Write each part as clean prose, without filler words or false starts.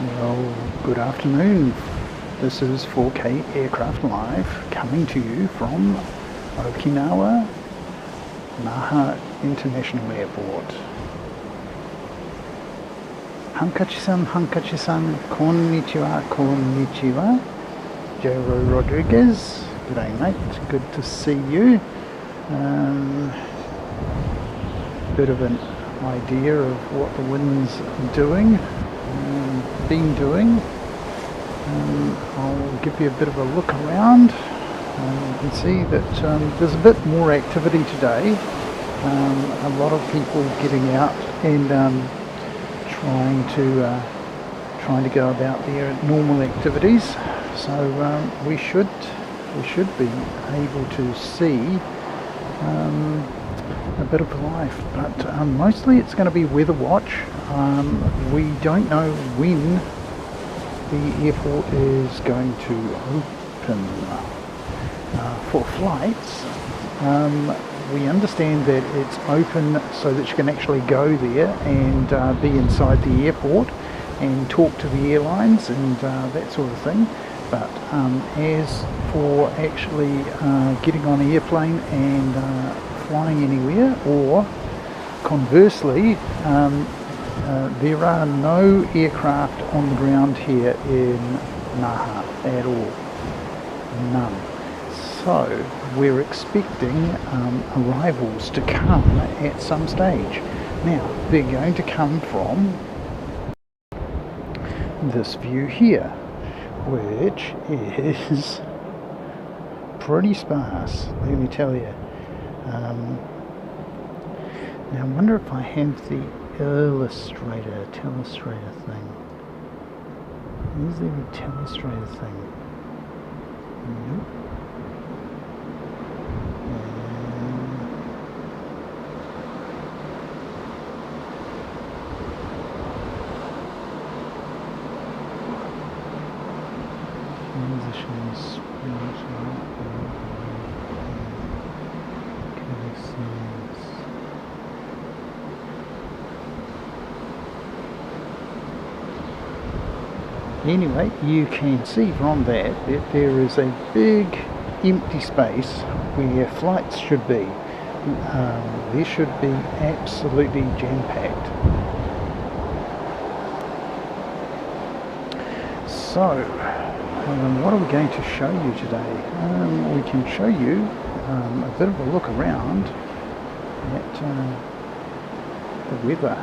Well, good afternoon. This is 4K Aircraft Live coming to you from Okinawa, Naha International Airport. Hankachi-san, konnichiwa, konnichiwa. Jero Rodriguez, g'day mate, good to see you. Bit of an idea of what the wind's doing. Been doing. I'll give you a bit of a look around. You can see that there's a bit more activity today. A lot of people getting out and trying to go about their normal activities. So we should be able to see a bit of life, but mostly it's going to be weather watch. We don't know when the airport is going to open for flights. We understand that it's open so that you can actually go there and be inside the airport and talk to the airlines and that sort of thing. But as for actually getting on an airplane and flying anywhere, or conversely, there are no aircraft on the ground here in Naha at all. None. So we're expecting arrivals to come at some stage. Now, they're going to come from this view here, which is pretty sparse, let me tell you. Now I wonder if I have the telestrator thing. Is there a telestrator thing? Nope. Transitions. Anyway, you can see from that there is a big empty space where flights should be. There should be absolutely jam-packed. So, what are we going to show you today? We can show you a bit of a look around at the weather.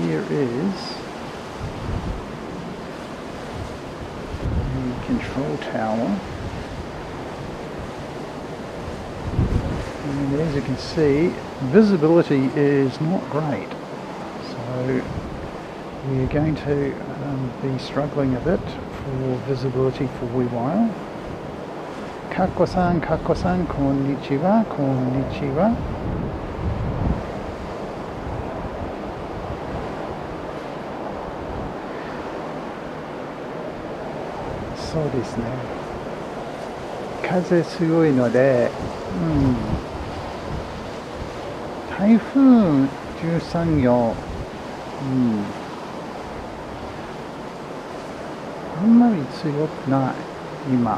Here is the control tower, and as you can see, visibility is not great, so we're going to be struggling a bit for visibility for a wee while. Kako-san, konnichiwa, konnichiwa.そうですね。風すごいので、台風13号、あんまり強くない、今。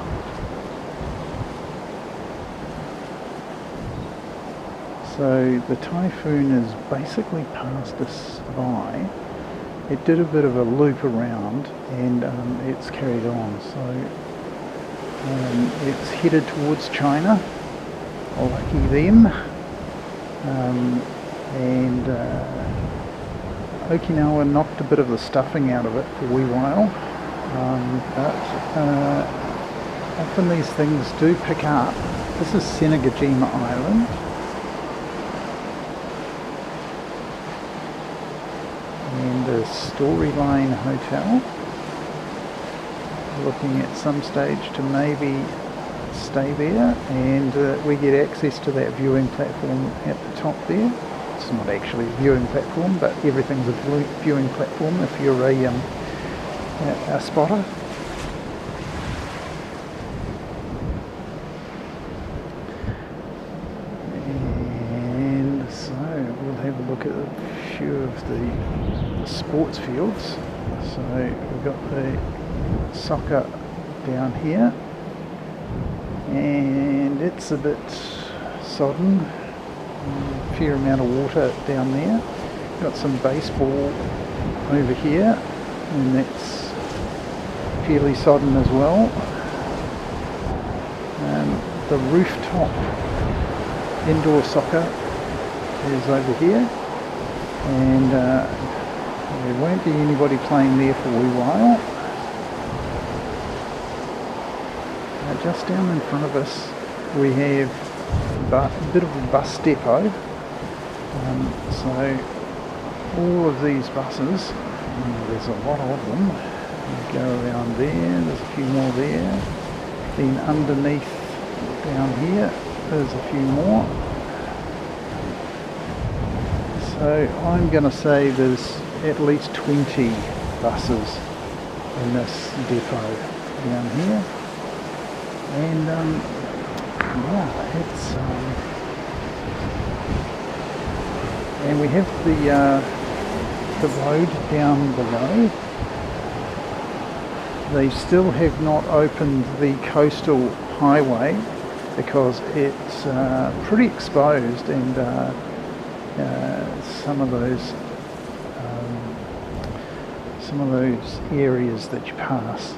So the typhoon has basically passed us by. It did a bit of a loop around and it's carried on, so it's headed towards China. Lucky them. And Okinawa knocked a bit of the stuffing out of it for a wee while, but often these things do pick up. This is Senagajima Island. The Storyline Hotel, looking at some stage to maybe stay there, and we get access to that viewing platform at the top there. It's not actually a viewing platform, but everything's a viewing platform if you're a spotter. And so we'll have a look at a few of the sports fields. So we've got the soccer down here, and it's a bit sodden, a fair amount of water down there. Got some baseball over here, and that's fairly sodden as well. The rooftop indoor soccer is over here, and there won't be anybody playing there for a wee while. Just down in front of us we have a bit of a bus depot, so all of these buses, there's a lot of them, go around there, there's a few more there, then underneath down here there's a few more. So I'm going to say there's at least 20 buses in this depot down here, and yeah, it's and we have the road down below. They still have not opened the coastal highway because it's pretty exposed, and some of those areas that you pass,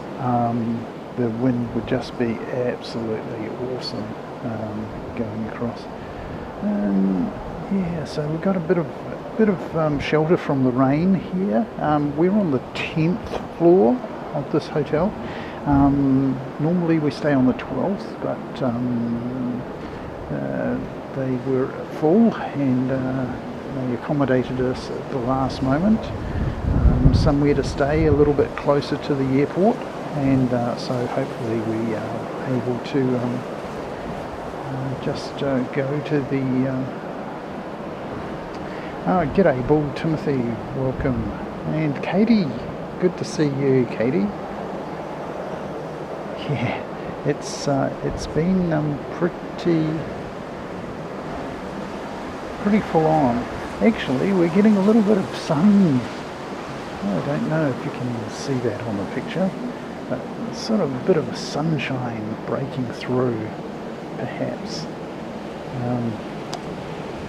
the wind would just be absolutely awesome going across. Yeah, so we've got a bit of shelter from the rain here. We're on the 10th floor of this hotel. Normally we stay on the 12th, but they were full, and they accommodated us at the last moment. Somewhere to stay a little bit closer to the airport, and so hopefully we are able to just go to the g'day Bull Timothy, welcome, and Katie, good to see you, Katie. Yeah, it's been pretty full on. Actually, we're getting a little bit of sun. I don't know if you can see that on the picture, but it's sort of a bit of a sunshine breaking through, perhaps.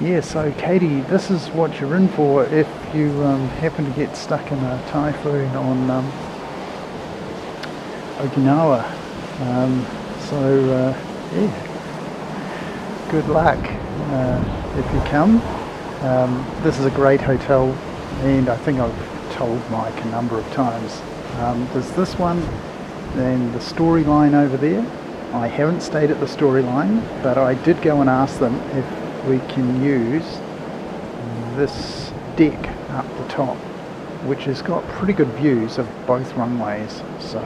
Yeah, so Katie, this is what you're in for if you happen to get stuck in a typhoon on Okinawa. Yeah, good luck if you come. This is a great hotel, and I think I've told Mike a number of times. There's this one and the Storyline over there. I haven't stayed at the Storyline, but I did go and ask them if we can use this deck up the top, which has got pretty good views of both runways. So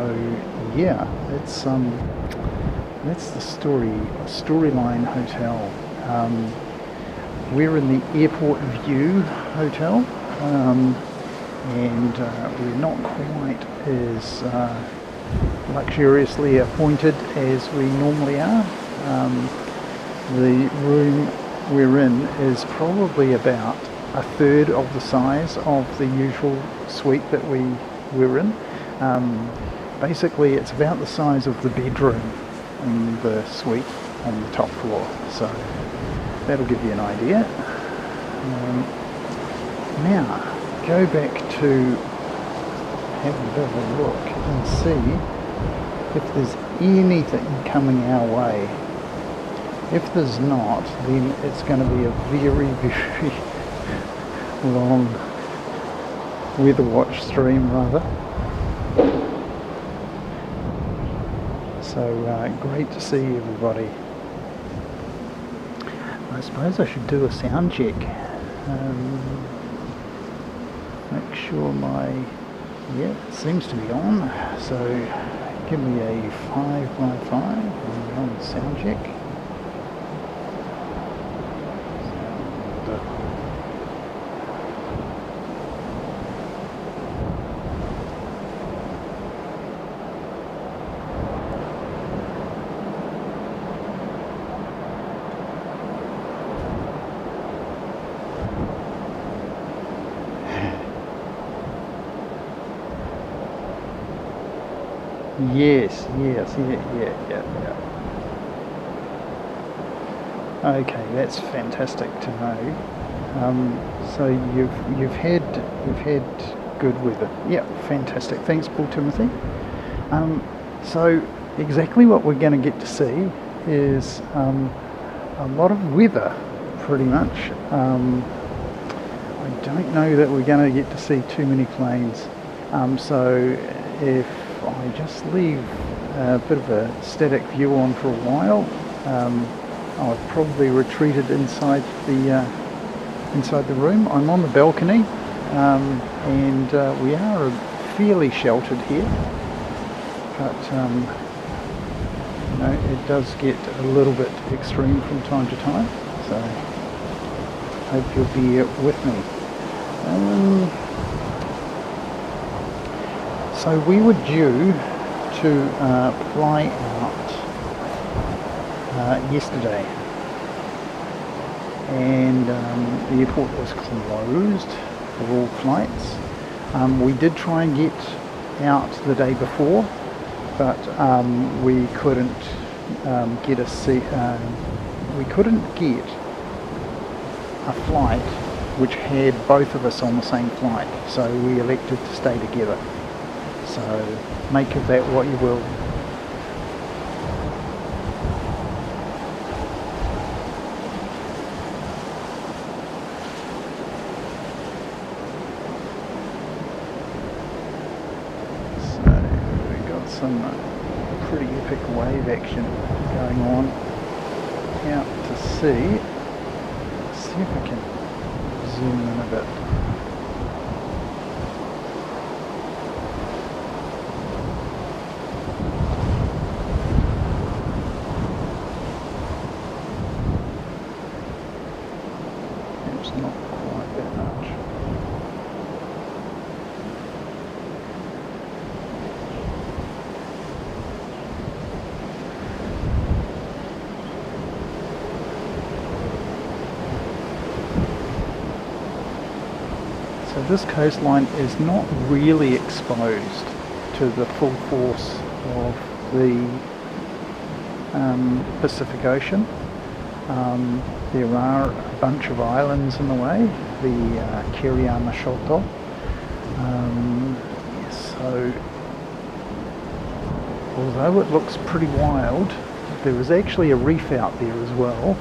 yeah, it's that's the Storyline Hotel. We're in the Airportview Hotel, and we're not quite as luxuriously appointed as we normally are. The room we're in is probably about a third of the size of the usual suite that we were in. Basically it's about the size of the bedroom in the suite on the top floor, so that'll give you an idea. Now go back to have a bit of a look and see if there's anything coming our way. If there's not, then it's going to be a very, very long weather watch stream, rather. So great to see everybody. I suppose I should do a sound check. Make sure yeah, it seems to be on. So give me a 5x5 and on sound check. Yes, yes, yeah. Okay, that's fantastic to know. So you've had good weather. Yeah, fantastic. Thanks, Paul Timothy. So exactly what we're going to get to see is a lot of weather, pretty much. I don't know that we're going to get to see too many planes. So if I just leave a bit of a static view on for a while, I've probably retreated inside the room. I'm on the balcony, and we are fairly sheltered here, but it does get a little bit extreme from time to time, so hope you'll be with me. So we were due to fly out yesterday, and the airport was closed for all flights. We did try and get out the day before, but we couldn't get a seat. We couldn't get a flight which had both of us on the same flight, so we elected to stay together. So make of that what you will. Some pretty epic wave action going on out to sea. Let's see if I can zoom in a bit. It's not quite that much. So this coastline is not really exposed to the full force of the Pacific Ocean. There are a bunch of islands in the way, the Kiriyama Shoto. So although it looks pretty wild, there is actually a reef out there as well,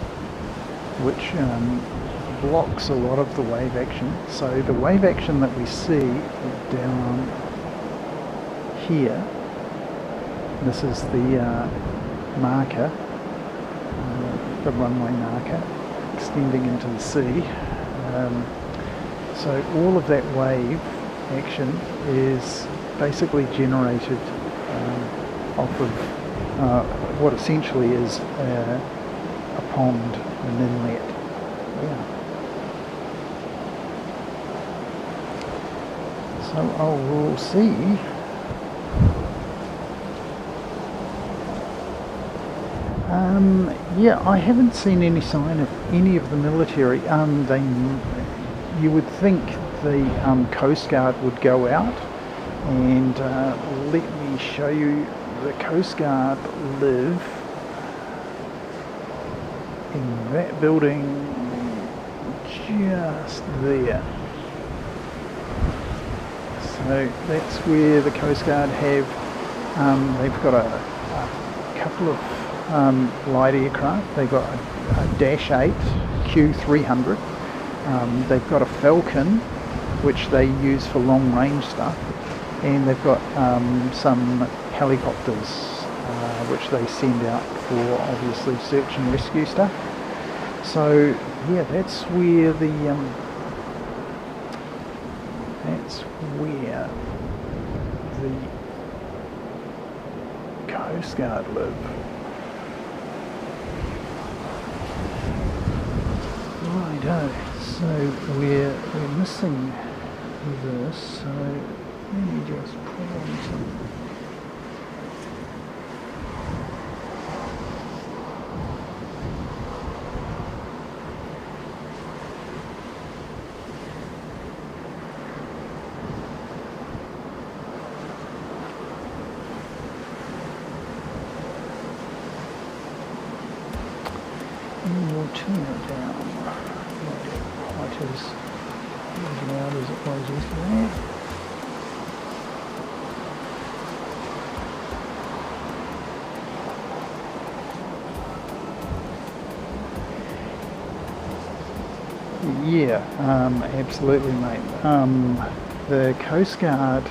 which blocks a lot of the wave action. So the wave action that we see down here, this is the marker, the runway marker extending into the sea. So all of that wave action is basically generated off of what essentially is a pond, an inlet. Yeah. So we'll see. Yeah, I haven't seen any sign of any of the military. You would think the Coast Guard would go out, and let me show you. The Coast Guard live in that building just there. So that's where the Coast Guard have, they've got a couple of light aircraft. They've got a Dash 8 Q300. They've got a Falcon, which they use for long range stuff, and they've got some helicopters, which they send out for obviously search and rescue stuff. So yeah, that's where the Coast Guard live. Righto, so we're missing this, so let me just put on some. turn it down. Not as loud as it was yesterday. Yeah, absolutely, mate. The Coast Guard,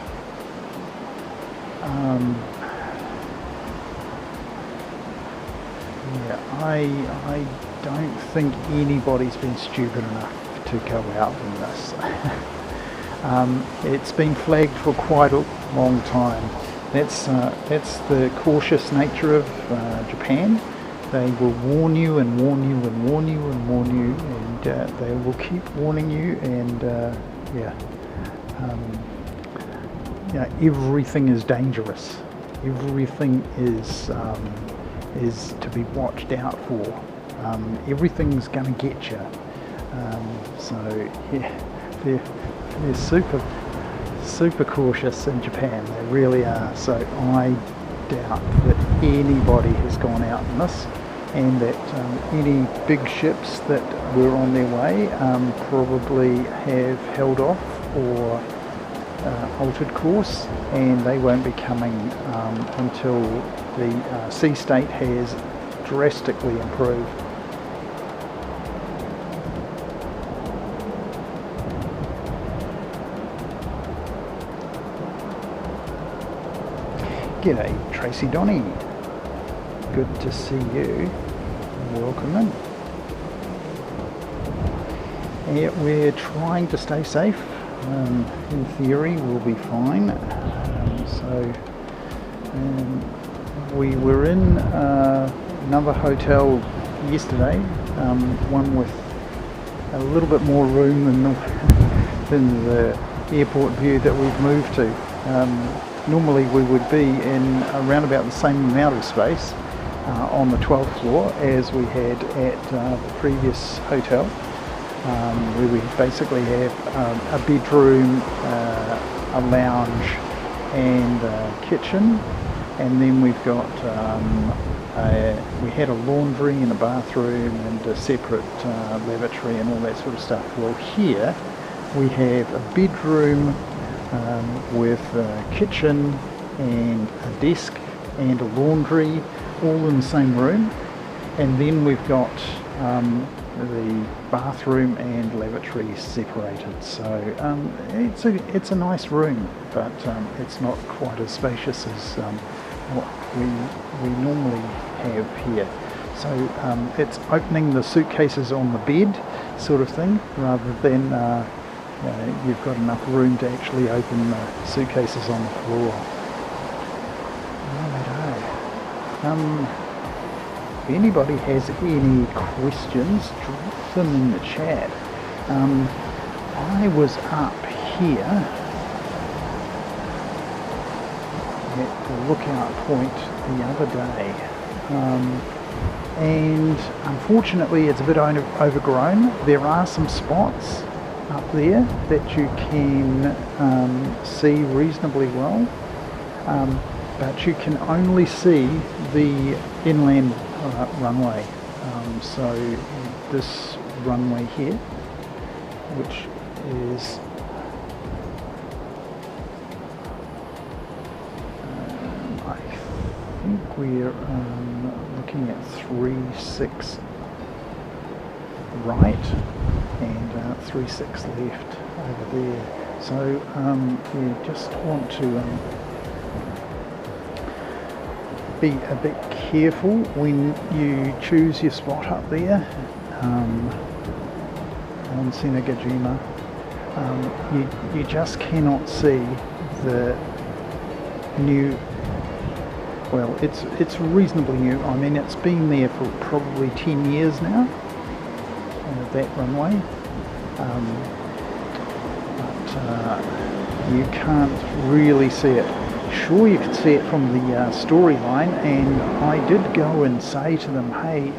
yeah, I don't think anybody's been stupid enough to go out in this. It's been flagged for quite a long time. That's the cautious nature of Japan. They will warn you and warn you and warn you and warn you, and they will keep warning you. And everything is dangerous. Everything is to be watched out for. Everything's going to get you. So yeah, they're super cautious in Japan. They really are. So I doubt that anybody has gone out in this, and that any big ships that were on their way probably have held off or altered course, and they won't be coming until the sea state has drastically improved. G'day, Tracy Donny. Good to see you. Welcome in. Yeah, we're trying to stay safe. In theory, we'll be fine. We were in another hotel yesterday, one with a little bit more room than the Airportview that we've moved to. Normally we would be in around about the same amount of space on the 12th floor as we had at the previous hotel, where we basically have a bedroom, a lounge and a kitchen, and then we've got we had a laundry and a bathroom and a separate lavatory and all that sort of stuff. Well, here we have a bedroom with a kitchen and a desk and a laundry all in the same room, and then we've got the bathroom and lavatory separated. So it's a nice room, but it's not quite as spacious as what we normally have here. So it's opening the suitcases on the bed sort of thing, rather than you've got enough room to actually open the suitcases on the floor. If anybody has any questions, drop them in the chat. I was up here at the lookout point the other day, and unfortunately it's a bit overgrown. There are some spots up there that you can see reasonably well, but you can only see the inland runway. So this runway here, which is I think we're looking at 36 right and 36 left over there. So you just want to be a bit careful when you choose your spot up there on Senagajima. You just cannot see the new, well, it's reasonably new. I mean, it's been there for probably 10 years now, that runway, but you can't really see it. Sure, you can see it from the storyline, and I did go and say to them, hey,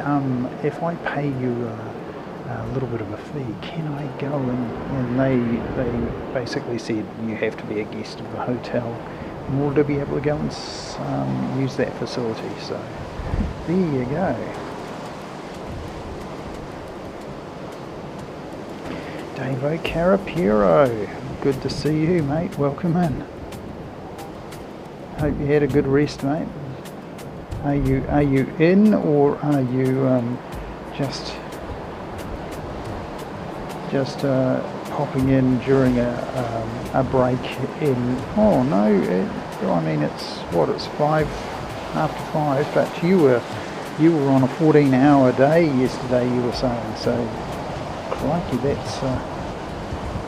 if I pay you a little bit of a fee, can I go and they basically said you have to be a guest of the hotel in order to be able to go and use that facility. So there you go. Davo Carapiro, good to see you, mate. Welcome in. Hope you had a good rest, mate. Are you in, or are you just popping in during a break in? Oh no, I mean it's 5:05, but you were on a 14-hour day yesterday, you were saying, so crikey, that's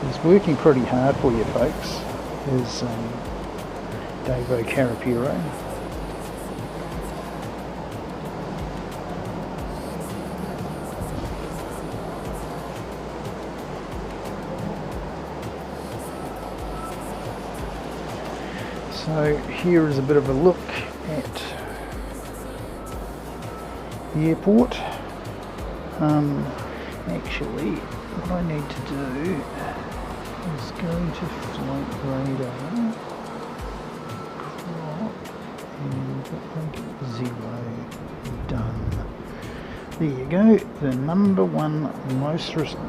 he's working pretty hard for you folks, is Davo Carapiro. So here is a bit of a look at the airport. Actually, what I need to do is go to flight radar, crop, and make it 0, done. There you go, the number one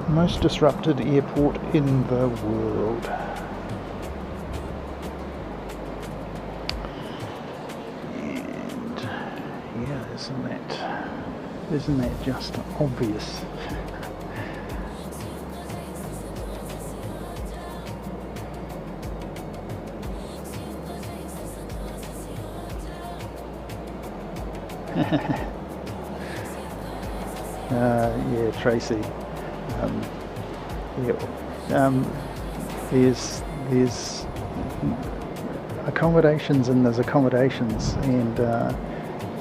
most disrupted airport in the world. Isn't that just obvious? Yeah, Tracy. There's accommodations and there's accommodations, and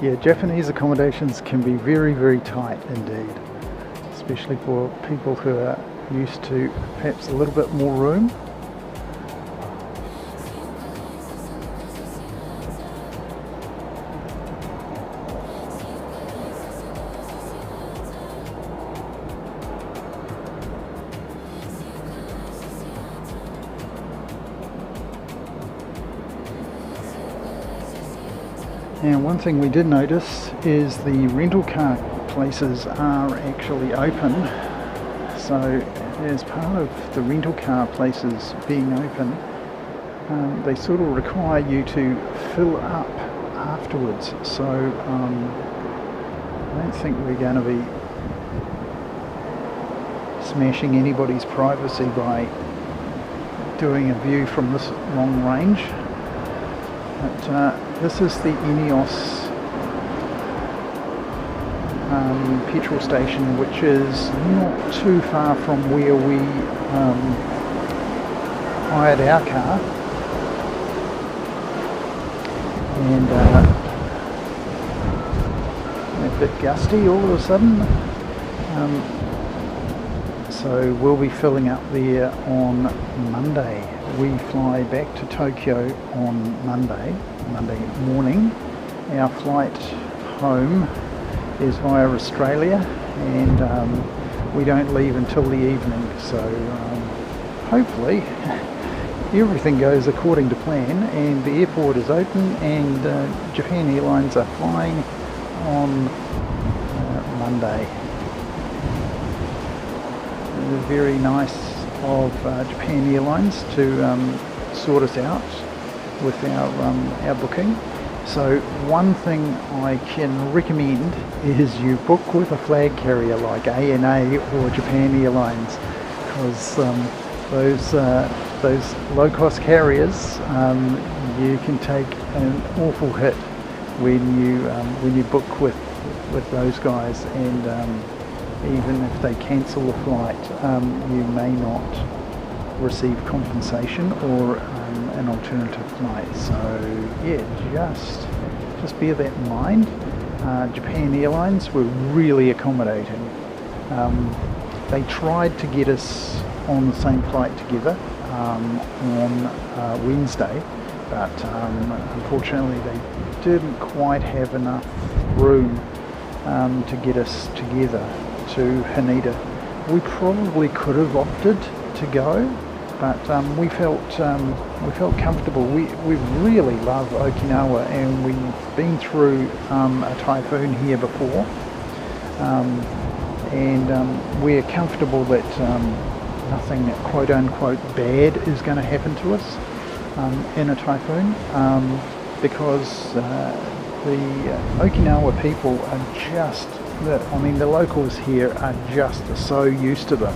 yeah, Japanese accommodations can be very, very tight indeed, especially for people who are used to perhaps a little bit more room. And one thing we did notice is the rental car places are actually open. So as part of the rental car places being open, they sort of require you to fill up afterwards. So I don't think we're going to be smashing anybody's privacy by doing a view from this long range. But this is the Ineos petrol station, which is not too far from where we hired our car. And a bit gusty all of a sudden. So we'll be filling up there on Monday. We fly back to Tokyo on Monday morning. Our flight home is via Australia, and we don't leave until the evening. So hopefully everything goes according to plan, and the airport is open, and Japan Airlines are flying on Monday. Very nice of Japan Airlines to sort us out with our booking. So one thing I can recommend is you book with a flag carrier like ANA or Japan Airlines, because those low-cost carriers, you can take an awful hit when you book with those guys, and even if they cancel the flight, you may not receive compensation or an alternative flight. So yeah, just bear that in mind. Japan Airlines were really accommodating. They tried to get us on the same flight together on Wednesday, but unfortunately they didn't quite have enough room to get us together to Haneda. We probably could have opted to go, but we felt comfortable. We really love Okinawa, and we've been through a typhoon here before, and we're comfortable that nothing quote unquote bad is going to happen to us in a typhoon, because the Okinawa people are just, the locals here are just so used to them.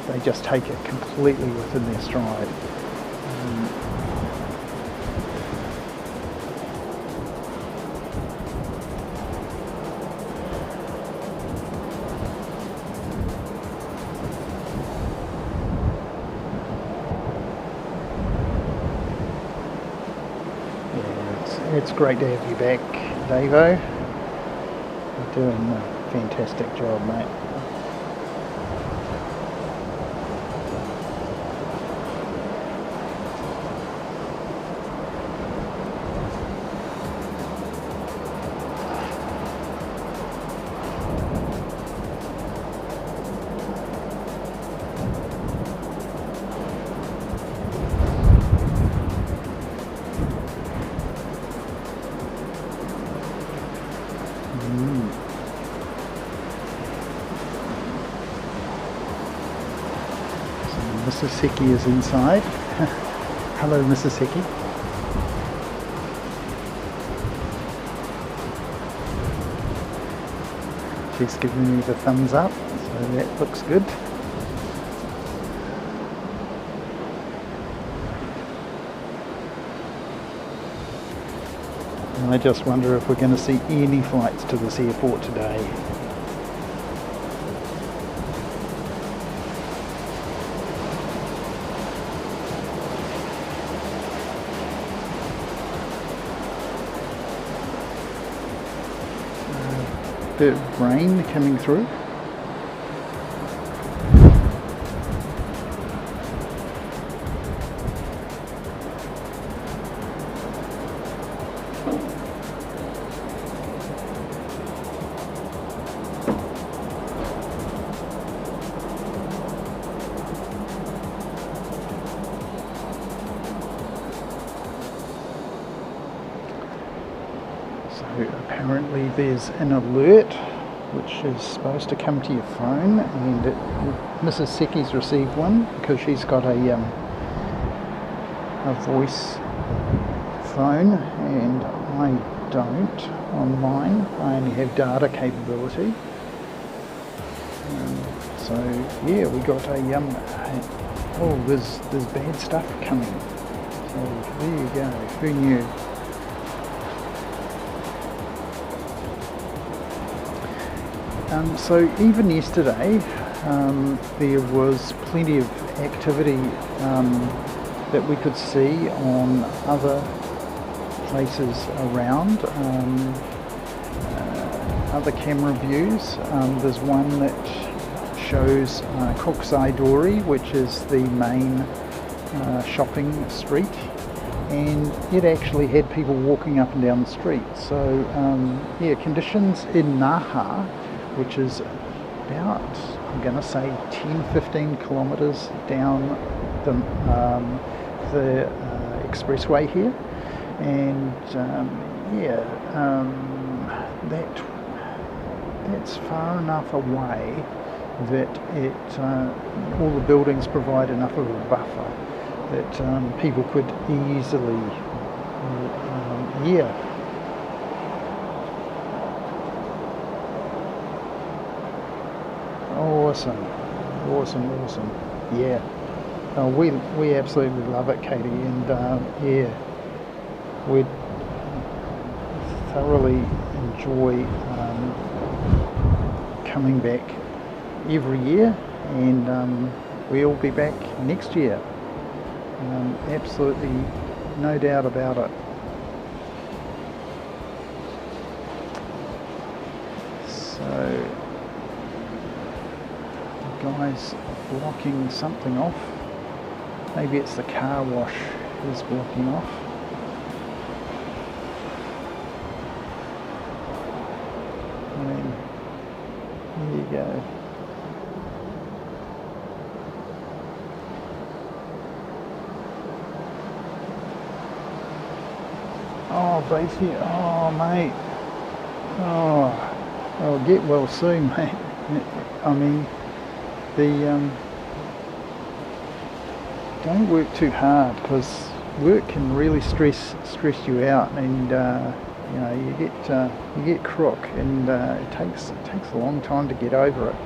They just take it completely within their stride. It's great to have you back, Davo. You're doing a fantastic job, mate. Mrs. Seki is inside. Hello, Mrs. Seki. She's giving me the thumbs up, so that looks good. And I just wonder if we're going to see any flights to this airport today. Bit of rain coming through. Apparently there's an alert which is supposed to come to your phone, and Mrs. Seki's received one because she's got a voice phone, and I don't on mine. I only have data capability. So yeah, we got oh, there's bad stuff coming. So there you go. Who knew? So even yesterday, there was plenty of activity that we could see on other places around, other camera views. There's one that shows Kokusai-dori, which is the main shopping street, and it actually had people walking up and down the street. So yeah, conditions in Naha, which is about, I'm going to say 10-15 kilometres down the expressway here, and that's far enough away that all the buildings provide enough of a buffer that people could easily Awesome. Yeah. We absolutely love it, Katie, and yeah, we thoroughly enjoy coming back every year, and we'll be back next year. Absolutely no doubt about it. So guy's blocking something off. Maybe it's the car wash is blocking off. There you go. Oh, basically, oh mate. Oh, get well soon, mate. I mean, The don't work too hard, because work can really stress you out, and you know, you get crook, and it takes a long time to get over it.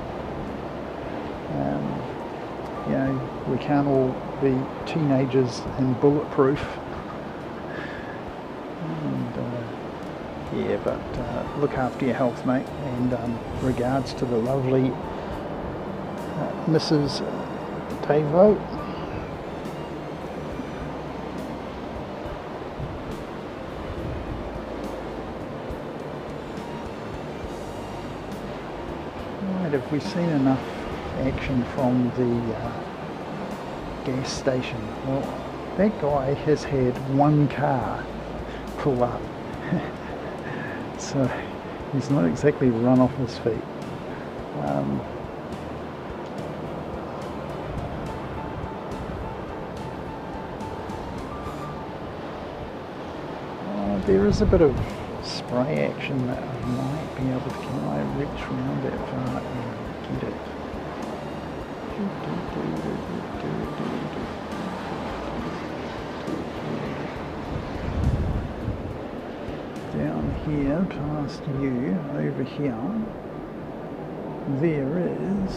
You know, we can't all be teenagers and bulletproof. And yeah, but look after your health, mate, and regards to the lovely Mrs. Davo. Right, have we seen enough action from the gas station? Well, that guy has had one car pull up, so he's not exactly run off his feet. There is a bit of spray action that I might be able to. Can I reach around that far and get it? Down here, past you, over here, there is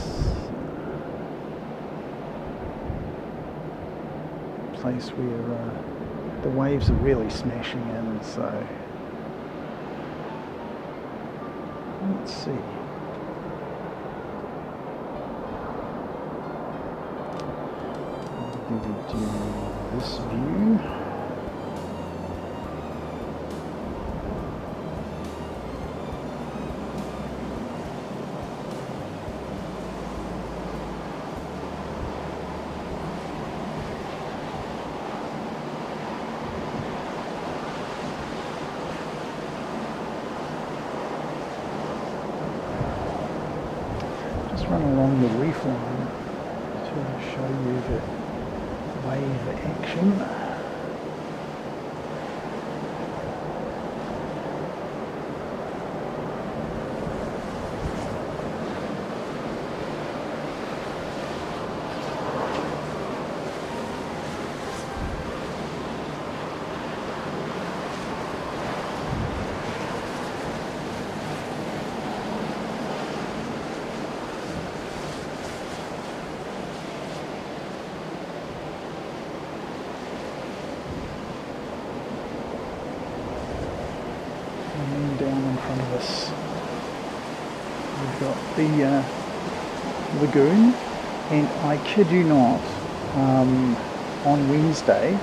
a place where the waves are really smashing in, so let's see. Do this view. Run along the reef line to show you the wave action. Down in front of us, we've got the lagoon, and I kid you not, on Wednesday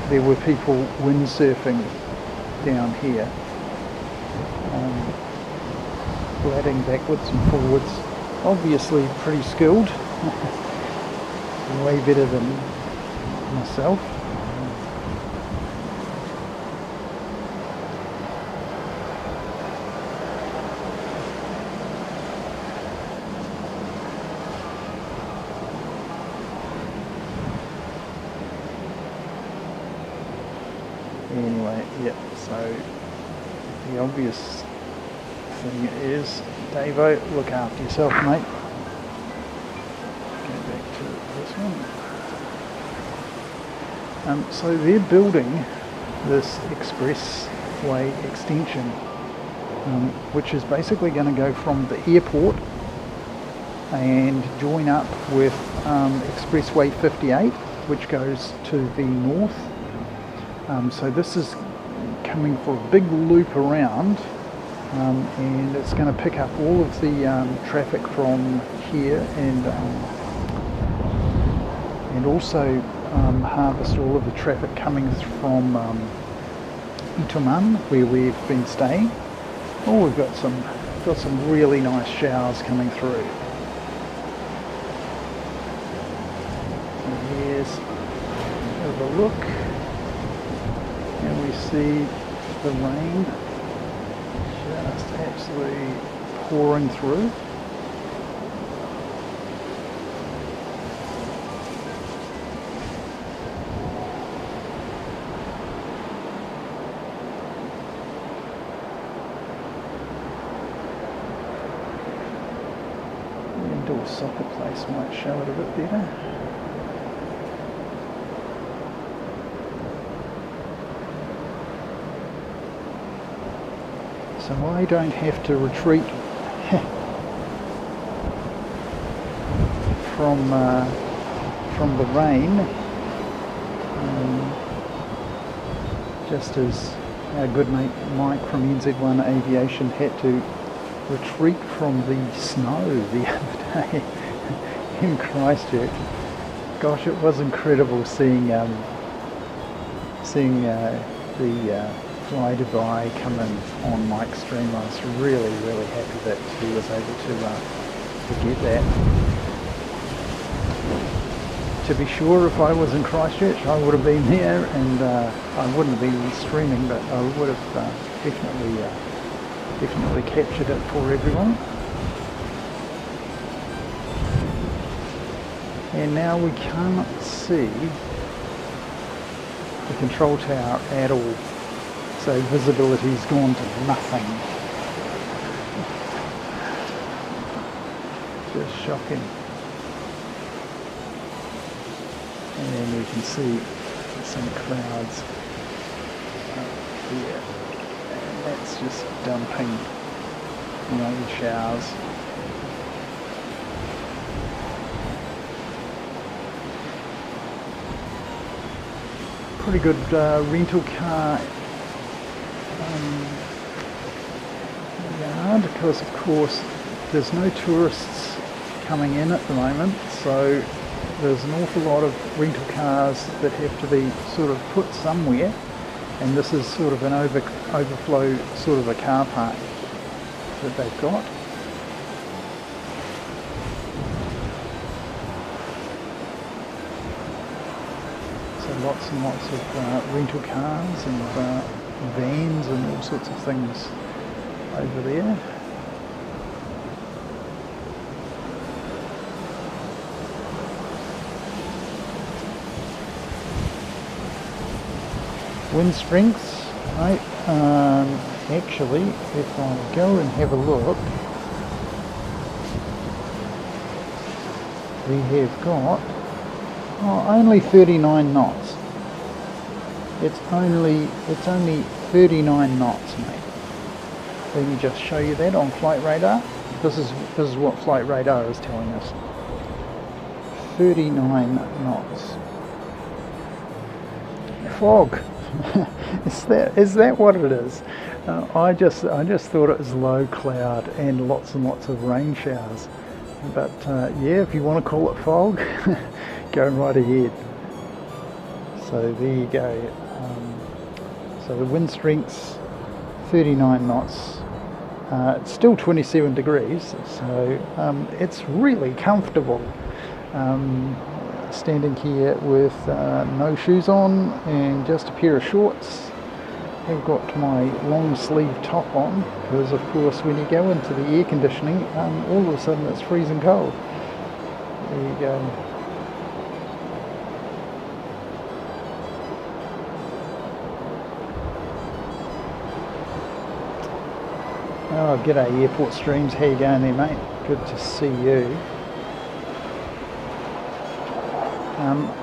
there were people windsurfing down here, blading backwards and forwards, obviously pretty skilled, way better than myself. Anyway, yeah, so the obvious thing is, Davo, look after yourself, mate. Go back to this one. So they're building this expressway extension, which is basically going to go from the airport and join up with Expressway 58, which goes to the north. So this is coming for a big loop around, and it's going to pick up all of the traffic from here, and also harvest all of the traffic coming from Ituman, where we've been staying. Oh, we've got some really nice showers coming through. So here's a look. And we see the rain just absolutely pouring through. And outdoor soccer place might show it a bit better. So I don't have to retreat from the rain, just as our good mate Mike from NZ1 Aviation had to retreat from the snow the other day in Christchurch. Gosh, it was incredible seeing the fly-to-by come in on Mike's stream. I was really, really happy that he was able to get that. To be sure, if I was in Christchurch, I would have been there, and I wouldn't have been streaming, but I would have definitely captured it for everyone. And now we can't see the control tower at all, so visibility's gone to nothing. Just shocking. And then we can see some clouds up here, and that's just dumping rain showers. Pretty good rental car yard, because of course there's no tourists coming in at the moment, so there's an awful lot of rental cars that have to be sort of put somewhere, and this is sort of an overflow sort of a car park that they've got. So lots and lots of rental cars and vans and all sorts of things over there. Wind strengths, right? Actually, if I go and have a look, we have got only 39 knots. It's only 39 knots, mate. Let me just show you that on flight radar. This is what flight radar is telling us. 39 knots. Fog. Is that what it is? I just thought it was low cloud and lots of rain showers. But yeah, if you want to call it fog, go right ahead. So there you go. So the wind strength's 39 knots. It's still 27 degrees, so it's really comfortable. Standing here with no shoes on and just a pair of shorts. I've got my long sleeve top on, because of course when you go into the air conditioning, all of a sudden it's freezing cold. There you go. Oh, g'day Airport Streams, how you going there, mate? Good to see you.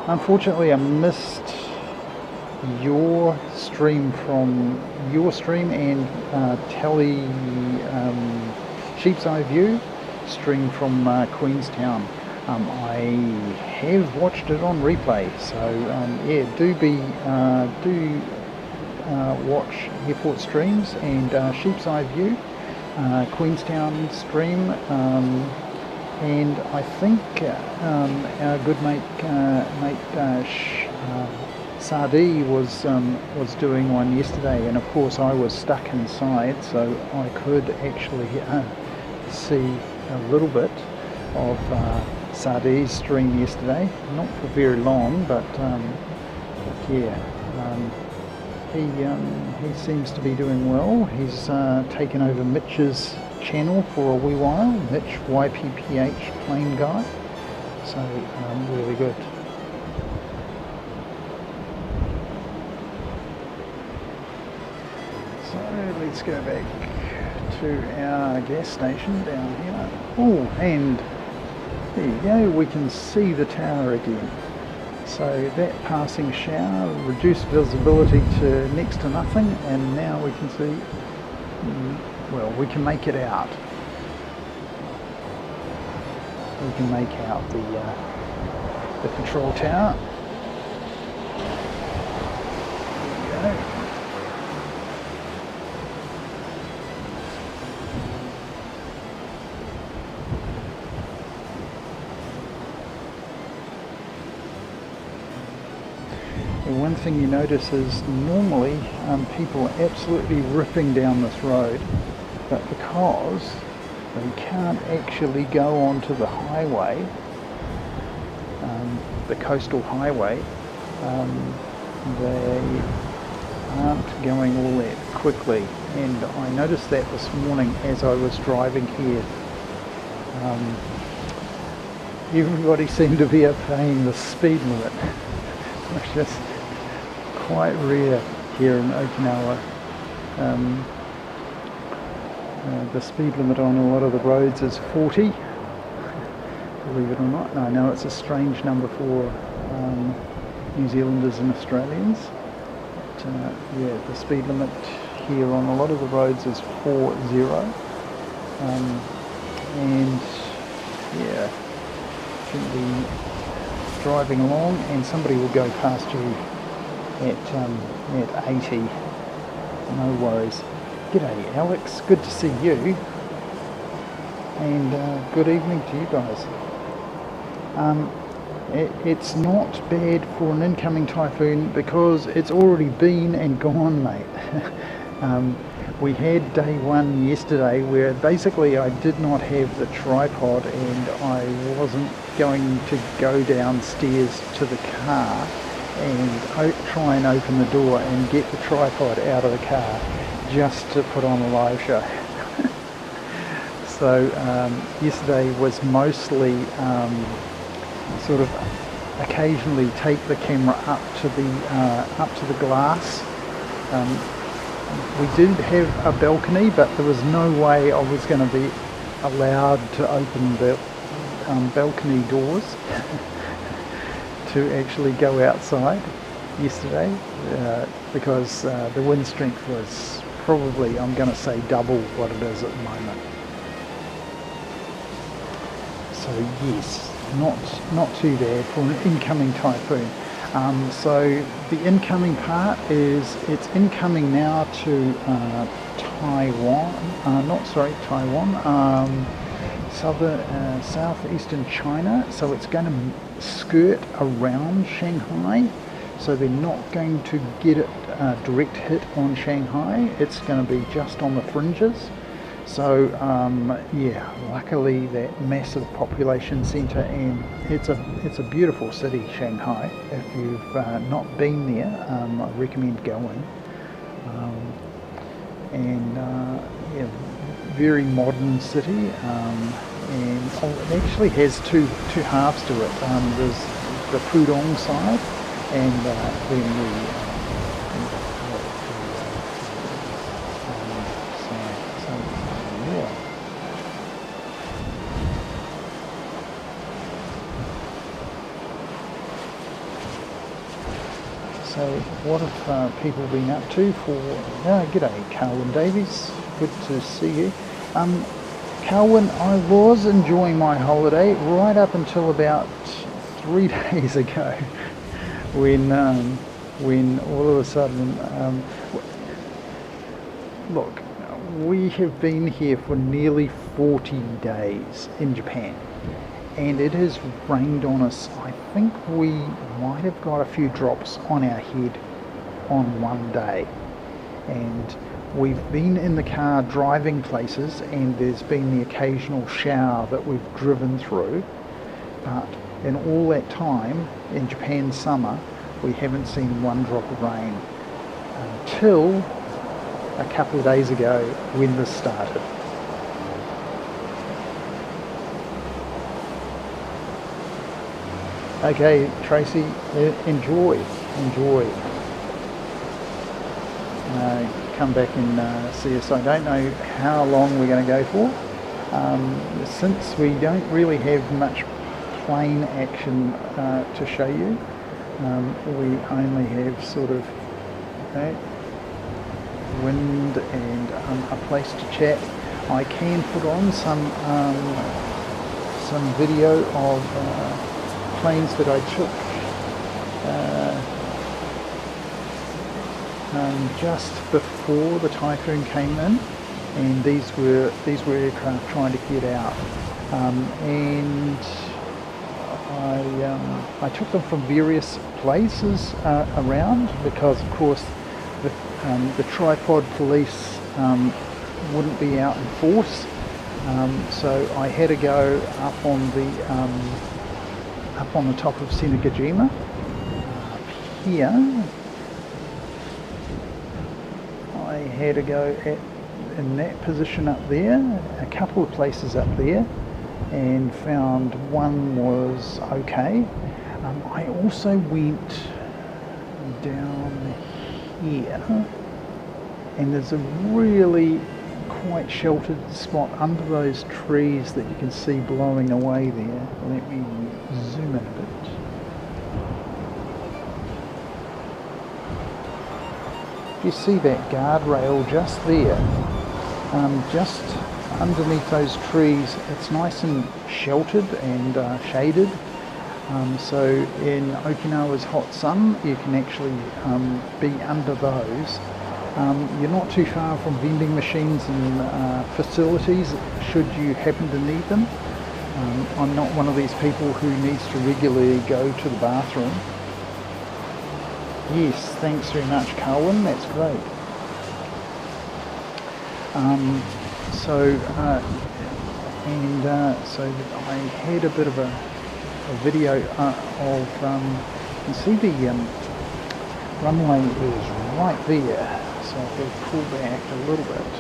Unfortunately I missed your stream and Tally Sheep's Eye View stream from Queenstown. I have watched it on replay, so yeah, do watch Airport Streams and Sheep's Eye View, Queenstown stream. And I think our good mate Sardee was doing one yesterday, and of course I was stuck inside, so I could actually see a little bit of Sardee's stream yesterday. Not for very long, but yeah, he seems to be doing well. He's taken over Mitch's channel for a wee while, Mitch YPPH Plane Guy, so really good. So let's go back to our gas station down here. Oh, and There you go, we can see the tower again. So that passing shower reduced visibility to next to nothing, and now we can see, well, we can make it out. We can make out the control tower. There you go. One thing you notice is normally people are absolutely ripping down this road, but because they can't actually go onto the highway, the coastal highway, they aren't going all that quickly. And I noticed that this morning as I was driving here. Everybody seemed to be obeying the speed limit, which is quite rare here in Okinawa. The speed limit on a lot of the roads is 40, believe it or not. And I know it's a strange number for New Zealanders and Australians, but yeah, the speed limit here on a lot of the roads is 40. And yeah, you can be driving along and somebody will go past you at 80. No worries. G'day Alex, good to see you, and good evening to you guys. It's not bad for an incoming typhoon because it's already been and gone, mate. We had day one yesterday where basically I did not have the tripod and I wasn't going to go downstairs to the car and try and open the door and get the tripod out of the car just to put on a live show. So yesterday was mostly sort of occasionally take the camera up to the glass. We did have a balcony, but there was no way I was going to be allowed to open the balcony doors to actually go outside yesterday because the wind strength was probably, I'm going to say, double what it is at the moment. So yes, not too bad for an incoming typhoon. So the incoming part is it's incoming now to Taiwan, southeastern China. So it's going to skirt around Shanghai. So they're not going to get it direct hit on Shanghai. It's going to be just on the fringes. So yeah, luckily that massive population centre, and it's a beautiful city, Shanghai. If you've not been there, I recommend going. And yeah, very modern city, and it actually has two halves to it. There's the Pudong side, and then the So what have people been up to for... g'day Carwyn Davies, good to see you. Carwyn, I was enjoying my holiday right up until about 3 days ago when all of a sudden... look, we have been here for nearly 40 days in Japan. And it has rained on us. I think we might have got a few drops on our head on one day. And we've been in the car driving places, and there's been the occasional shower that we've driven through. But in all that time, in Japan's summer, we haven't seen one drop of rain until a couple of days ago when this started. Okay, Tracy, enjoy. Come back and see us. I don't know how long we're going to go for. Since we don't really have much plane action to show you. We only have sort of wind and a place to chat. I can put on some video of planes that I took just before the Typhoon came in, and these were aircraft trying to get out, and I took them from various places around, because of course the tripod police wouldn't be out in force, so I had to go up on the top of Senagajima here. I had to go in that position up there, a couple of places up there, and found one was okay. I also went down here, and there's a really quite sheltered spot under those trees that you can see blowing away there. Let me zoom in a bit. You see that guardrail just there, just underneath those trees. It's nice and sheltered and shaded, so in Okinawa's hot sun you can actually be under those. You're not too far from vending machines and facilities should you happen to need them. I'm not one of these people who needs to regularly go to the bathroom. Yes, thanks very much, Carwin, that's great. So I had a bit of a video of, you can see the runway is right there, so if we pull back a little bit.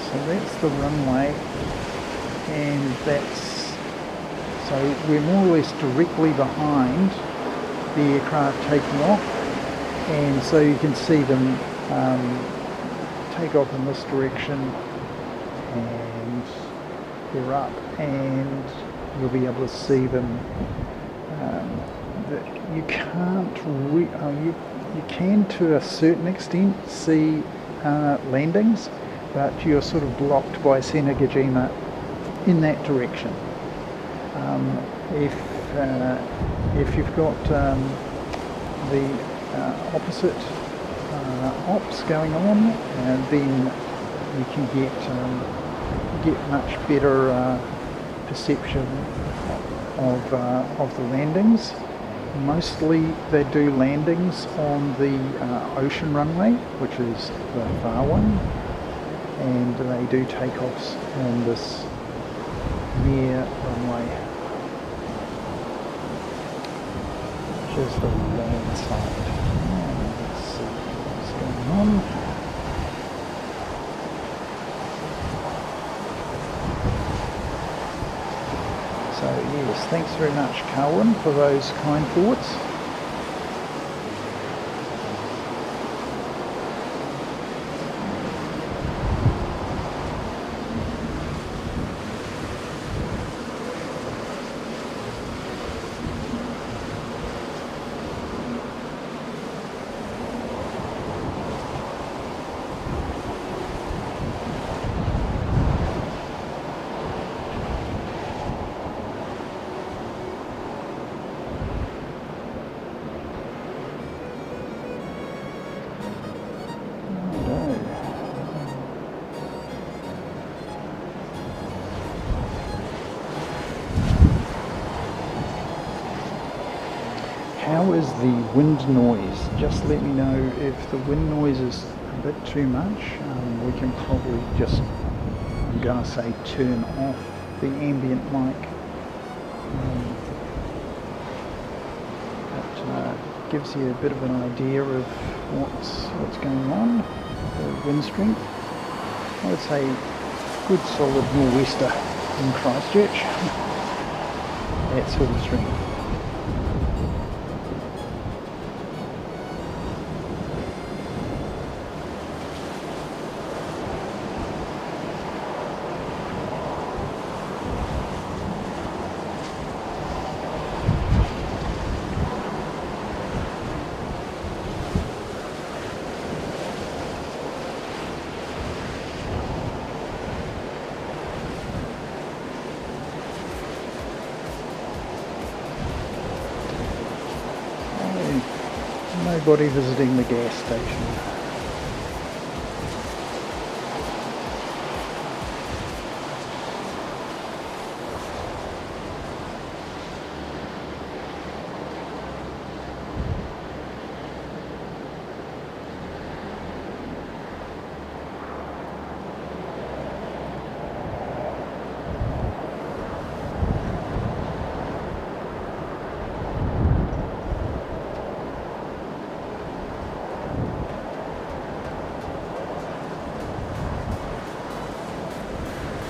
So that's the runway, and so we're more or less directly behind the aircraft taking off, and so you can see them take off in this direction, and they're up, and you'll be able to see them. You can't you can to a certain extent see landings, but you're sort of blocked by Senagajima in that direction. If you've got the opposite ops going on, then you can get much better perception of the landings. Mostly they do landings on the ocean runway, which is the far one, and they do takeoffs on this near runway, which is the land side. Let's see what's going on. So yes, thanks very much, Carwin, for those kind thoughts. How is the wind noise? Just let me know if the wind noise is a bit too much. We can probably just, I'm going to say, turn off the ambient mic. That gives you a bit of an idea of what's going on. The wind strength, I would say good solid nor'wester in Christchurch. That sort of strength. Nobody visiting the gas station.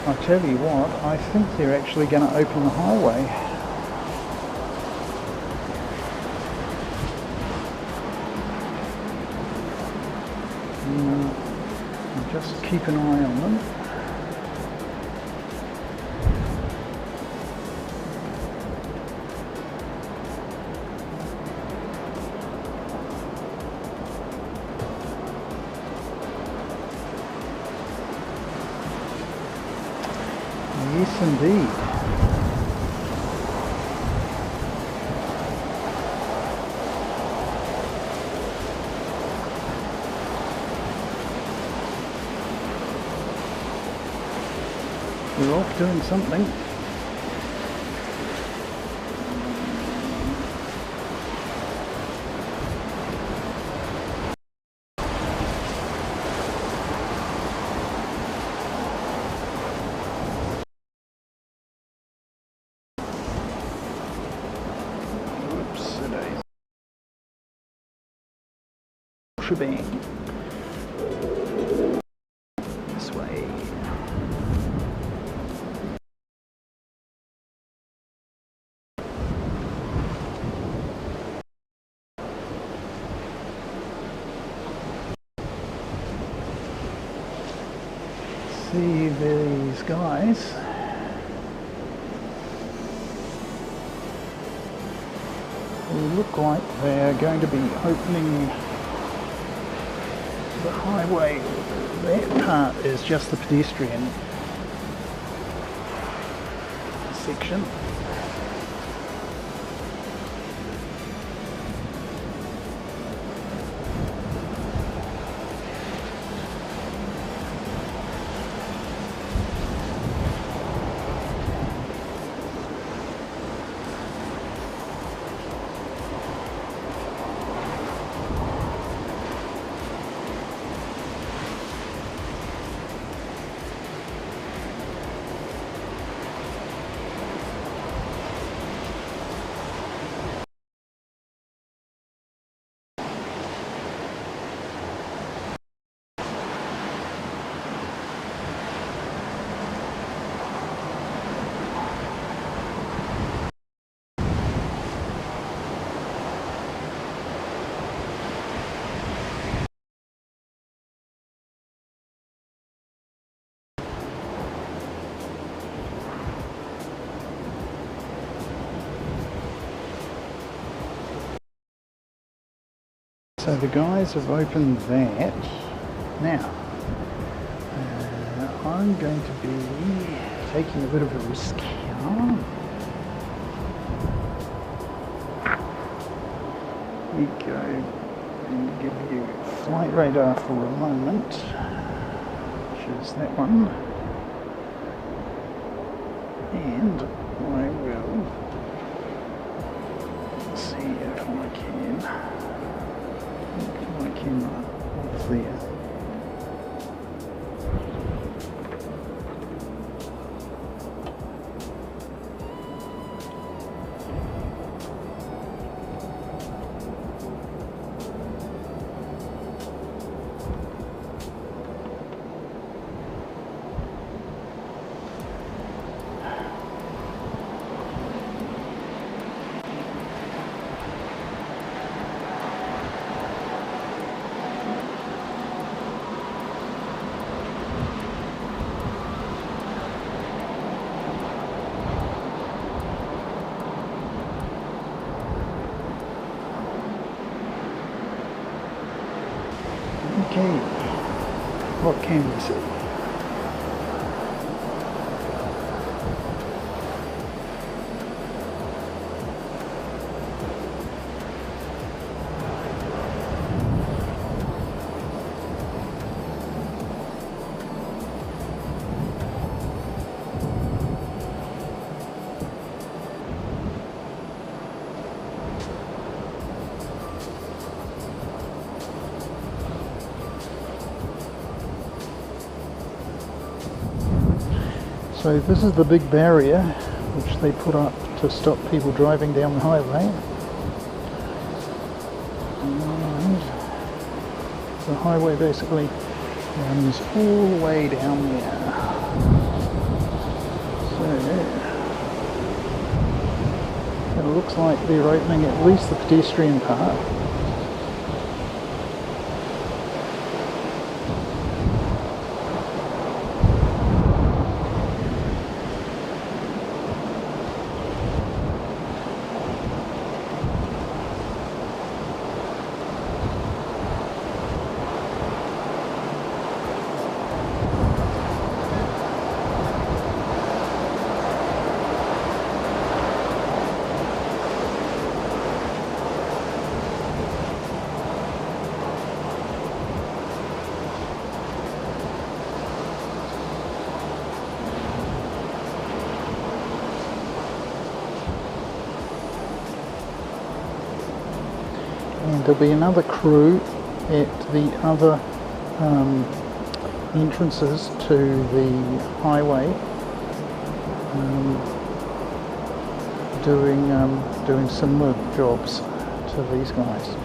I tell you what, I think they're actually going to open the highway. Just keep an eye on them. Yes, indeed. We're off doing something. Shebang. This way. See these guys. They look like they're going to be opening the highway. That part is just the pedestrian section. So the guys have opened that. Now, I'm going to be taking a bit of a risk here. We go and give you flight radar for a moment, which is that one. And I will see if I can. My camera off there. Okay, what can we see? So this is the big barrier which they put up to stop people driving down the highway. And the highway basically runs all the way down there. So it looks like they're opening at least the pedestrian part. And there'll be another crew at the other entrances to the highway doing similar jobs to these guys.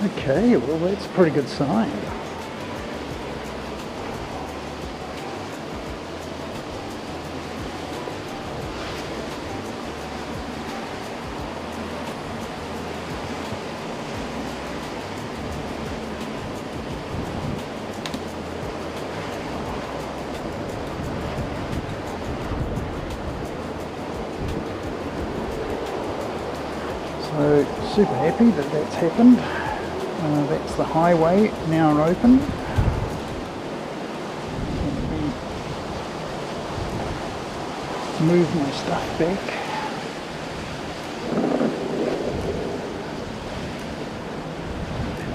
Okay, well that's a pretty good sign. So super happy that that's happened. That's the highway now open. Let me move my stuff back.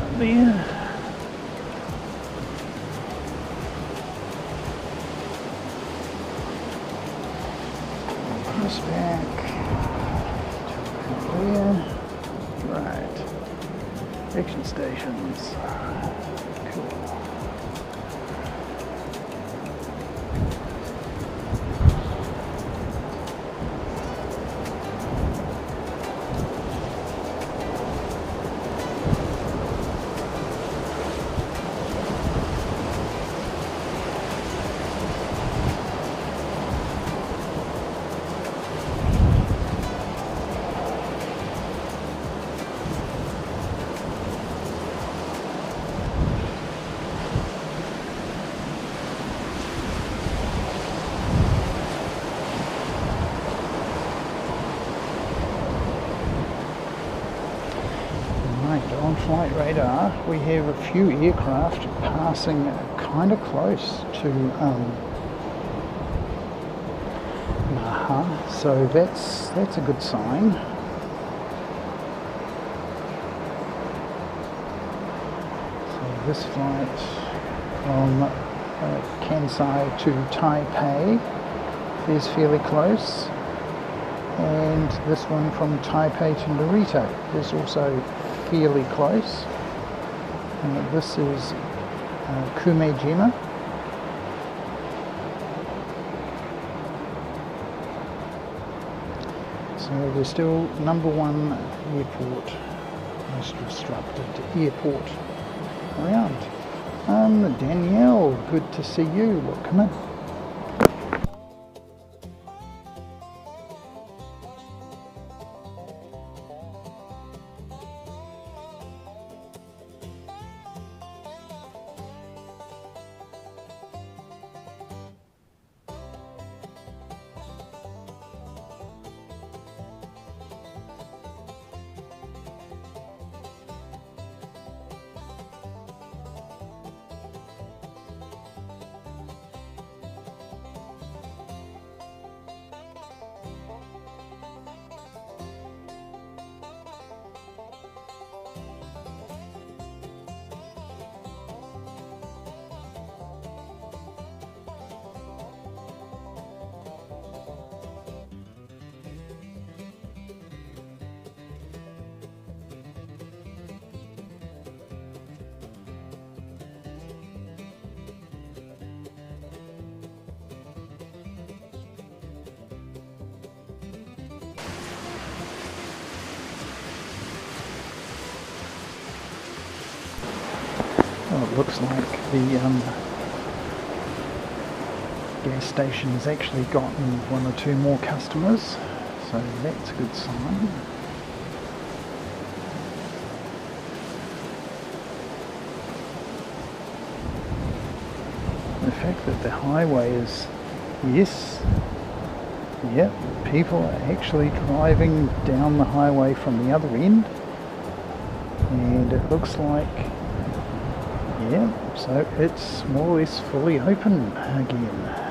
Out there. This back. There. Right. Action stations. Cool. On flight radar, we have a few aircraft passing kind of close to Naha, so that's a good sign. So this flight from Kansai to Taipei is fairly close, and this one from Taipei to Narita is also fairly close. This is Kumejima. So we're still #1 airport, most disrupted airport around. Danielle, good to see you. Welcome in. Well, it looks like the gas station has actually gotten 1 or 2 more customers, so that's a good sign. The fact that the highway is, yes, yep, people are actually driving down the highway from the other end, and it looks like, yeah, so it's more or less fully open again.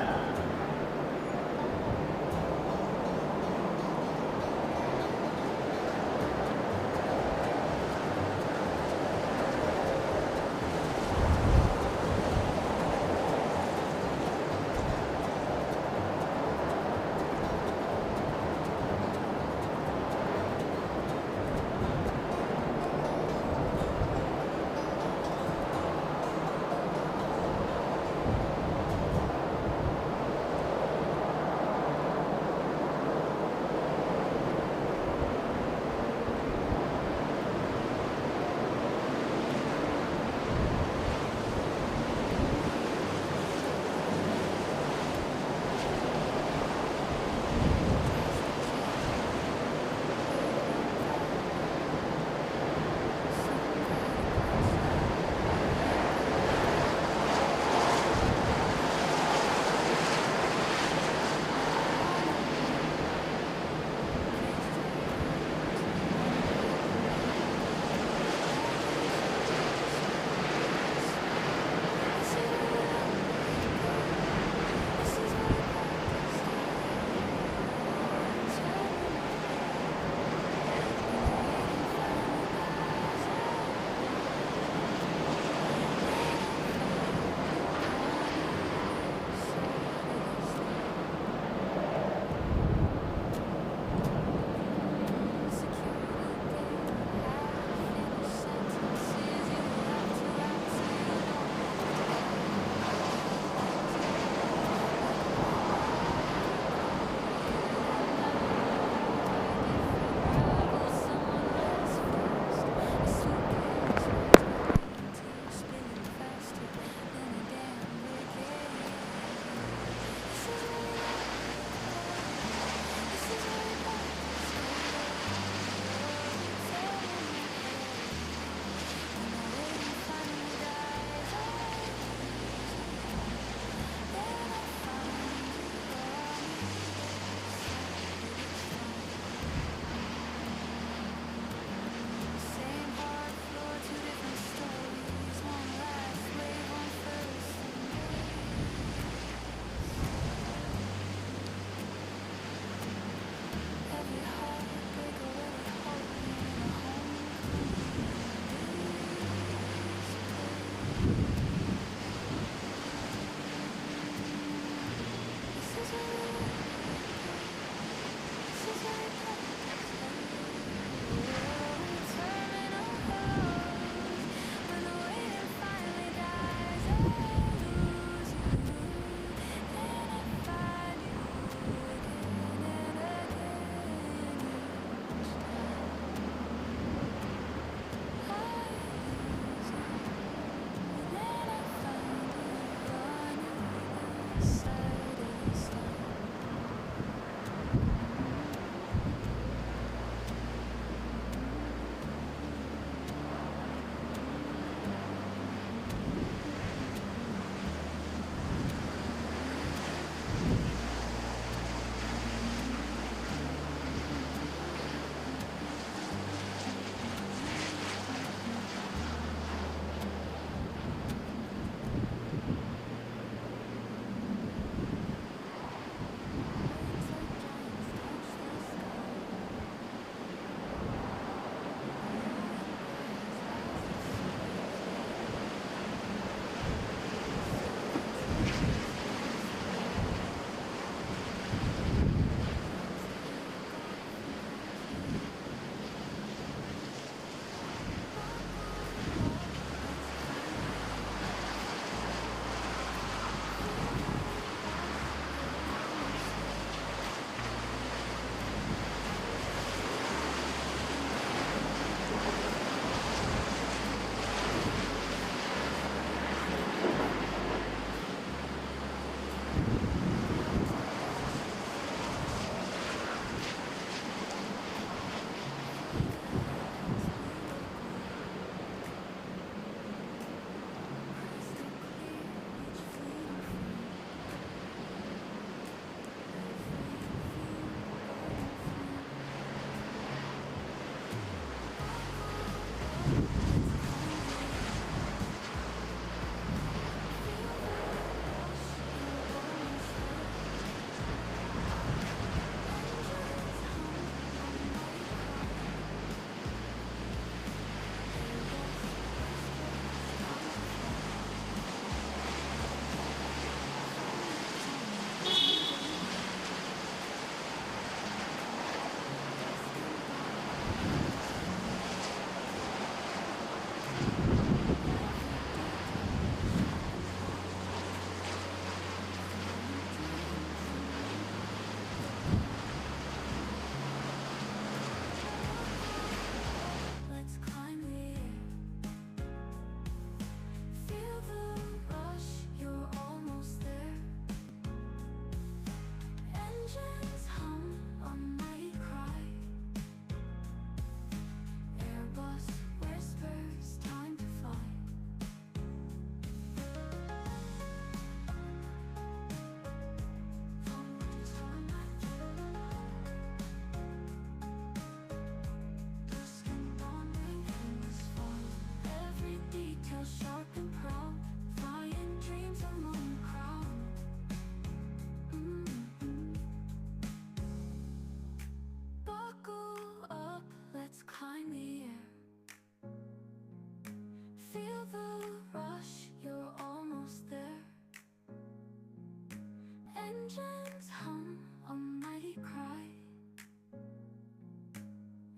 engines hum a mighty cry.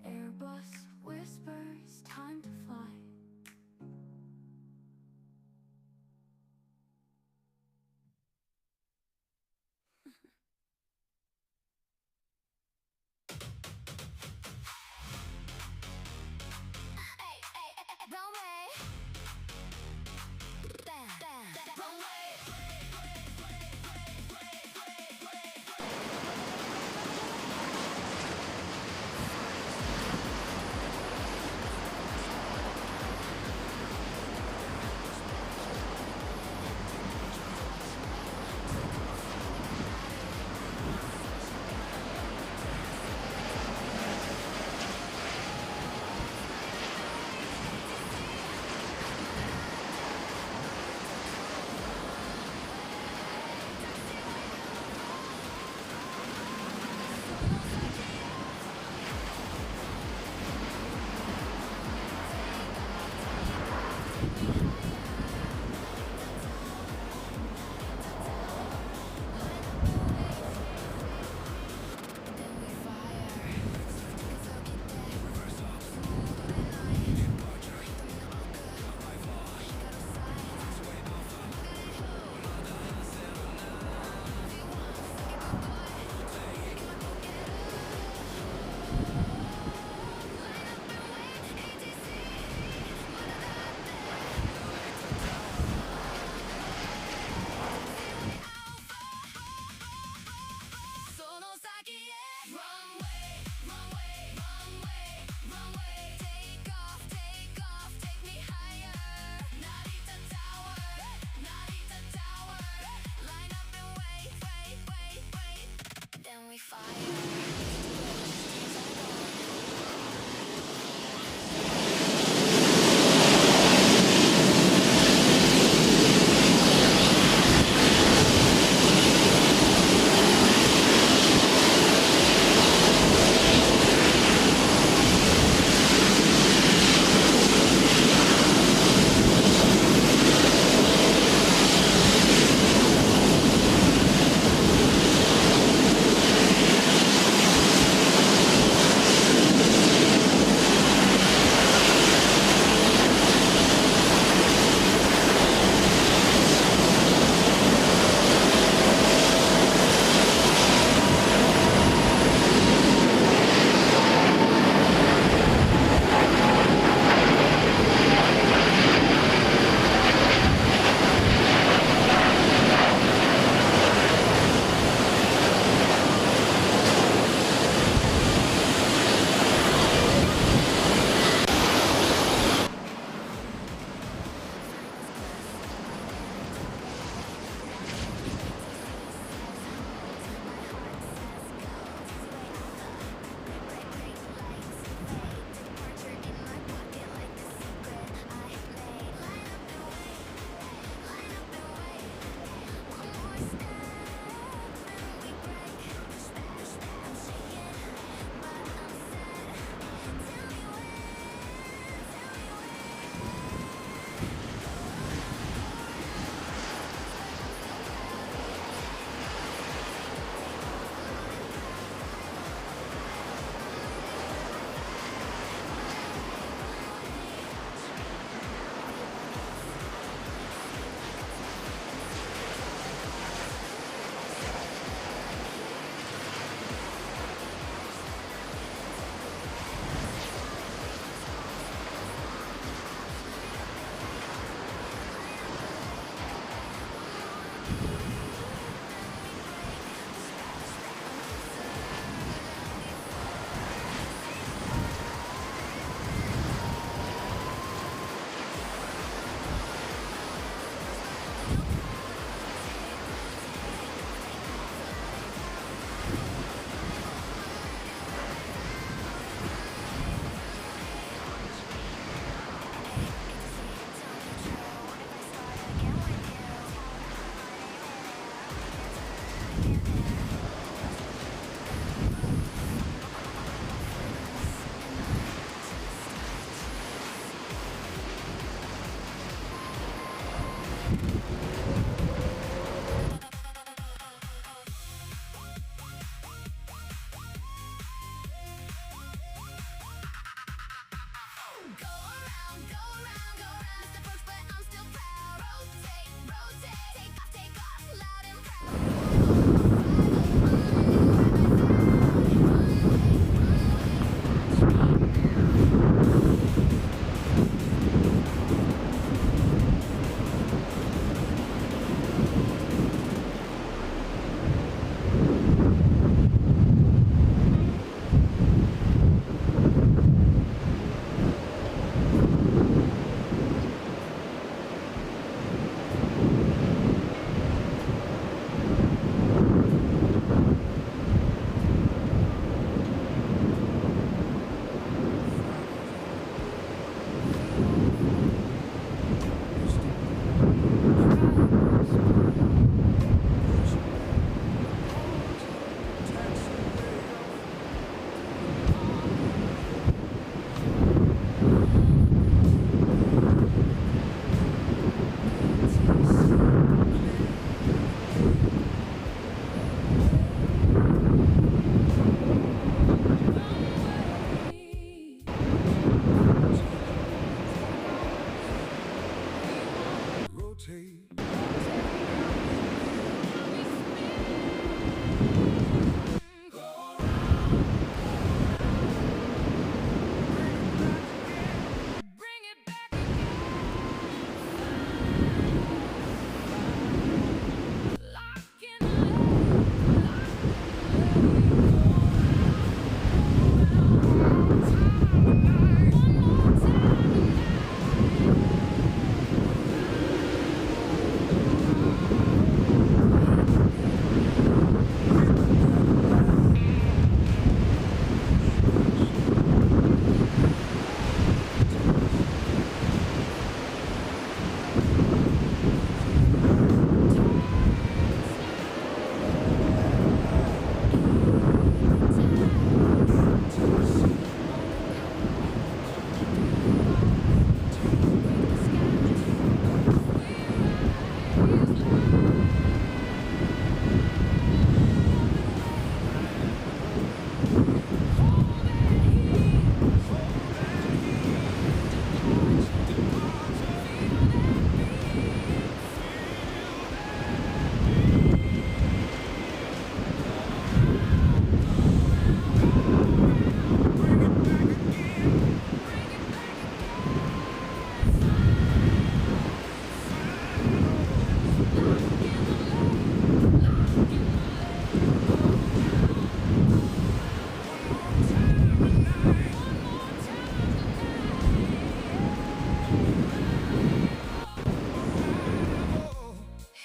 Airbus whispers, time to fly. Hey, hey, hey, runway. Bam, bam, runway.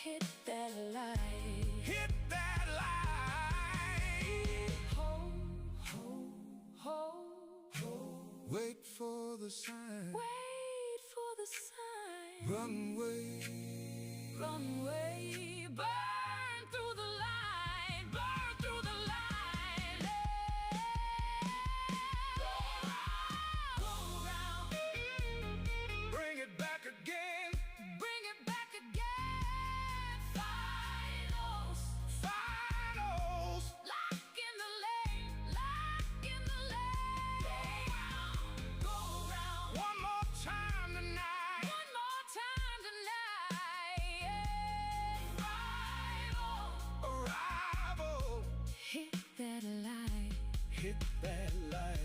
Hit that light. Hit that light. Ho, ho, ho, ho. Wait for the sign. Wait for the sign. Runway. Runway. Burn through the line. Burn through the line. Go round. Bring it back again. Bring it back again. Finals. Finals. Lock in the lane. Lock in the lane. Go round. One more time tonight. One more time tonight. Arrival. Hit that light. Hit that light.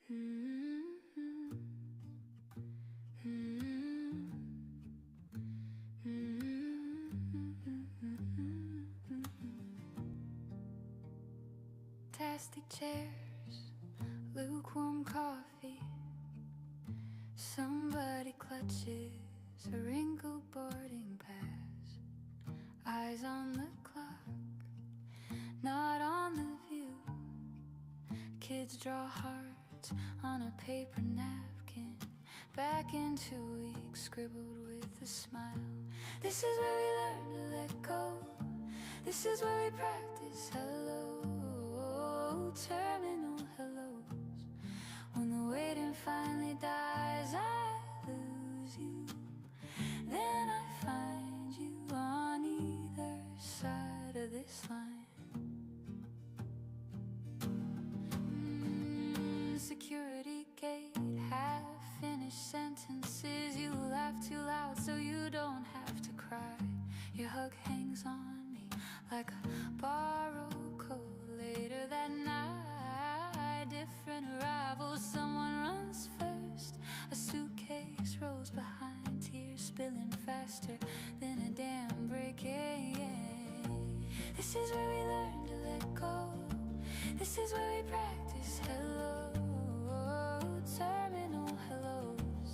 Tasty chairs, lukewarm coffee. Somebody clutches a wrinkled boarding pass. Eyes on the clock, not on the view. Kids draw hearts on a paper napkin. Back in 2 weeks, scribbled with a smile. This is where we learn to let go. This is where we practice hello. Terminal hellos. When the waiting finally dies, I lose you. Then I find you on either side of this line. Security gate, half-finished sentences. You laugh too loud so you don't have to cry. Your hug hangs on me like a borrowed coat. Later that night, different arrivals. Someone runs first, a suitcase rolls behind, tears spilling faster than a dam breaking. This is where we learn to let go. This is where we practice hello. Terminal hellos.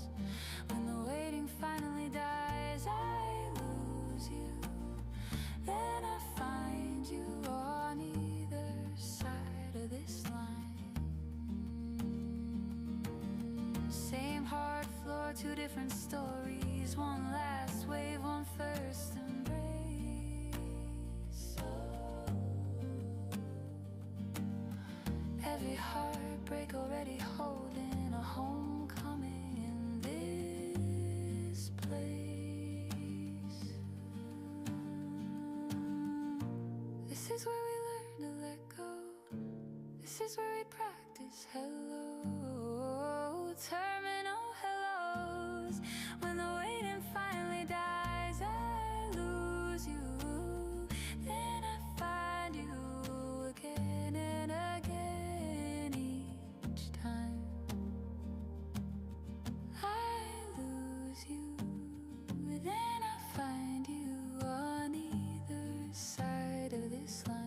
When the waiting finally dies, I lose you. Then I find you on either side of this line. Same hard floor, two different stories. One last wave, one first embrace. Every heartbreak already holding a homecoming in this place. This is where we learn to let go. This is where we practice hello. Terminal hellos. When the waiting finally dies, I lose you. Then I find you again and again each time. I lose you. Then I find you on either side of this line.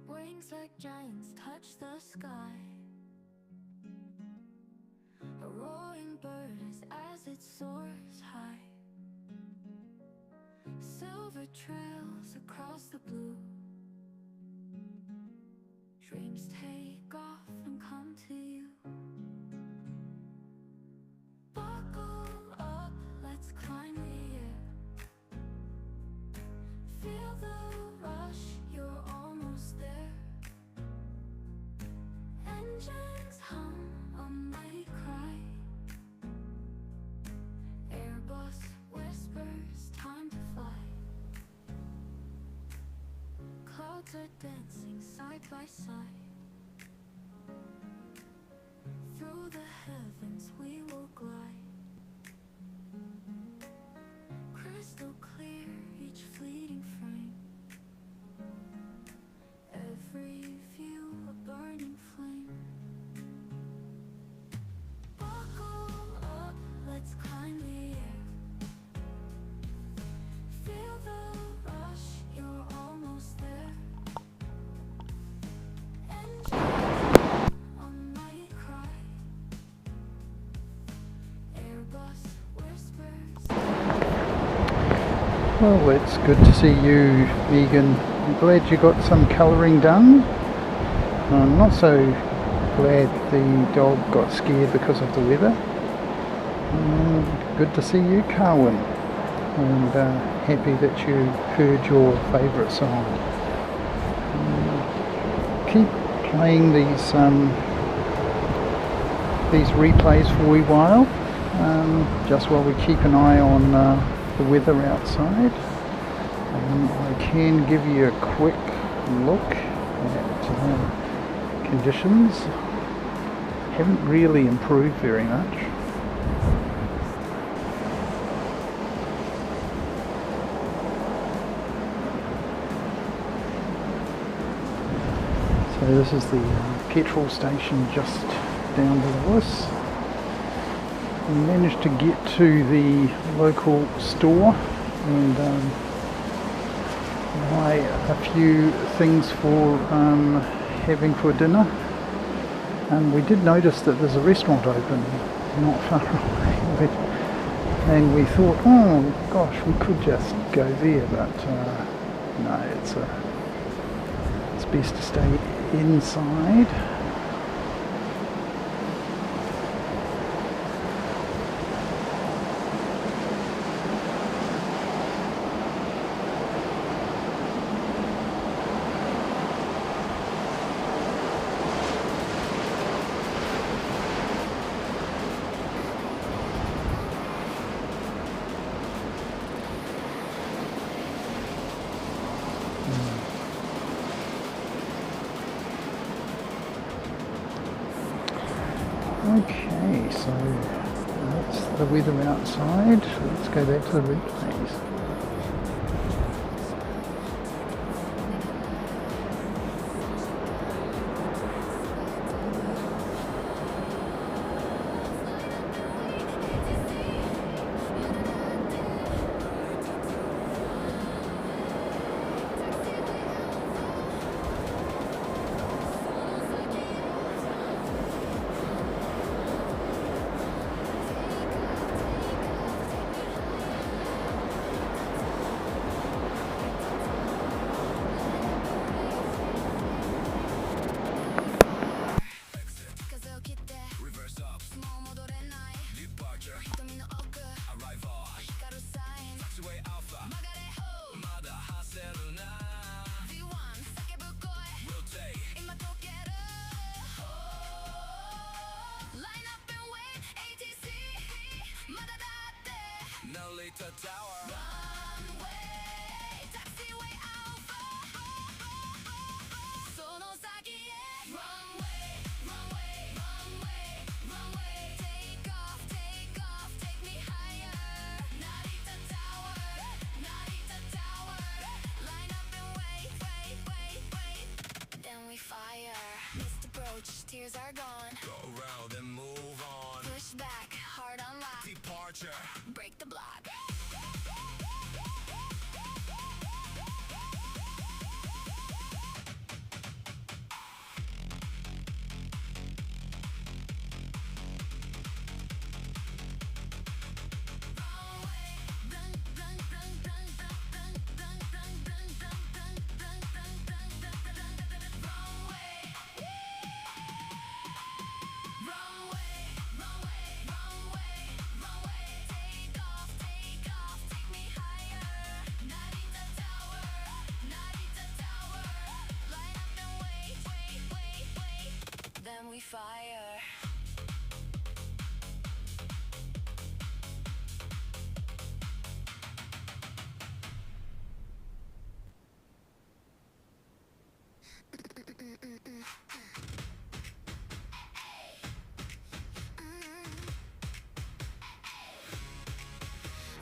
Wings like giants touch the sky. A roaring bird as it soars high. Silver trails across the blue. Dreams take off and come to you. Buckle up, let's climb the air. Feel the rush, you're almost there. Engines hum, a mighty cry. Airbus whispers, time to fly. Clouds are dancing side by side. Through the heavens we will glide. Crystal clear, each fleeting frame. Every view a burning flame. Buckle up, let's climb the air. Feel the rush, you're almost there. Engines a mighty cry. Airbus whispers. Well, it's good to see you, Megan. I'm glad you got some colouring done. I'm not so glad the dog got scared because of the weather. Good to see you, Carwin, and happy that you heard your favourite song. Keep playing these these replays for a wee while, just while we keep an eye on the weather outside. I can give you a quick look at conditions. Haven't really improved very much. So this is the petrol station just down below us. We managed to get to the local store and buy a few things for having for dinner. And we did notice that there's a restaurant open not far away, and we thought, oh gosh, we could just go there, but no, it's best to stay inside. Okay, so that's the weather outside. Let's go back to the replays. Tower. Runway, taxiway alpha. Runway, runway, runway, runway. Take off, take me higher. Narita Tower, Narita Tower. Line up and wait. Then we fire. Missed approach, tears are gone. Go around and move on. Push back, hard on lock. Departure. Break the block. Then we fire.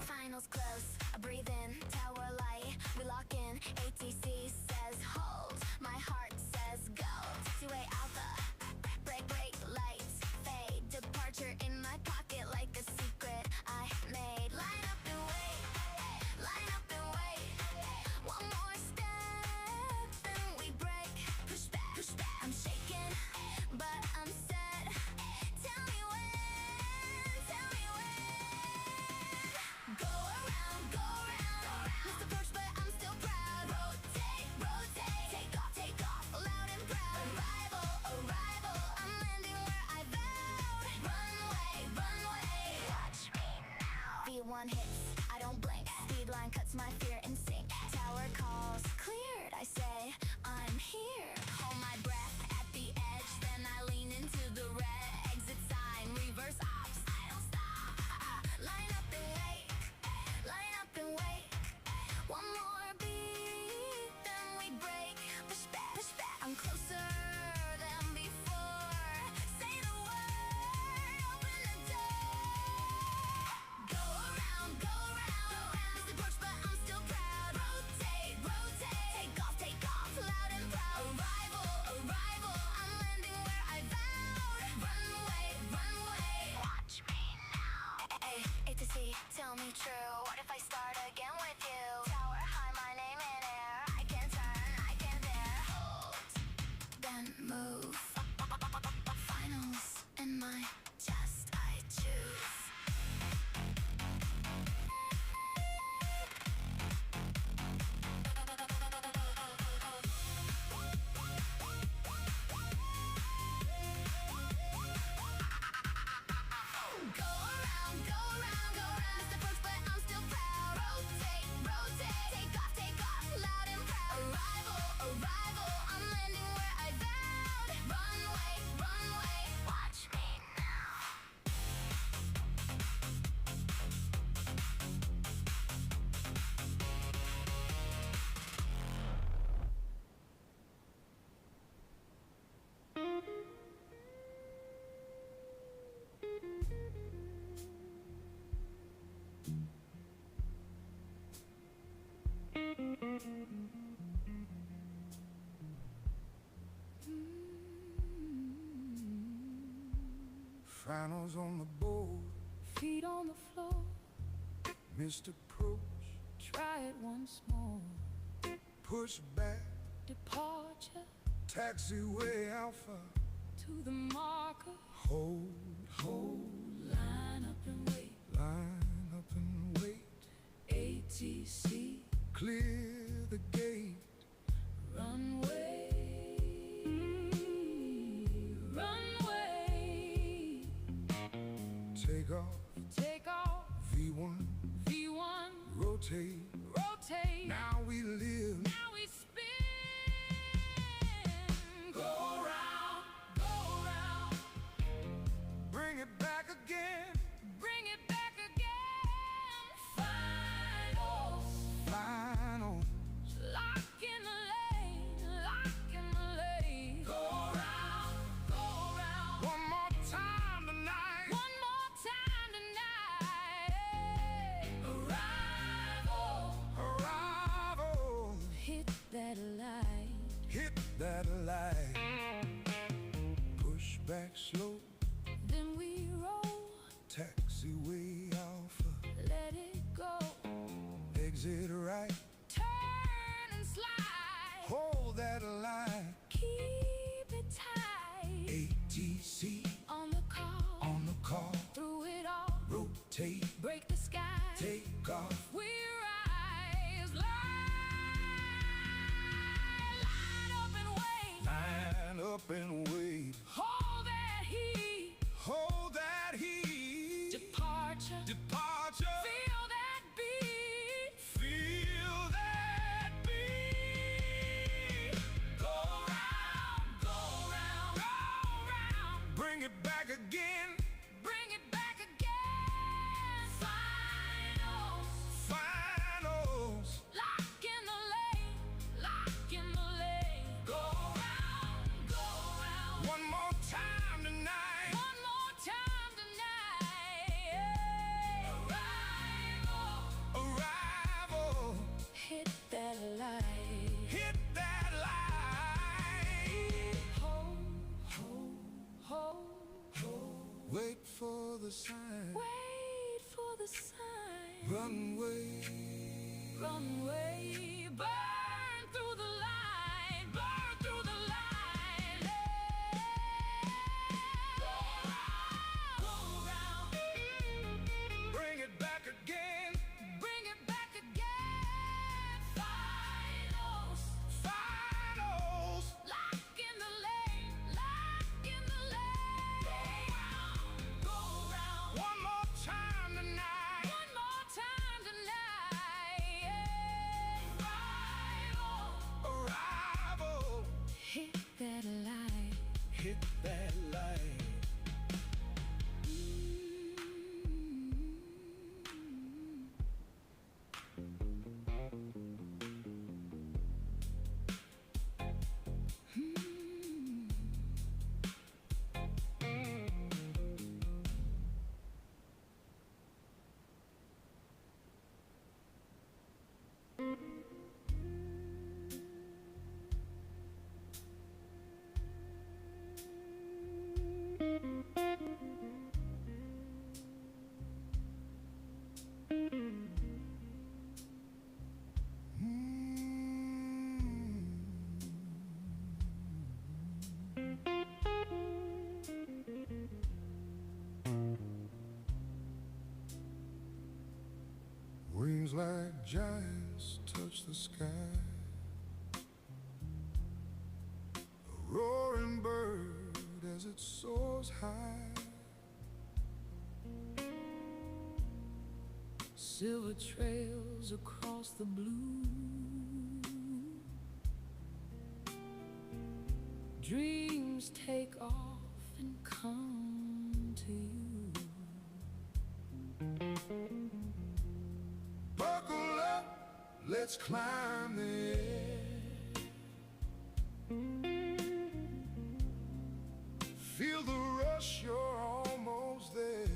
Finals close, I breathe in, tower light, we lock in, ATC says hold, my heart says go, taxiway alpha, break the lights, Finals on the board, feet on the floor. missed approach, Try it once more. push back, Departure taxiway alpha. to the marker. Hold, Line up and wait. line up and wait. ATC Clear the gate, runway. Runway. take off. Take off. V1, V1. rotate. Rotate. Now we live. Now we spin. Go round. Go round. Bring it back again. Bring it back again. Finals. Final, Lock in the lane. Lock in the lane. Go round. Go round. one more time tonight. One more time tonight. Arrival. Arrival, Hit that light. hit that light. Push back slow, Then we roll. taxiway alpha. Let it go. Exit right, Turn and slide. hold that line. Keep it tight. ATC On the call. on the call. Through it all. Rotate, Break the sky. take off. We rise. Line up and wait. Line up and wait. Hold that heat. Hold that heat. Departure. Departure. Feel that beat. Feel that beat. Go round. Go round. Go round. Bring it back again. Bring it back again. Finals. Finals. Lock in the lane. Lock in the lane. Go round. Go round. One more time tonight. One more time tonight. Arrival. Arrival. Hit that light. Hit that light. Hold. Wait for the sign. Wait for the sign. Runway. Runway. Burn through the line. Burn through the line. Go round. Go round. Bring it back again. Bring it back again. Finals. Finals. Lock in the lane. Lock in the lane. Go round. Go round. One more time tonight. One more time tonight. Arrival. Arrival. Hit that light. Hit that light. Wings like giants touch the sky. A roaring bird as it soars high. Silver trails across the blue. Dreams take off and come to you. Buckle up, let's climb the air. Feel the rush, you're almost there.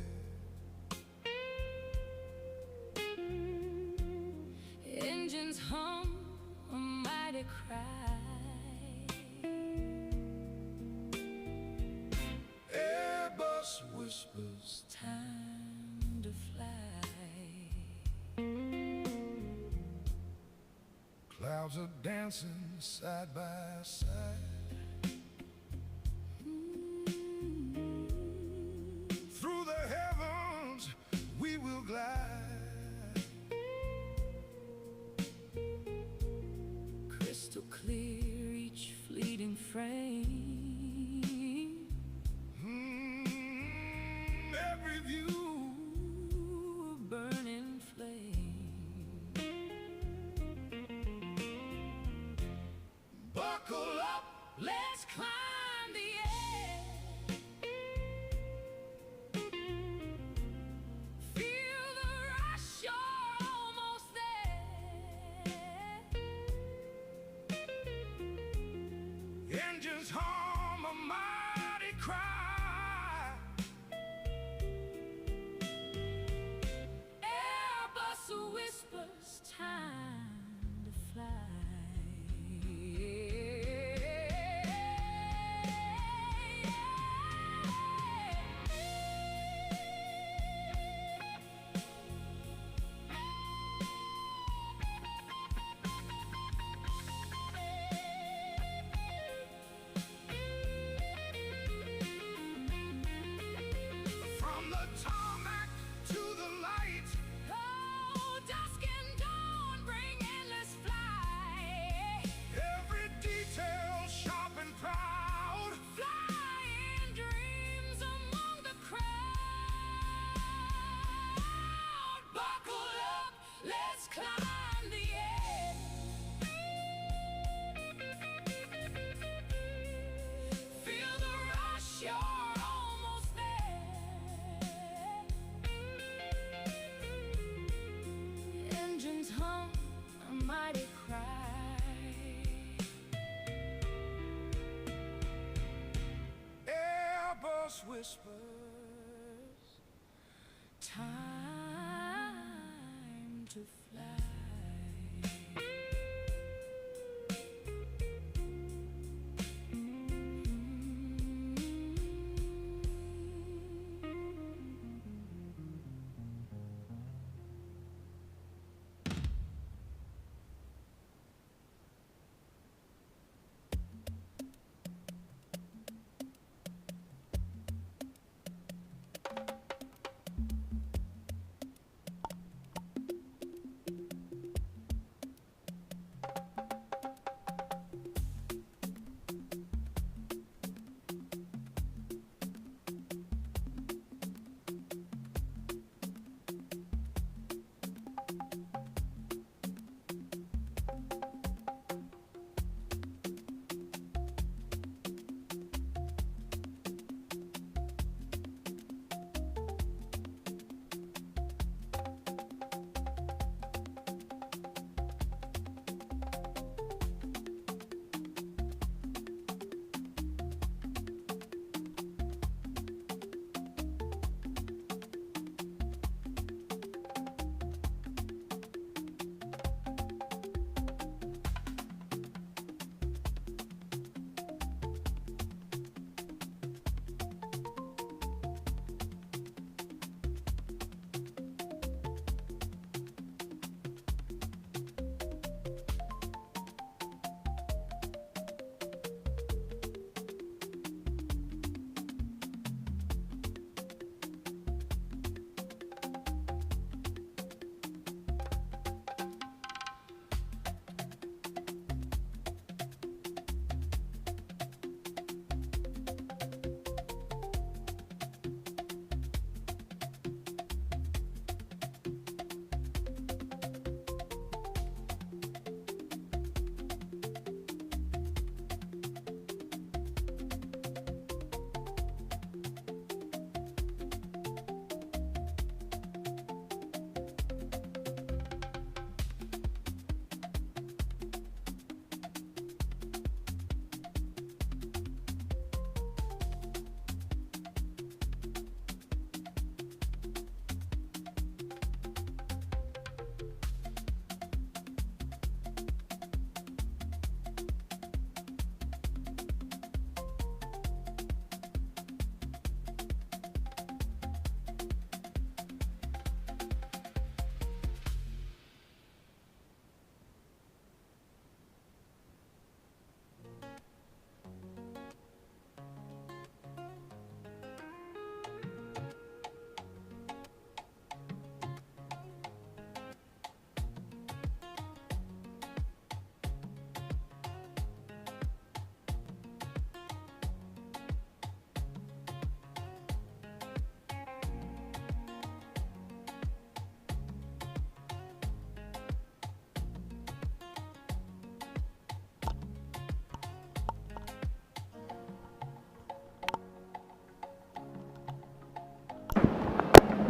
Engines hum a mighty cry. Airbus whisper Clouds are dancing side by side. Through the heavens we will glide. Crystal clear each fleeting frame. Every view A burning flame. buckle up, Let's climb the air. Feel the rush, you're almost there. engines hum a mighty cry. Airbus whispers, time to fly. From the tarmac to the light, Oh, dusk and dawn bring endless flight. every detail sharp and proud. Flying dreams among the crowd. Buckle up, let's climb the air. Feel the rush, you're almost there. Engines hum a mighty cry. Airbus whispers, Time to fly.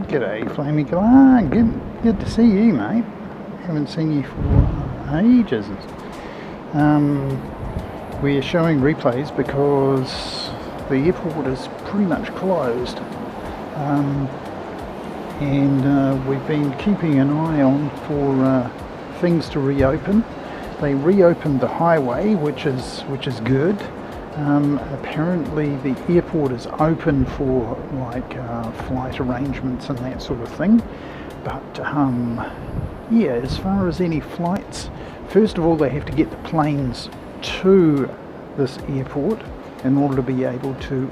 G'day, Flamey Galah. Good to see you, mate. Haven't seen you for ages. We're showing replays because the airport is pretty much closed. And we've been keeping an eye on for things to reopen. They reopened the highway, which is good. Apparently the airport is open for like flight arrangements and that sort of thing, but yeah, as far as any flights, first of all they have to get the planes to this airport in order to be able to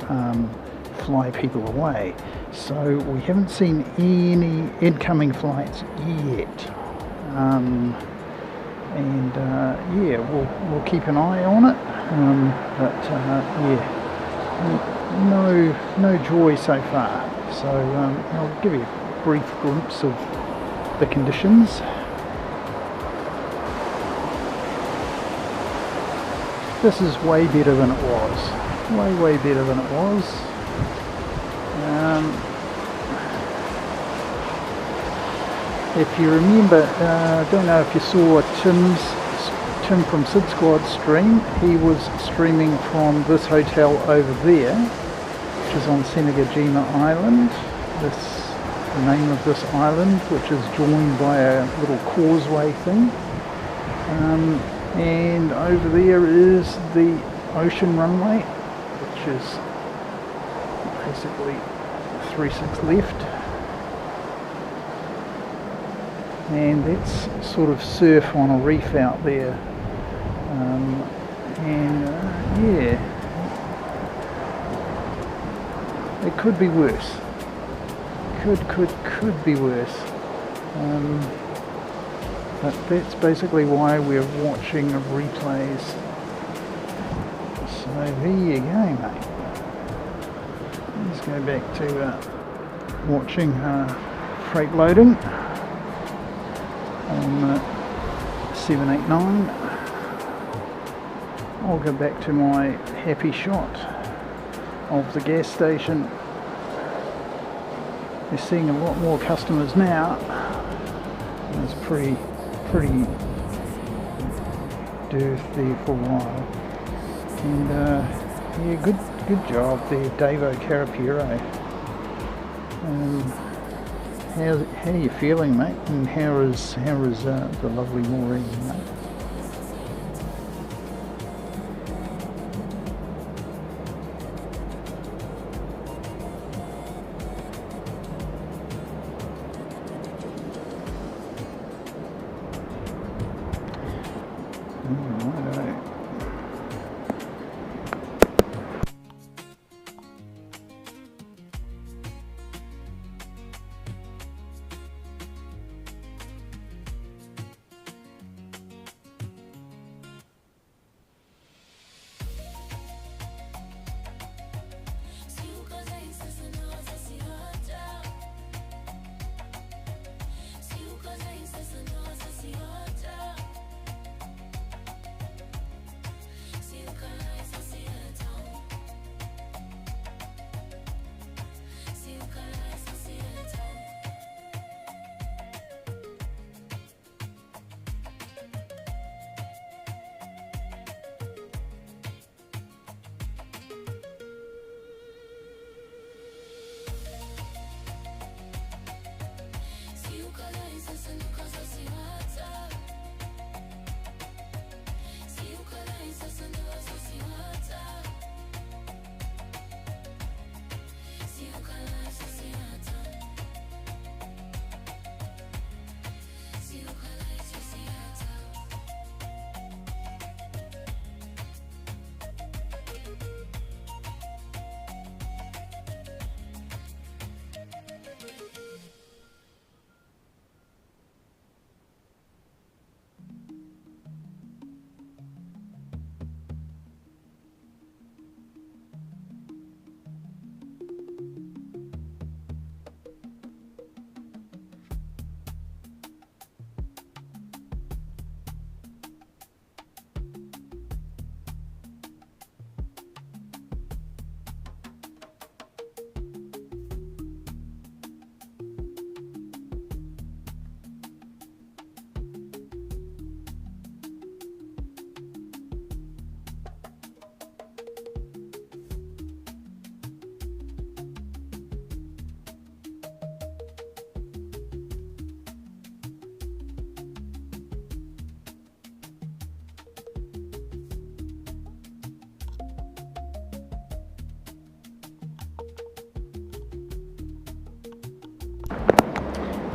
fly people away. So we haven't seen any incoming flights yet. Yeah, we'll keep an eye on it, but yeah, no joy so far. So I'll give you a brief glimpse of the conditions. This is way better than it was. Way better than it was. If you remember, I don't know if you saw Tim from Sid Squad stream. He was streaming from this hotel over there, which is on Senegajima Island. The name of this island, which is joined by a little causeway thing. And over there is the ocean runway, which is basically 36 left. And that's sort of surf on a reef out there, yeah, it could be worse. Could be worse. But that's basically why we're watching replays. So there you go, mate. Let's go back to watching freight loading on 789. I'll go back to my happy shot of the gas station. We're seeing a lot more customers now. It's pretty dearth there for a while. And yeah, good job there, Davo Carapiro. How are you feeling, mate? And how is the lovely Maureen, mate?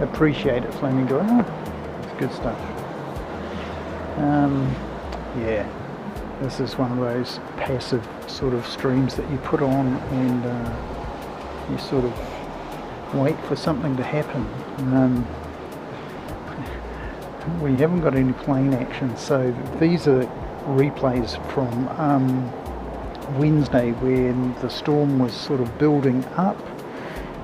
appreciate it, Flamingo. It's good stuff. Yeah, this is one of those passive sort of streams that you put on and you sort of wait for something to happen. We haven't got any plane action, so these are replays from Wednesday when the storm was sort of building up.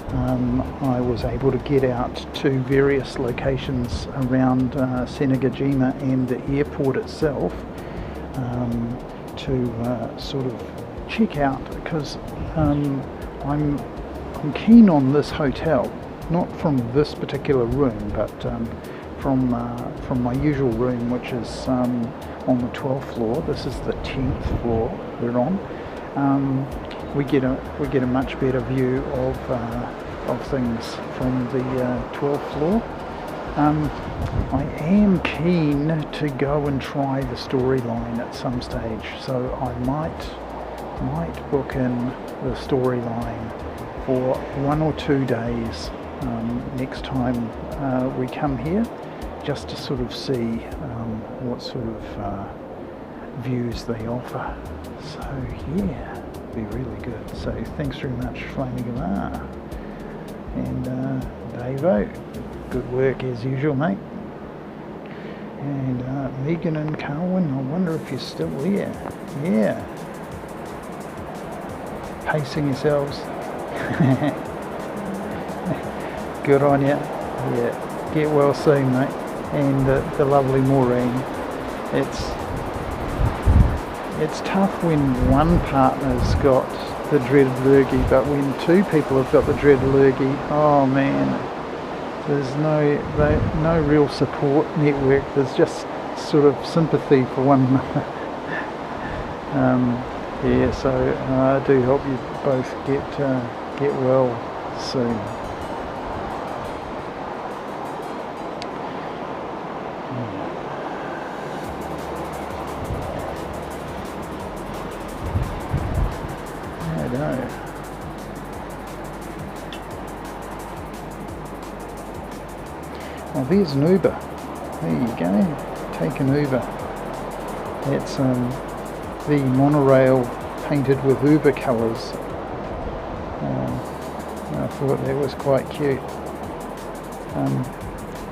I was able to get out to various locations around Senegajima and the airport itself to sort of check out, because I'm keen on this hotel, not from this particular room, but from my usual room, which is on the 12th floor. This is the 10th floor we're on. We get a much better view of things from the 12th floor. I am keen to go and try the storyline at some stage, so I might book in the storyline for 1 or 2 days next time we come here, just to sort of see what sort of views they offer. So yeah, be really good. So thanks very much, Flaming Gavar. And Davo, good work as usual, mate. And Megan and Carwin, I wonder if you're still here. Yeah. Pacing yourselves. Good on you. Yeah. Get well soon, mate. And the lovely Maureen. It's tough when one partner's got the dreaded lurgy, but when 2 people have got the dreaded lurgy, oh man, there's no real support network. There's just sort of sympathy for one another. Yeah, so I do hope you both get well soon. Oh, there's an Uber. There you go. Take an Uber. That's the monorail painted with Uber colours. I thought that was quite cute.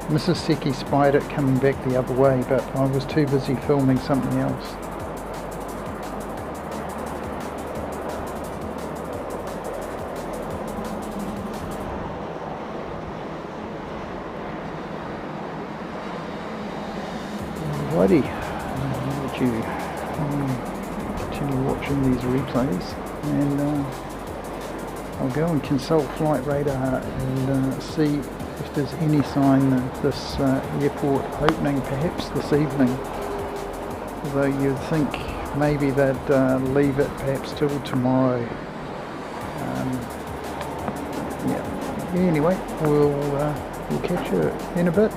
Mrs. Seki spied it coming back the other way, but I was too busy filming something else. Alrighty, I'll let you continue watching these replays, and I'll go and consult Flight Radar and see if there's any sign of this airport opening perhaps this evening. Although you'd think maybe they'd leave it perhaps till tomorrow. Yeah. Anyway, we'll catch you in a bit.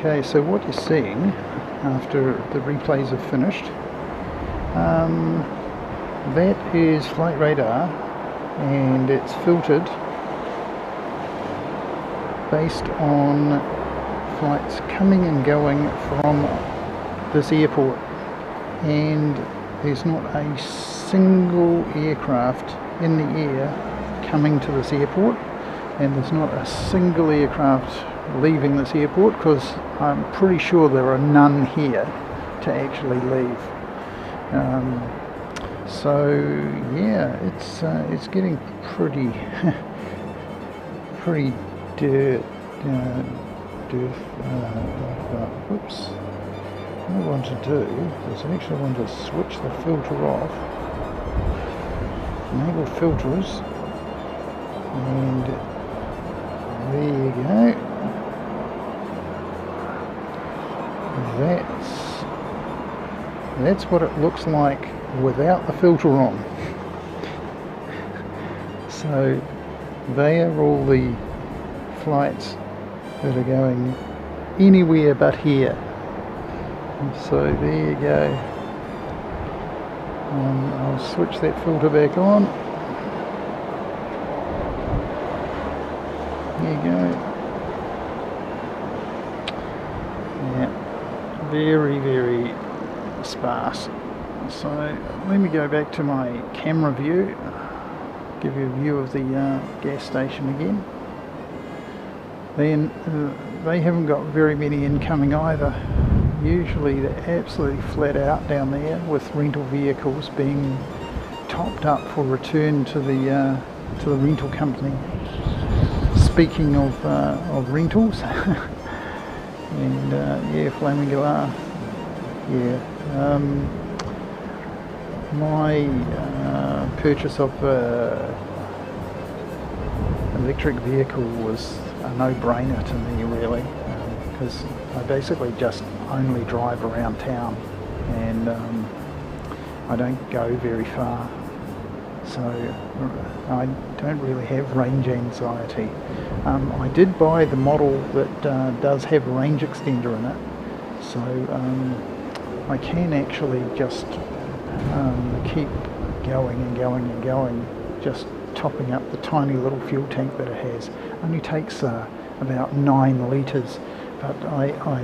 Okay, so what you're seeing after the replays have finished, that is flight radar, and it's filtered based on flights coming and going from this airport, and there's not a single aircraft in the air coming to this airport, and there's not a single aircraft leaving this airport, because I'm pretty sure there are none here to actually leave. So yeah, it's getting pretty pretty whoops. What I want to do is I actually want to switch the filter off, enable filters, and there you go. That's what it looks like without the filter on. So they are all the flights that are going anywhere but here. So there you go. I'll switch that filter back on. There you go. Yeah, very, very sparse. So let me go back to my camera view, give you a view of the gas station again. Then they haven't got very many incoming either. Usually they're absolutely flat out down there, with rental vehicles being topped up for return to the rental company. Speaking of rentals, and yeah, Flamingola, yeah. My purchase of electric vehicle was a no-brainer to me, really, because I basically just only drive around town, and I don't go very far, so I don't really have range anxiety. I did buy the model that does have a range extender in it, so I can actually just keep going and going and going, just topping up the tiny little fuel tank that it has. Only takes about 9 litres, but I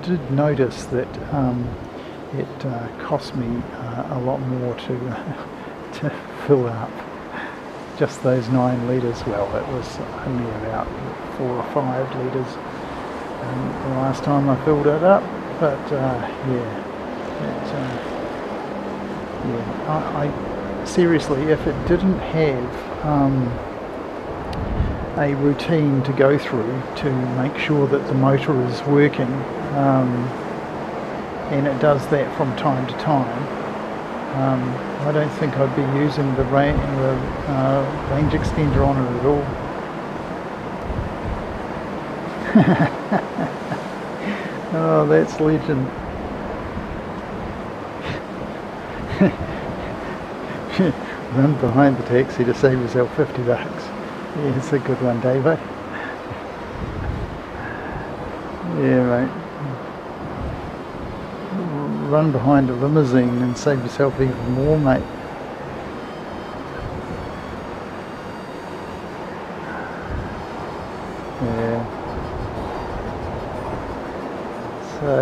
did notice that it cost me a lot more to fill up just those 9 litres. Well, it was only about 4 or 5 litres the last time I filled it up, but yeah, I seriously, if it didn't have a routine to go through to make sure that the motor is working, and it does that from time to time, I don't think I'd be using the range extender on it at all. Oh, that's legend. Run behind the taxi to save yourself $50. Yeah, it's a good one, David. Yeah, mate. Run behind a limousine and save yourself even more, mate. Yeah. So,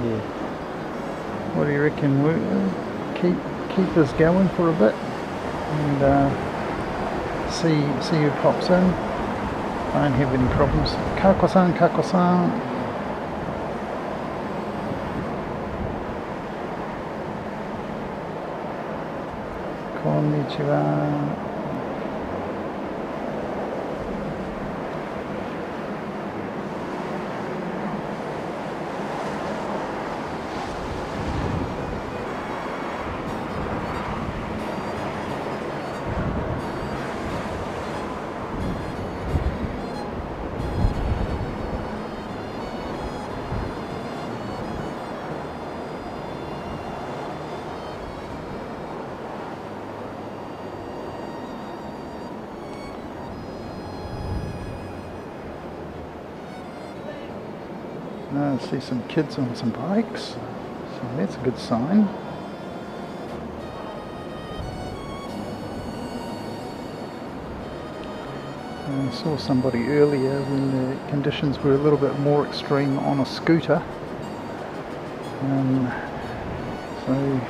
yeah. What do you reckon? We'll keep this going for a bit and see who pops in. I don't have any problems. Kako-san, Kako-san. Konnichiwa. See some kids on some bikes, so that's a good sign. I saw somebody earlier when the conditions were a little bit more extreme on a scooter. So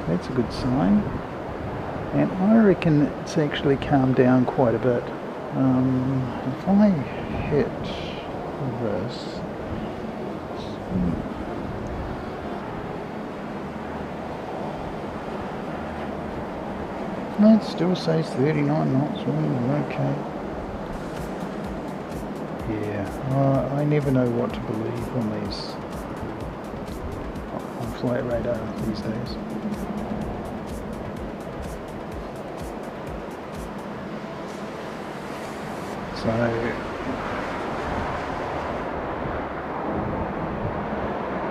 that's a good sign. And I reckon it's actually calmed down quite a bit. If I hit this, no, it still says 39 knots. Okay. Yeah, I never know what to believe on these on flight radar these days. So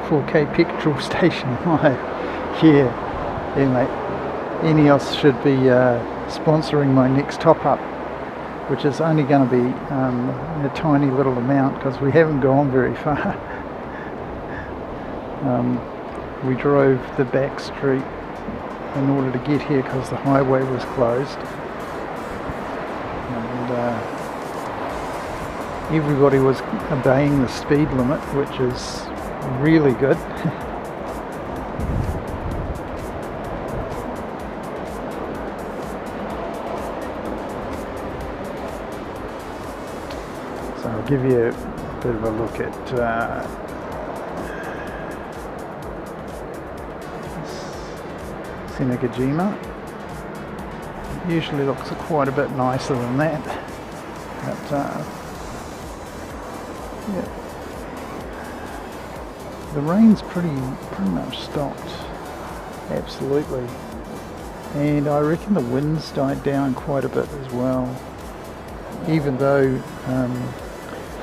4K petrol station live. Yeah, mate. Ineos should be sponsoring my next top-up, which is only going to be a tiny little amount because we haven't gone very far. We drove the back street in order to get here because the highway was closed, and everybody was obeying the speed limit, which is really good. So I'll give you a bit of a look at Senegajima. It usually looks quite a bit nicer than that, but yeah, the rain's pretty much stopped, absolutely, and I reckon the wind's died down quite a bit as well, even though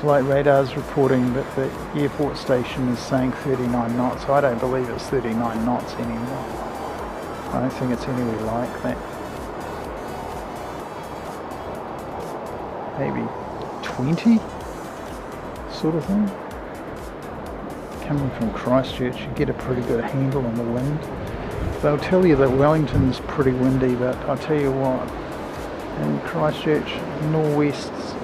flight radar's reporting that the airport station is saying 39 knots. I don't believe it's 39 knots anymore. I don't think it's anywhere like that. Maybe 20 sort of thing. Coming from Christchurch, you get a pretty good handle on the wind. They'll tell you that Wellington's pretty windy, but I'll tell you what, in Christchurch, nor'wests,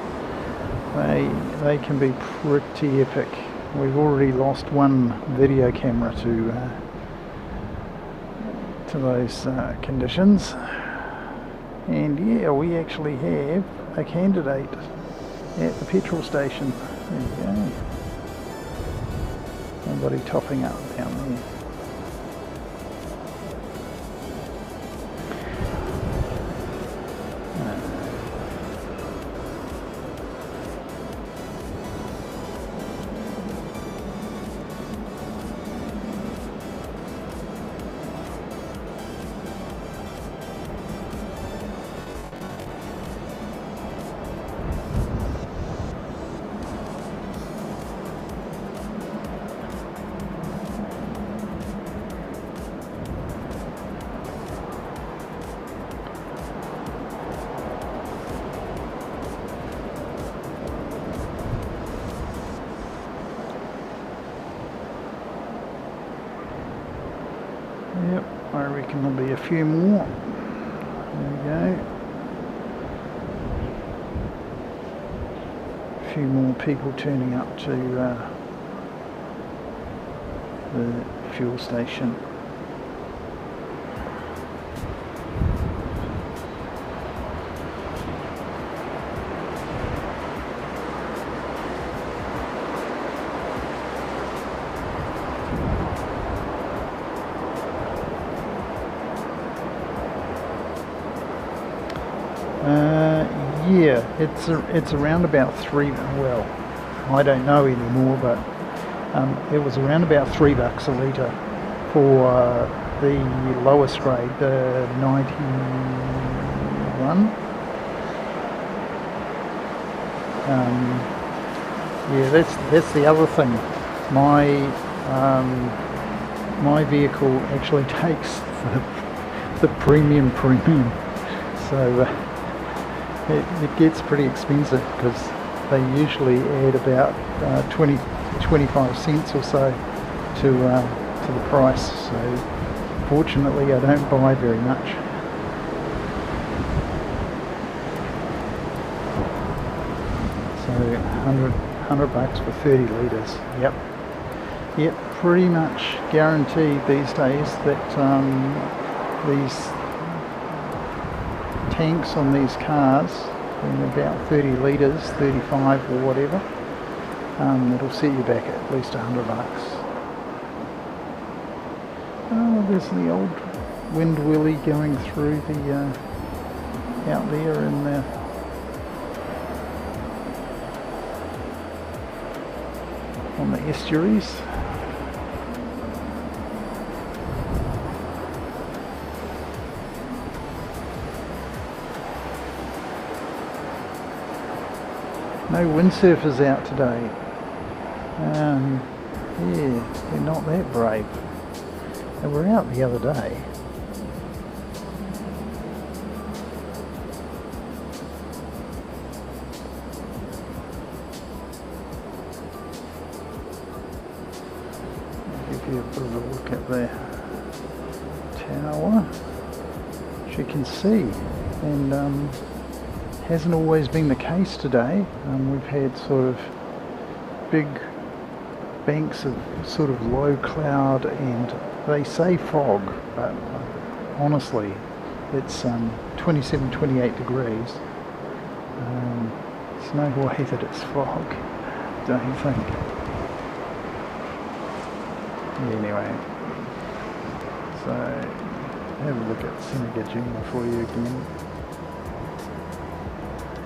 they can be pretty epic. We've already lost one video camera to those conditions, and yeah, we actually have a candidate at the petrol station. There you go. Somebody topping up down there. Yep, I reckon there'll be a few more. There we go. A few more people turning up to the fuel station. Yeah, it's around about $3. Well, I don't know anymore, but it was around about $3 a litre for the lowest grade, the 91. Yeah, that's the other thing. My vehicle actually takes the premium, so. It gets pretty expensive because they usually add about 25 cents or so to the price. So fortunately, I don't buy very much. So 100 bucks for 30 litres. Yep. Yep, pretty much guaranteed these days that these tanks on these cars, in about 30 litres, 35 or whatever, it'll set you back at least 100 bucks. Oh, there's the old wind willy going through the out there in the on the estuaries. No windsurfers out today. Yeah, they're not that brave. They were out the other day. I'll give you a bit of a look at the tower, which you can see, and hasn't always been the case today. We've had sort of big banks of sort of low cloud, and they say fog, but honestly it's 27, 28 degrees. There's no way that it's fog, don't you think? Anyway, so have a look at Senegajima for you again.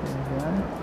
There you go.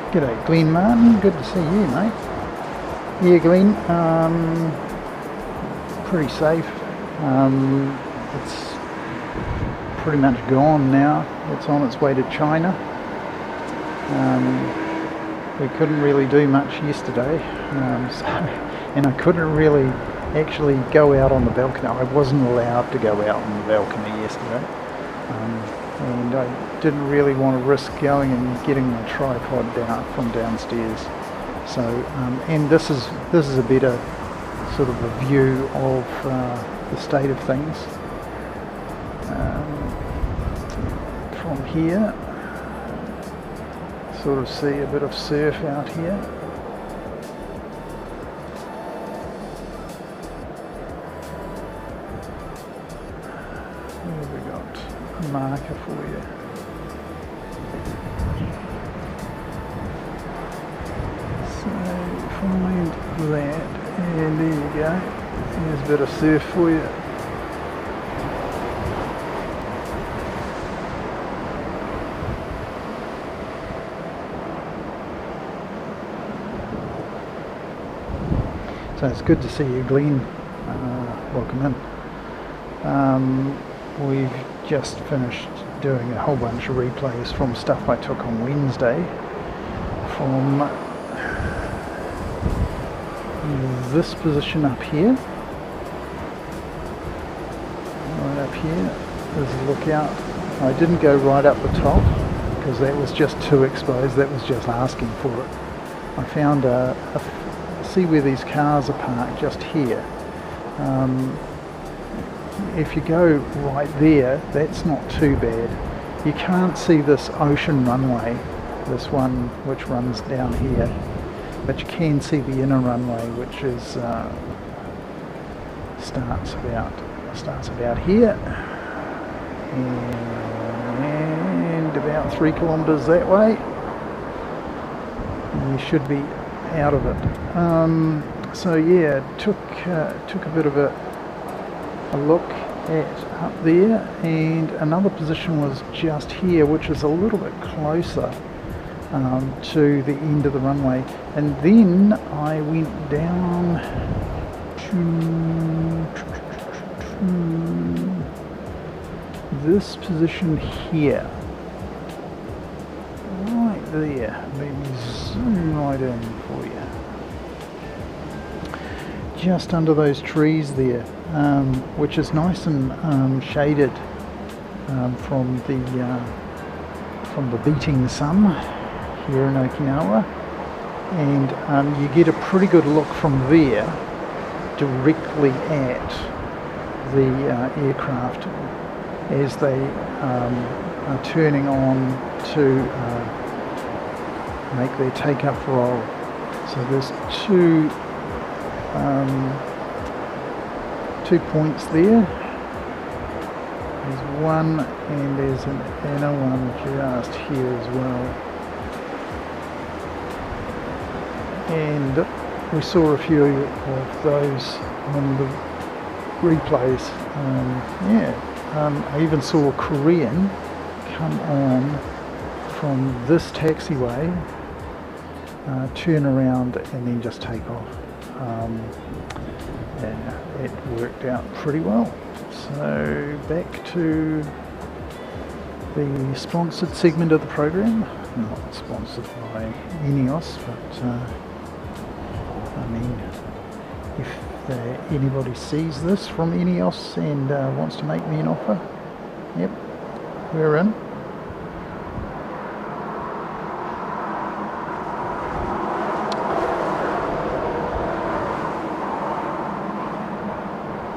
G'day Glenn Martin, good to see you, mate. Yeah, Glenn, pretty safe. It's pretty much gone now. It's on its way to China. We couldn't really do much yesterday, and I couldn't really actually go out on the balcony. I wasn't allowed to go out on the balcony yesterday. And I didn't really want to risk going and getting my tripod down from downstairs. So, and this is a better sort of a view of the state of things from here. Sort of see a bit of surf out here. What have we got? Marker for you. So find that, and there you go. There's a bit of surf for you. So it's good to see you, Glenn. Welcome in. We've just finished doing a whole bunch of replays from stuff I took on Wednesday from this position up here. Right up here, there's a lookout. I didn't go right up the top because that was just too exposed, that was just asking for it. I found see where these cars are parked just here. If you go right there, that's not too bad. You can't see this ocean runway, this one which runs down here, but you can see the inner runway, which is starts about here and about 3 kilometres that way. And you should be out of it. So yeah, took a bit of a look at up there, and another position was just here, which is a little bit closer to the end of the runway, and then I went down to this position here, right there. Let me zoom right in for you. Just under those trees there, which is nice and shaded from the beating sun here in Okinawa, and you get a pretty good look from there directly at the aircraft as they are turning on to make their take-up roll. So there's two points there. There's one, and there's an inner one just here as well. And we saw a few of those on the replays. I even saw a Korean come on from this taxiway, turn around, and then just take off. And it worked out pretty well. So back to the sponsored segment of the program. Not sponsored by Ineos, but I mean, if anybody sees this from Ineos and wants to make me an offer, yep, we're in.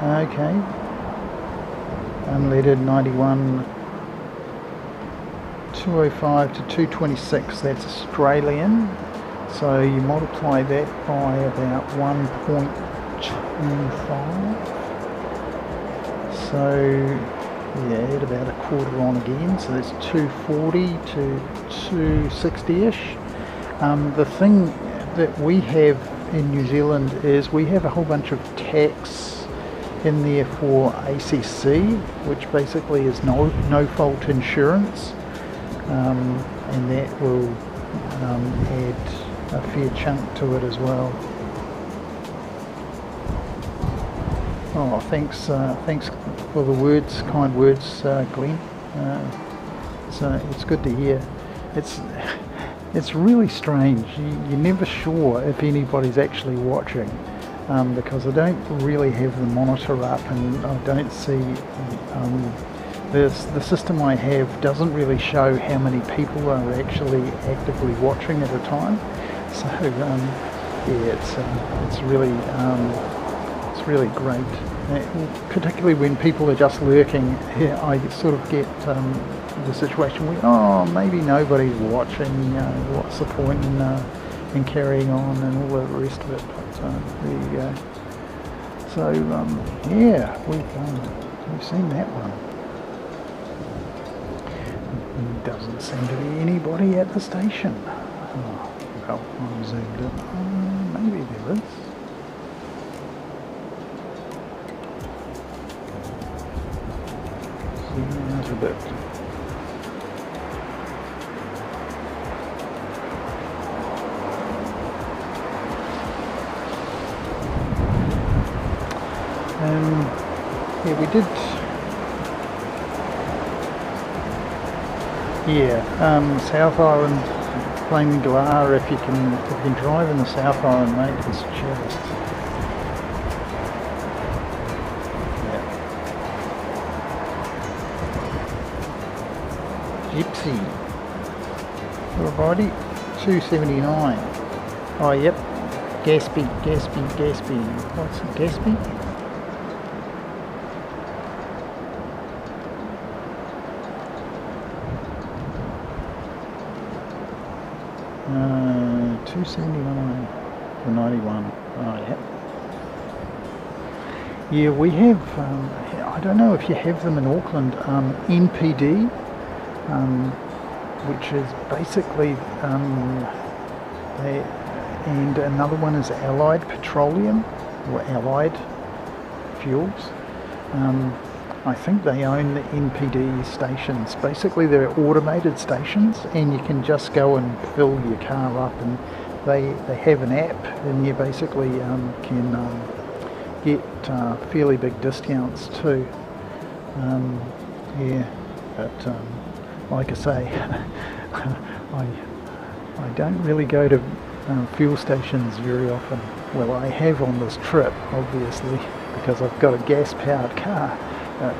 Okay, unleaded 91, 205 to 226, that's Australian, so you multiply that by about 1.25, so yeah, at about a quarter on again, so that's 240 to 260-ish. The thing that we have in New Zealand is we have a whole bunch of tax in there for ACC, which basically is no fault insurance, and that will add a fair chunk to it as well. Oh, thanks for the words, kind words, Glenn. It's good to hear. It's really strange. You're never sure if anybody's actually watching. Because I don't really have the monitor up, and I don't see the system I have doesn't really show how many people are actually actively watching at a time. So yeah, it's really great. Particularly when people are just lurking, I sort of get the situation where, oh, maybe nobody's watching. What's the point in carrying on and all the rest of it? There you go. So yeah, we've seen that one. Doesn't seem to be anybody at the station. Oh, well, I'm zoomed in. Maybe there is. Zoom out a bit. Yeah, we did. Yeah, South Island, Flaming Galar. If you can drive in the South Island, mate, it's just Gypsy. Everybody, 279. Oh, yep. Gaspy. What's it, Gaspy? Uh, 279 for 91. Oh, yep. Yeah, we have, I don't know if you have them in Auckland, NPD, which is basically, and another one is Allied Petroleum, or Allied Fuels. I think they own the NPD stations. Basically they're automated stations, and you can just go and fill your car up, and they have an app, and you basically can get fairly big discounts too. Yeah, but like I say, I don't really go to fuel stations very often. Well, I have on this trip, obviously, because I've got a gas-powered car, but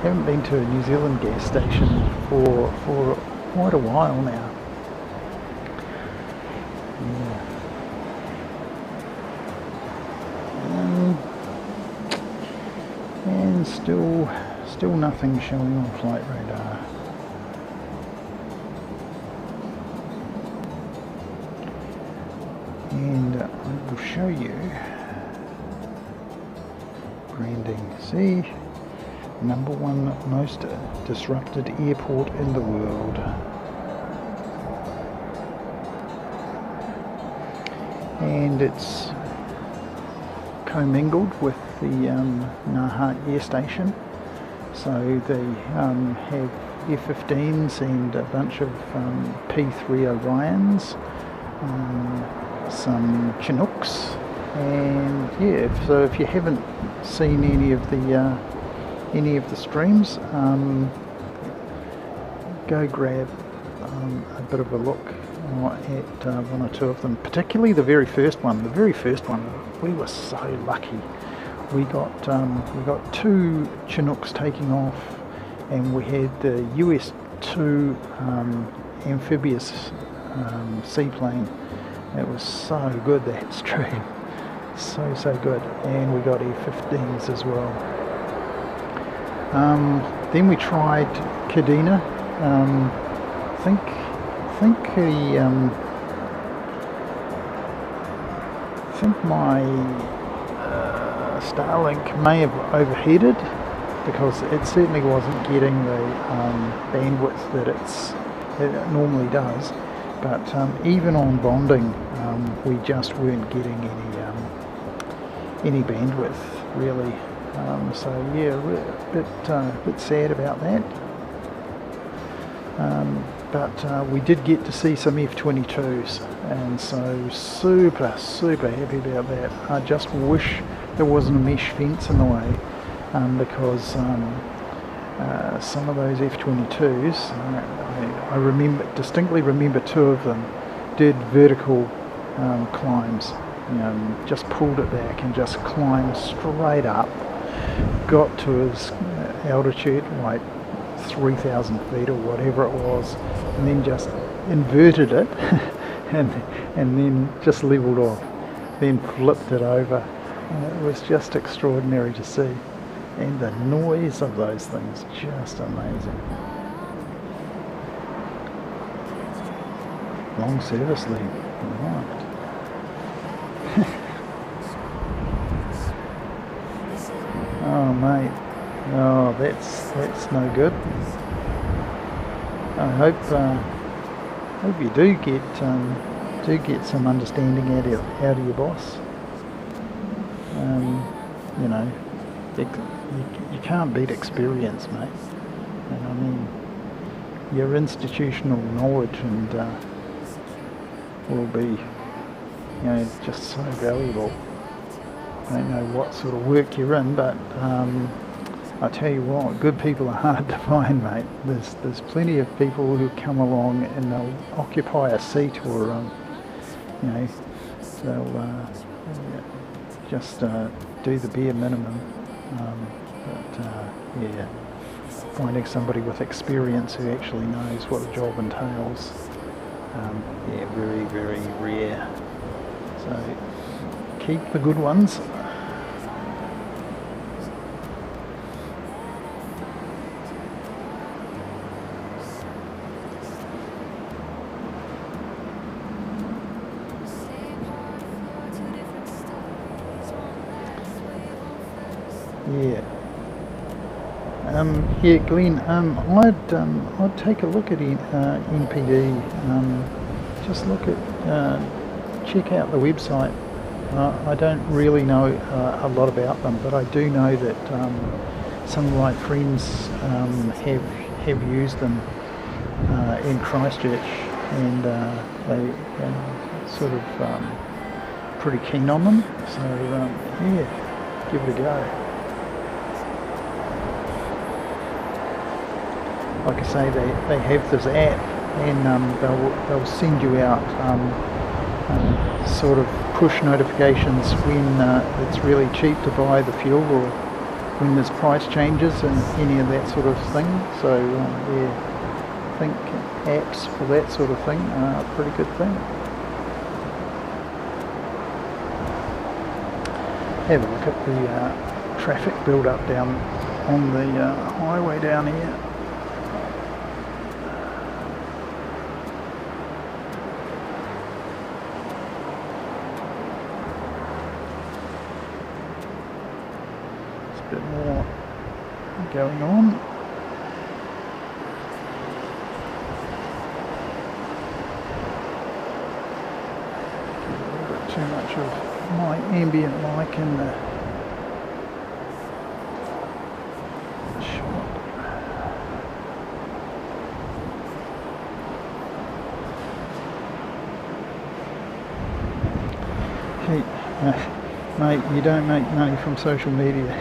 haven't been to a New Zealand gas station for quite a while now. Yeah. And still nothing showing on flight radar. And I will show you branding. See, #1 most disrupted airport in the world. And it's commingled with the Naha Air Station, so they have F-15s and a bunch of P-3 Orions, some Chinooks, and yeah. So if you haven't seen any of the streams, go grab a bit of a look at one or two of them, particularly the very first one. The very first one, we were so lucky. We got 2 Chinooks taking off, and we had the US-2 amphibious seaplane. It was so good, that stream, so good. And we got F-15s as well. Then we tried Kadena. I think my Starlink may have overheated, because it certainly wasn't getting the bandwidth that it normally does. But even on bonding, we just weren't getting any bandwidth really. So yeah, a bit sad about that. But we did get to see some F-22s, and so super happy about that. I just wish there wasn't a mesh fence in the way, because some of those F-22s, I distinctly remember 2 of them did vertical climbs. Just pulled it back and just climbed straight up, got to his altitude, like 3,000 feet or whatever it was, and then just inverted it and then just leveled off, then flipped it over. It was just extraordinary to see, and the noise of those things, just amazing. Long service leave, right. Oh mate, oh that's no good. I hope you do get some understanding out of your boss. You can't beat experience, mate. And I mean, your institutional knowledge and will be, just so valuable. I don't know what sort of work you're in, but I tell you what, good people are hard to find, mate. There's plenty of people who come along and they'll occupy a seat, or they'll just do the bare minimum. Yeah, finding somebody with experience who actually knows what the job entails, yeah, very, very rare. So keep the good ones. Yeah. Yeah, Glenn, I'd take a look at NPD. Just check out the website. I don't really know a lot about them, but I do know that some of my friends have used them in Christchurch, and they're sort of pretty keen on them. So yeah, give it a go. Like I say, they have this app, and they'll send you out sort of push notifications when it's really cheap to buy the fuel, or when there's price changes and any of that sort of thing. So yeah, I think apps for that sort of thing are a pretty good thing. Have a look at the traffic build up down on the highway down here. Bit more going on. Get a little bit too much of my ambient light in the shot. Okay. Mate, you don't make money from social media.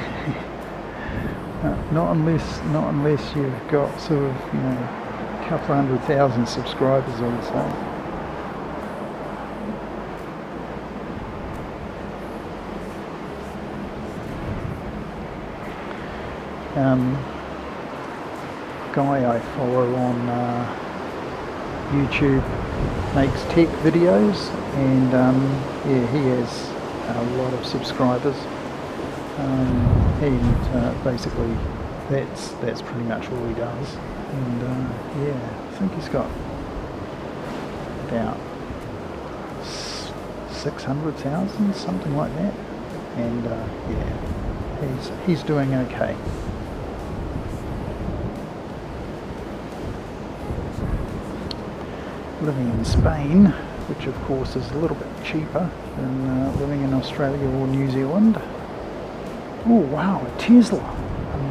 Not unless you've got sort of, a couple 100,000 subscribers, I would say. Guy I follow on YouTube makes tech videos, and yeah, he has a lot of subscribers, and basically that's pretty much all he does. And yeah, I think he's got about 600,000, something like that, and yeah, he's doing okay. Living in Spain, which of course is a little bit cheaper than living in Australia or New Zealand. Oh wow, a Tesla,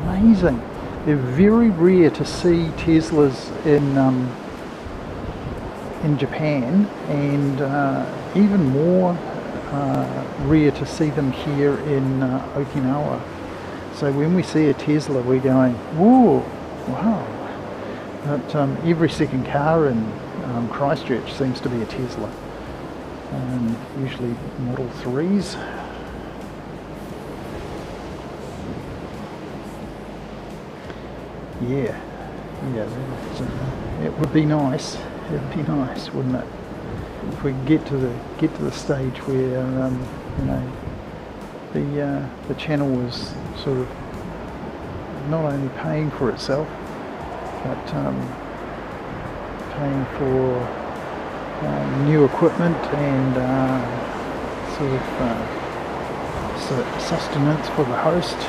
amazing. They're very rare to see Teslas in Japan, and even more rare to see them here in Okinawa. So when we see a Tesla, we're going, whoa, wow. But every second car in Christchurch seems to be a Tesla, usually Model 3s. Yeah, it would be nice. It'd be nice, wouldn't it, if we get to the stage where the channel was sort of not only paying for itself, but paying for new equipment and sort of sustenance for the host's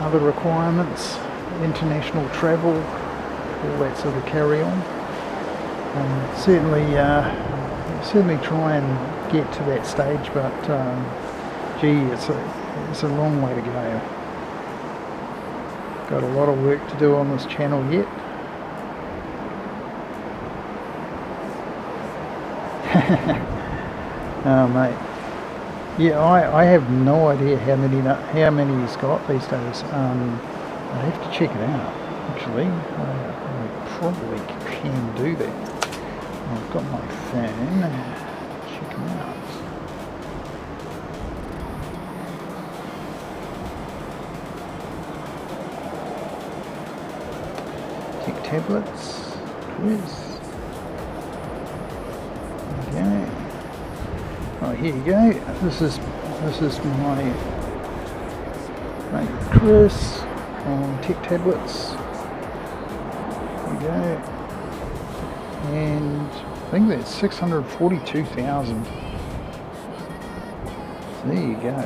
other requirements, international travel, all that sort of carry on. Certainly try and get to that stage, but gee, it's a long way to go. Got a lot of work to do on this channel yet. Oh mate, yeah, I have no idea how many he's got these days. I have to check it out. Actually, I probably can do that. I've got my phone. Check him out. Tech tablets, quiz. Okay. Oh, here you go. This is my mate Chris on tech tablets. There we go. And I think that's 642,000. So there you go.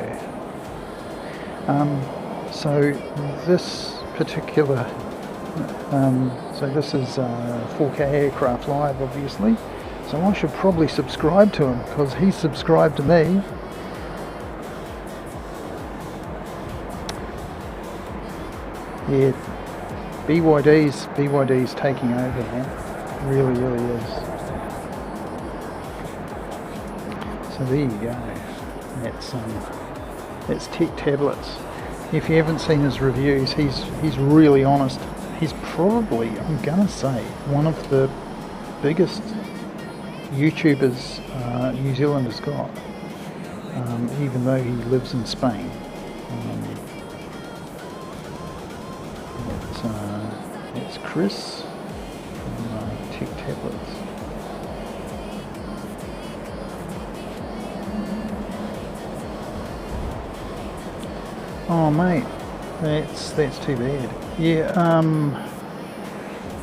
So this particular, so this is 4K Aircraft Live, obviously. So I should probably subscribe to him because he subscribed to me. Yeah, BYD's taking over, man. Really is. So there you go. That's Tech Tablets. If you haven't seen his reviews, he's really honest. He's probably, I'm gonna say, one of the biggest YouTubers New Zealand has got, even though he lives in Spain. It's Chris from Tech Tablets. Oh mate, that's too bad. Yeah,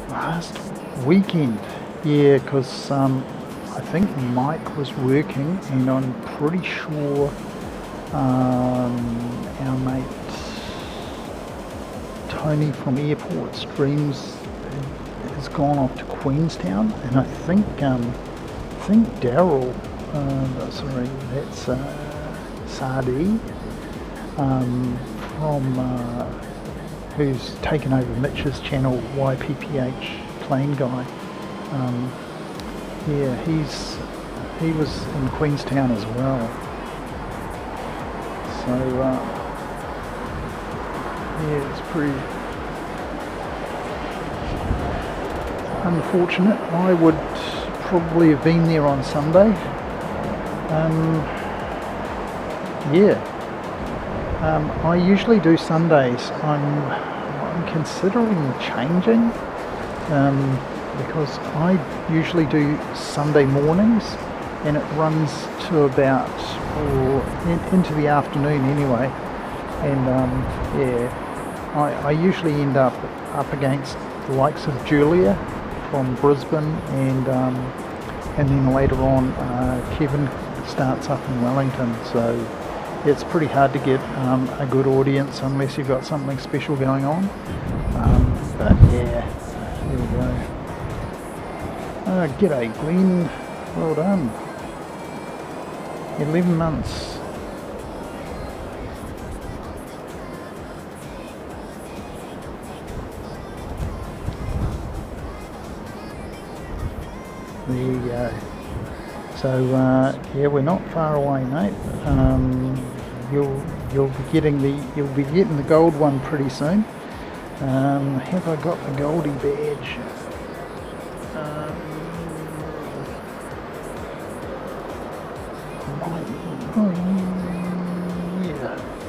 last weekend, yeah, because I think Mike was working, and I'm pretty sure our mate Tony from Airport Streams has gone off to Queenstown, and I think Daryl, sorry, that's Sardie, from who's taken over Mitch's channel, YPPH Plane Guy. Yeah, he was in Queenstown as well. So yeah, it's pretty unfortunate. I would probably have been there on Sunday. Yeah. I usually do Sundays. I'm considering changing because I usually do Sunday mornings, and it runs to about into the afternoon anyway. And yeah, I usually end up against the likes of Julia from Brisbane, and then later on Kevin starts up in Wellington. So it's pretty hard to get a good audience unless you've got something special going on. But yeah, there we go. G'day Glenn, well done. 11 months. There you go. So yeah, we're not far away, mate. You'll be getting the gold one pretty soon. Have I got the Goldie badge?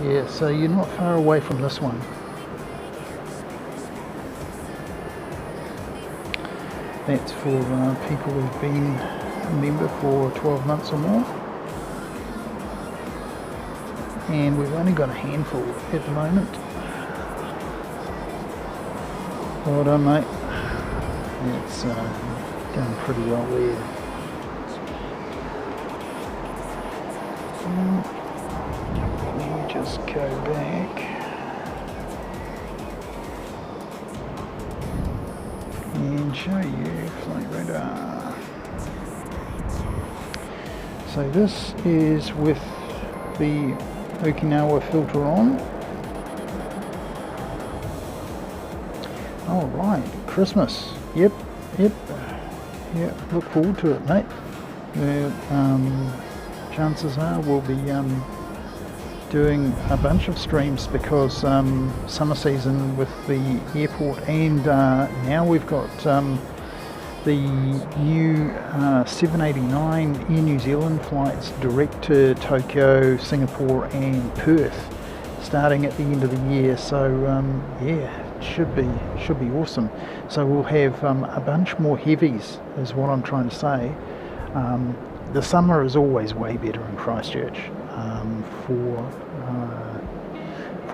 Yeah. So you're not far away from this one. That's for people who've been a member for 12 months or more. And we've only got a handful at the moment. Well done, mate. It's going pretty well there. Let me just go back and show you flight radar. So this is with the Okinawa filter on. Oh right, Christmas. Yep. Yeah, look forward to it, mate. Chances are we'll be doing a bunch of streams because summer season with the airport, and now we've got the new 789 Air New Zealand flights direct to Tokyo, Singapore and Perth starting at the end of the year. So yeah, it should be awesome. So we'll have a bunch more heavies is what I'm trying to say. The summer is always way better in Christchurch for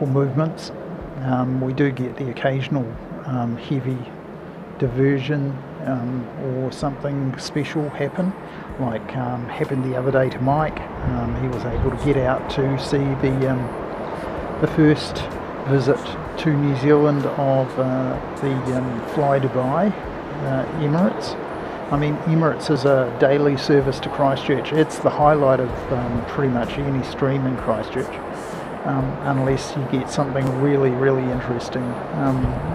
movements. We do get the occasional heavy diversion or something special happen, like happened the other day to Mike. He was able to get out to see the first visit to New Zealand of the Fly Dubai Emirates. I mean, Emirates is a daily service to Christchurch. It's the highlight of pretty much any stream in Christchurch, unless you get something really, really interesting.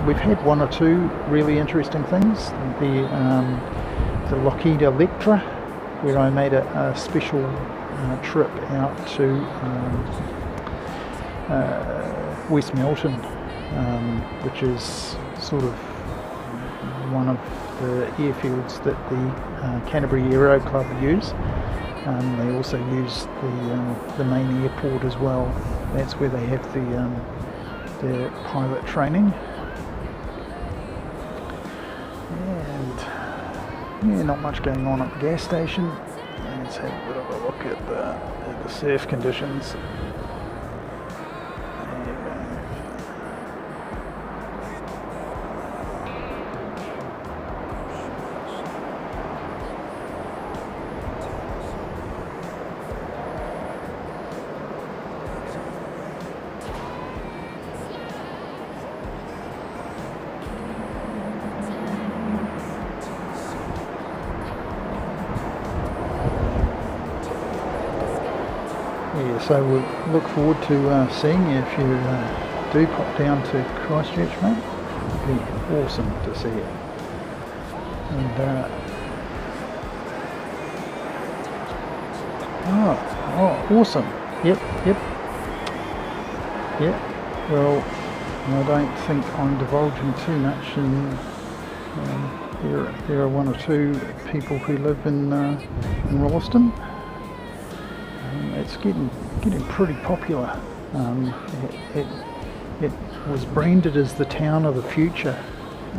We've had one or two really interesting things. The Lockheed Electra, where I made a special trip out to West Melton, which is sort of one of the airfields that the Canterbury Aero Club use. They also use the main airport as well. That's where they have the pilot training. And yeah, not much going on at the gas station. Let's have a bit of a look at the surf conditions. Yeah, so we'll look forward to seeing you if you do pop down to Christchurch, mate. It'd be awesome to see you. And oh, awesome. Yep. Well, I don't think I'm divulging too much, and there are one or two people who live in Rolleston. It's getting pretty popular. It was branded as the town of the future,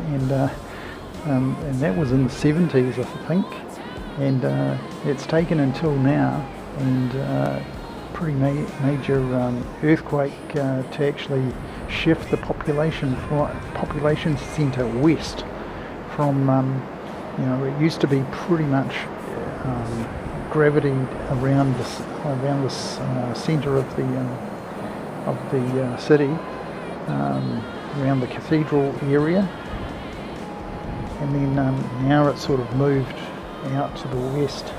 and that was in the 70s, I think. And it's taken until now, and pretty major earthquake to actually shift the population centre west from it used to be pretty much gravity around the centre of the city, around the cathedral area, and then now it's sort of moved out to the west.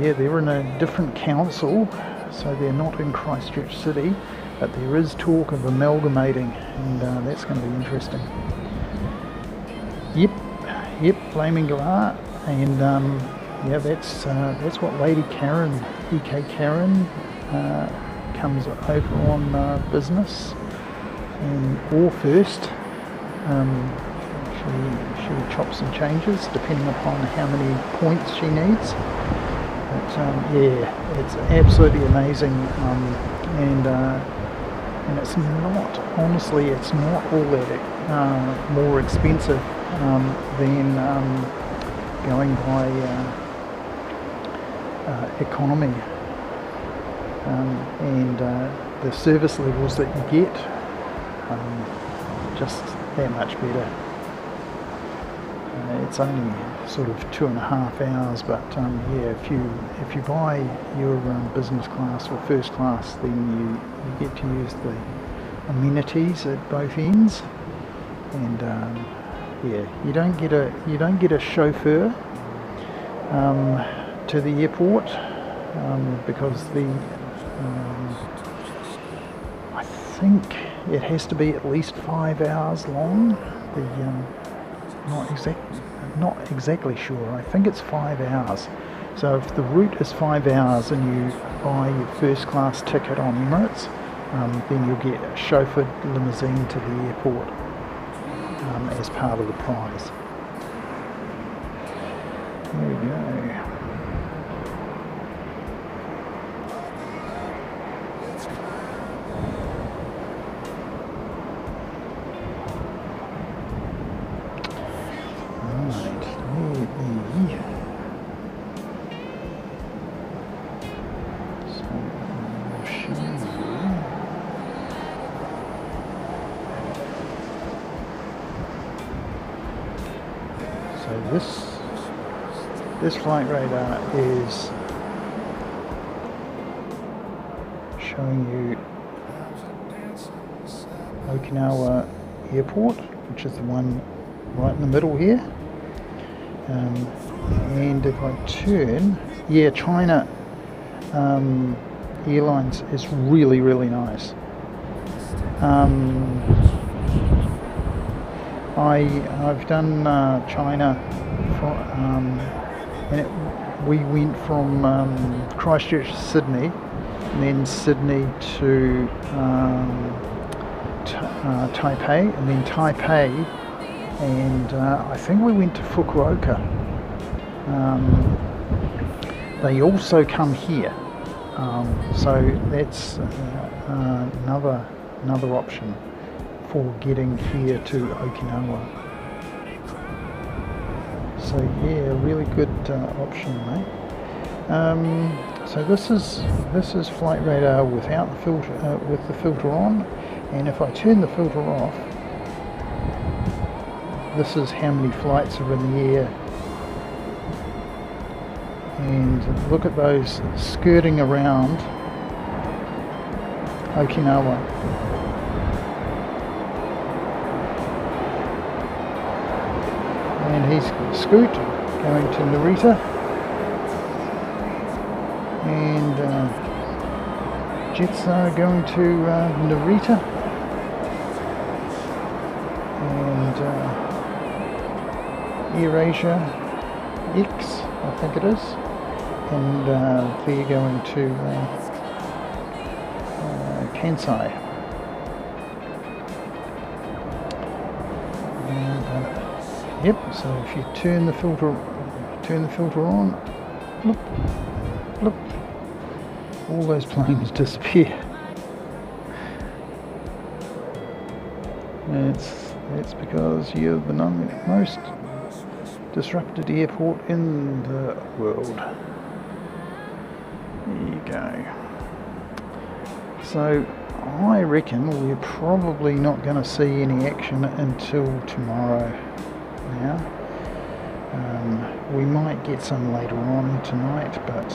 Yeah, they're in a different council, so they're not in Christchurch City, but there is talk of amalgamating, and that's going to be interesting. Yep, Flaming Galah, and yeah, that's what Lady Karen, EK Karen, comes over on business, and or first. She chops and changes depending upon how many points she needs. But yeah, it's absolutely amazing, and it's not, honestly, it's not all that more expensive than going by economy, and the service levels that you get just that much better. It's only sort of 2.5 hours, but yeah, if you buy your business class or first class, then you get to use the amenities at both ends, and yeah, you don't get a chauffeur to the airport because I think it has to be at least 5 hours long. Not exactly sure. I think it's 5 hours. So if the route is 5 hours and you buy your first class ticket on Emirates, then you'll get a chauffeured limousine to the airport as part of the prize. There we go. This flight radar is showing you Okinawa Airport, which is the one right in the middle here, And if I turn, yeah, China Airlines is really, really nice. I've done China, and we went from Christchurch to Sydney, and then Sydney to Taipei, and then Taipei, and I think we went to Fukuoka. They also come here, so that's another option for getting here to Okinawa. So yeah, really good option, mate. So this is flight radar without the filter, with the filter on, and if I turn the filter off, this is how many flights are in the air. And look at those skirting around Okinawa. And he's Scoot going to Narita, and jets are going to Narita, and AirAsia X, I think it is, and they're going to Kansai. Yep, so if you turn the filter on, look, look, all those planes disappear. That's because you're the most disrupted airport in the world. There you go. So I reckon we're probably not going to see any action until tomorrow. Now, we might get some later on tonight, but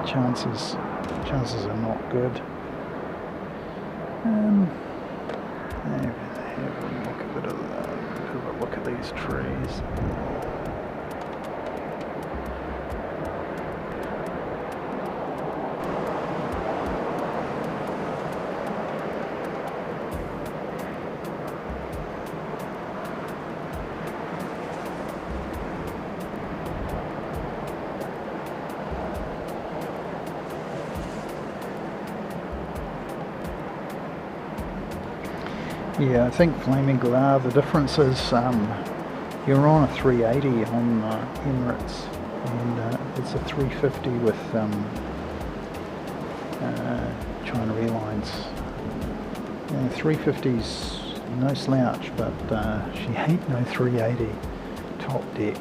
chances are not good. Have a look at these trees. Yeah, I think Flaming Galah, the difference is you're on a 380 on Emirates, and it's a 350 with China Airlines. 350's no slouch, but she ain't no 380 top deck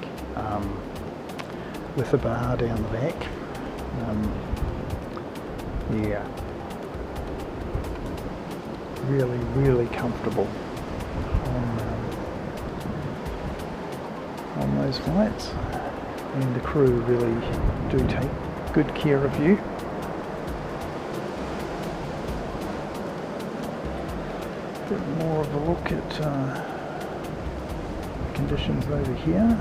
with a bar down the back. Yeah. Really, really comfortable on those flights, and the crew really do take good care of you. Bit more of a look at conditions over here.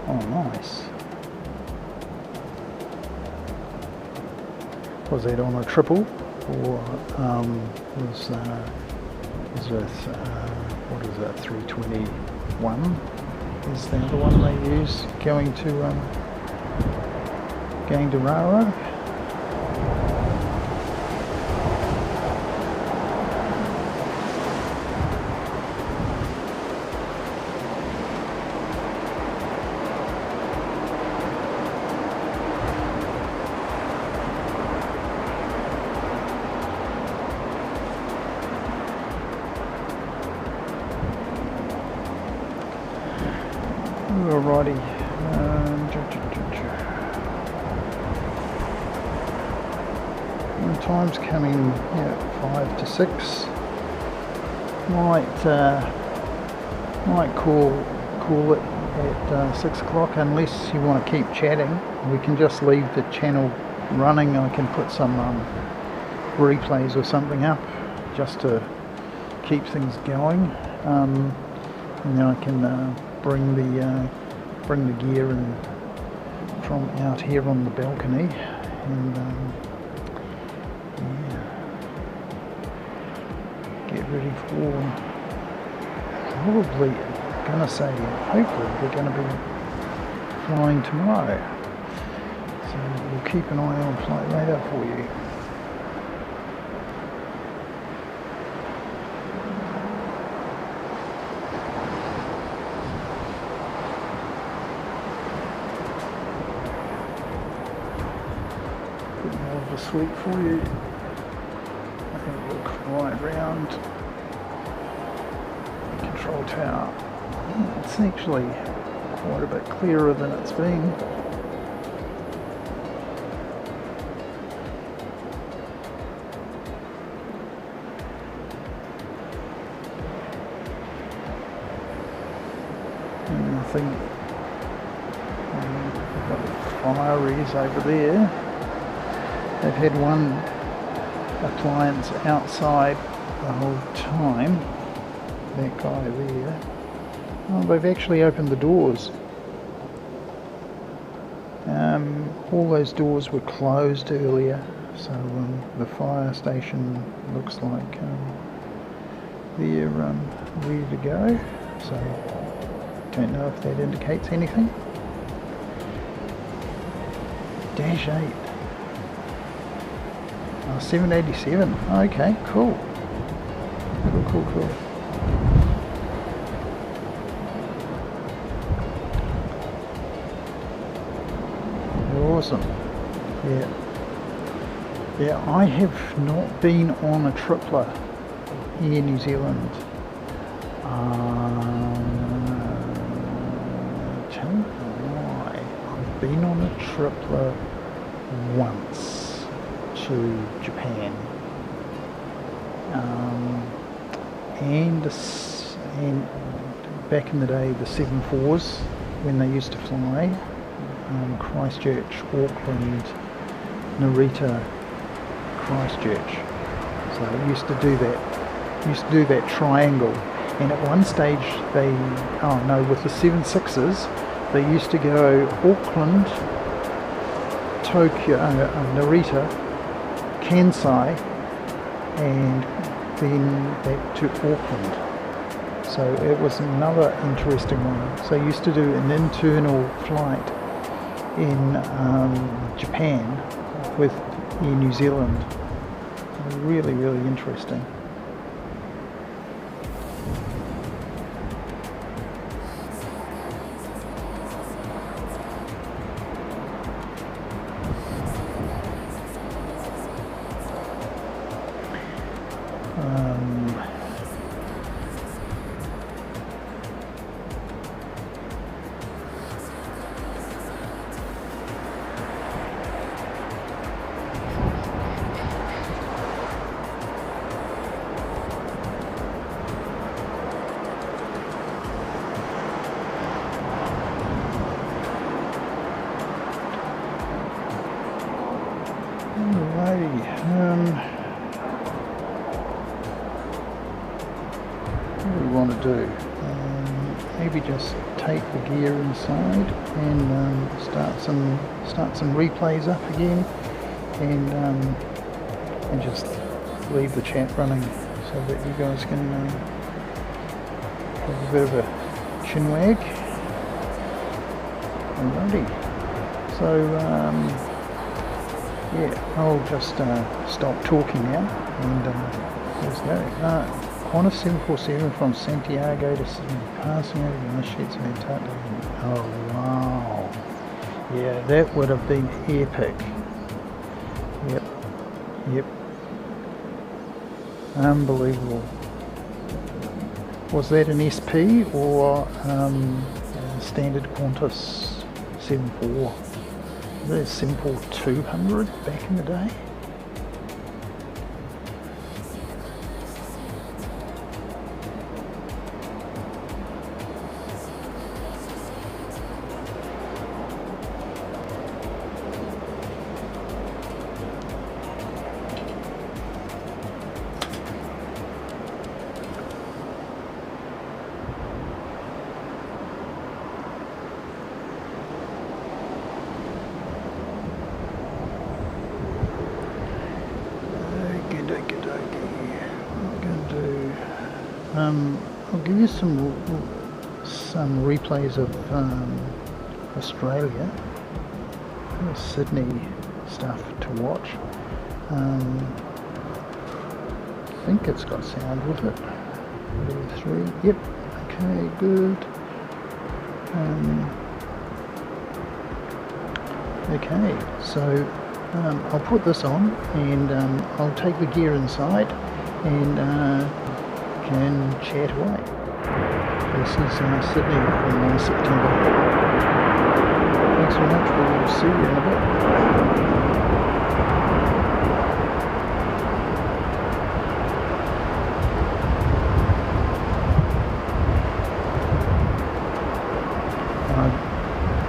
Oh, nice. Was that on a triple, or was it what is that, 321 is the other one they use going to Raro? Alrighty. Time's coming 5 to 6. Might call it at 6 o'clock, unless you want to keep chatting. We can just leave the channel running. I can put some replays or something up just to keep things going, and then I can bring the gear in from out here on the balcony, and yeah, get ready for probably hopefully we're going to be flying tomorrow. So we'll keep an eye on flight radar for you. Bit more of a sweep for you. I think look right round the control tower. It's actually quite a bit clearer than it's been. And I think we've got the fireys over there. They've had one appliance outside the whole time. That guy there. Oh, they've actually opened the doors. All those doors were closed earlier, so the fire station looks like they're ready to go. So don't know if that indicates anything. Dash 8. 787. Okay, cool. Cool. Awesome. Yeah, I have not been on a tripler Air New Zealand. Tell me why. I've been on a tripler once to Japan, and back in the day the 747s when they used to fly. Christchurch, Auckland, Narita, Christchurch. So I used to do that triangle. And at one stage with the 76s, they used to go Auckland, Tokyo, Narita, Kansai, and then back to Auckland. So it was another interesting one. So I used to do an internal flight in Japan with Air New Zealand. Really interesting. What do we want to do? Maybe just take the gear inside and start some replays up again, and just leave the chat running so that you guys can have a bit of a chinwag. Alrighty. So yeah, I'll just stop talking now and let's go. Qantas 747 from Santiago to Sydney, passing over the sheets of Antarctica. Oh wow. Yeah, that would have been epic. Yep. Unbelievable. Was that an SP or standard Qantas 74? The simple 200 back in the day. I'll give you some replays of Australia, Sydney stuff to watch. I think it's got sound with it. 3, yep, okay, good. Okay, so I'll put this on and I'll take the gear inside and can chat away. This is Sydney in September. Thanks very much, we'll see you in a bit.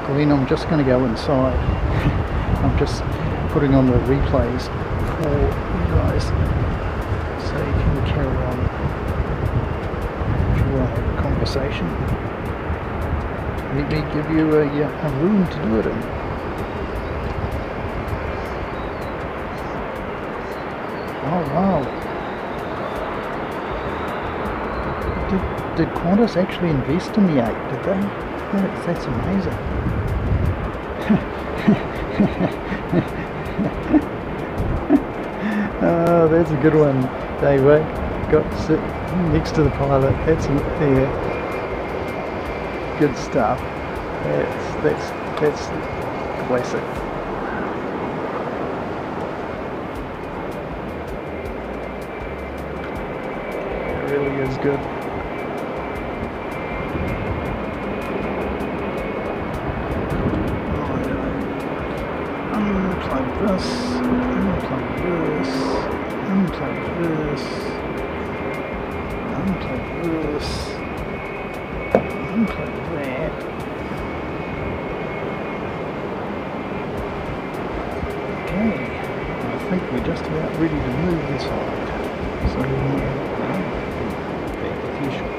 Glenn, I'm just going to go inside. I'm just putting on the replays for you guys so you can carry on if you want to have a conversation. Let me give you a room to do it in. Oh wow. Did Qantas actually invest in the 8, did they? That's amazing. Oh, that's a good one, Dave. Got to sit next to the pilot. That's good stuff. That's classic. It really is good. Unplug this, unplug this, unplug this, unplug this, unplug that. Okay, I think we're just about ready to move this side. So back with you shortly.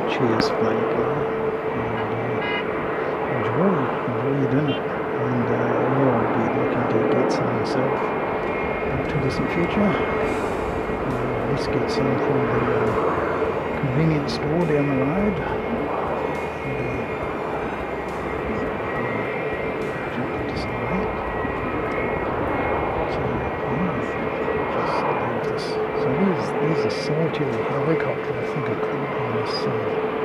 cheers, Flanagan. And enjoy your dinner. And I'll be looking to get some myself not too distant future. Let's get some from the convenience store down the road. Jump into some of that. So, just leave this. So there's a solitary helicopter I think I caught on this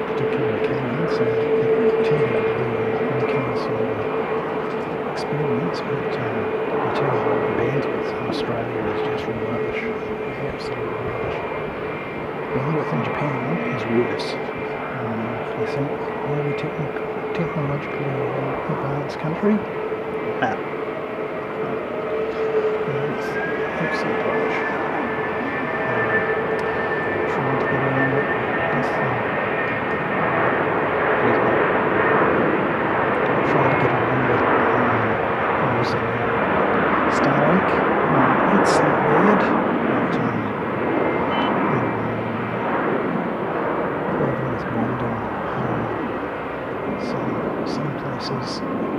particular occasion. So it turned out to be an okay sort of experience, but I tell you what, the bandwidth in Australia is just rubbish. Absolute rubbish. Bandwidth in Japan is worse. You think, are we technologically advanced country? No. It's absolute rubbish. Trying to get around it. This thing. Trying to get around it using Starlink. It's not bad, but even with London, some places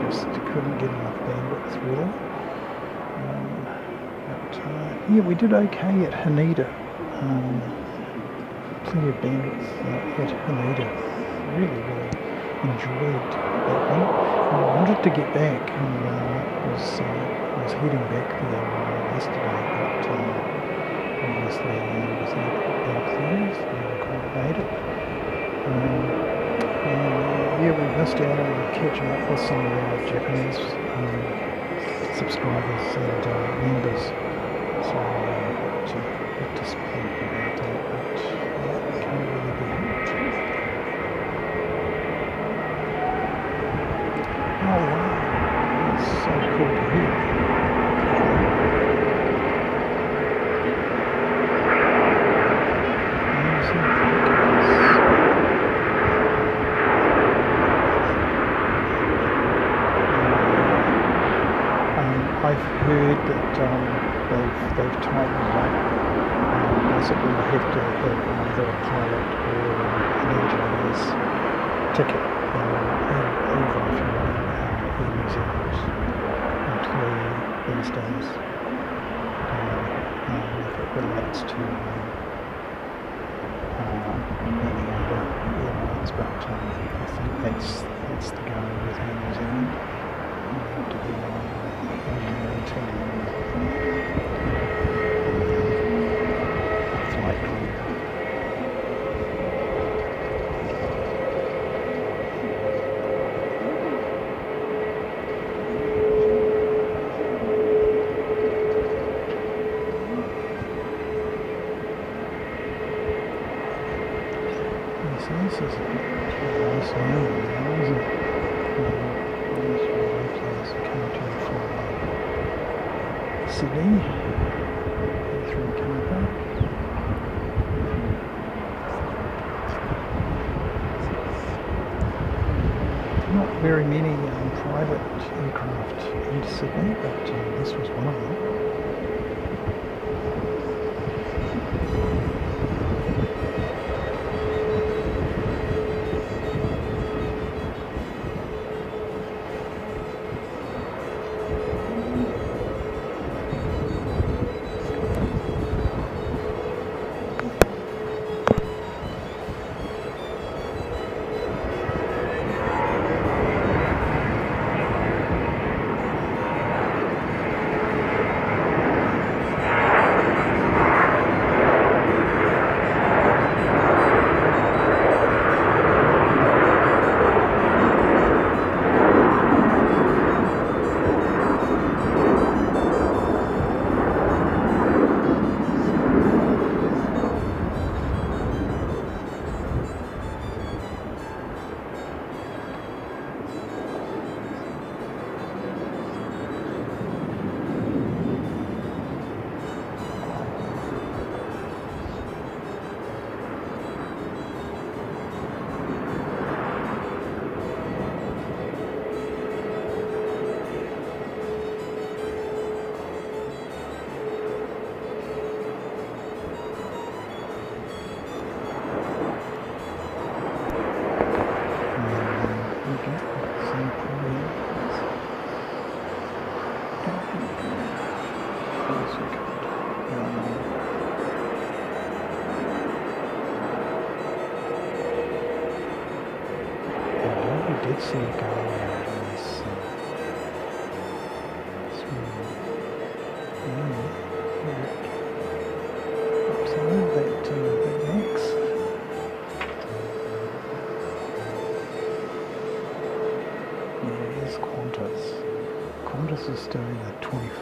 just couldn't get enough bandwidth really. But yeah, we did okay at Haneda. Plenty of bandwidth at Haneda. Really enjoyed that one. I wanted to get back and was heading back there yesterday, but obviously with the airport closed, never quite made it. Yeah, we missed out on catching up with some of our Japanese subscribers and members, so a bit disappointed about that, but can't really be helped. Oh wow, that's so cool to hear. I've heard that they've tightened up. Basically, you have to have either a pilot or an engineer's ticket, even if you're a New Zealand employee these days. If it relates to any other airlines, but I think that's the go with New Zealand. You have to be engineering team flight crew. So this is a nice island now, isn't it? Nice place to come to from Sydney through Canada. Not very many private aircraft into Sydney, but this was one of them. so cold. We did see a guy out in this outside that next. Yeah, here's Qantas. Qantas is doing a 25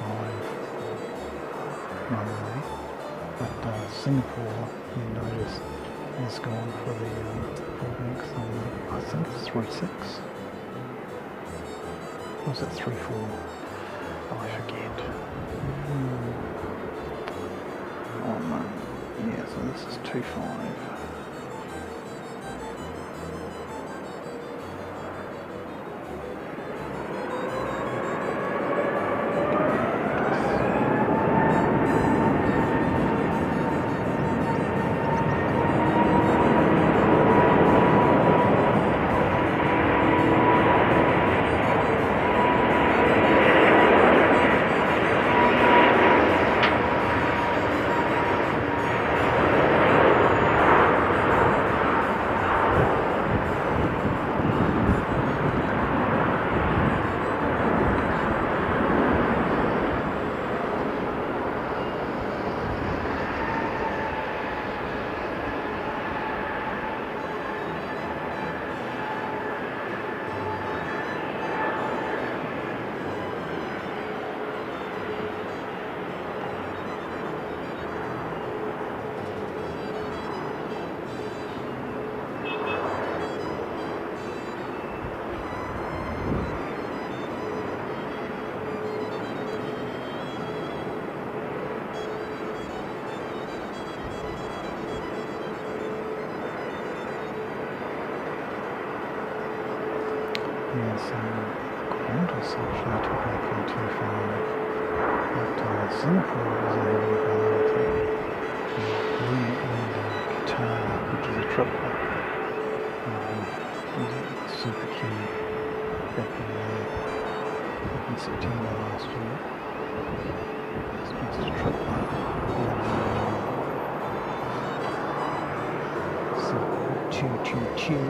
runway, but Singapore, you notice, has gone for the full length on, I think it's 3.6. Or was it 3.4? Oh, I forget. Oh no. Yeah, so this is 2.5. Yes, Qantas actually took off in 2.5, but Singapore was able to go and Qatar, which is a triplet. Was it super cute back in September last year. It's just a triplet. So, choo.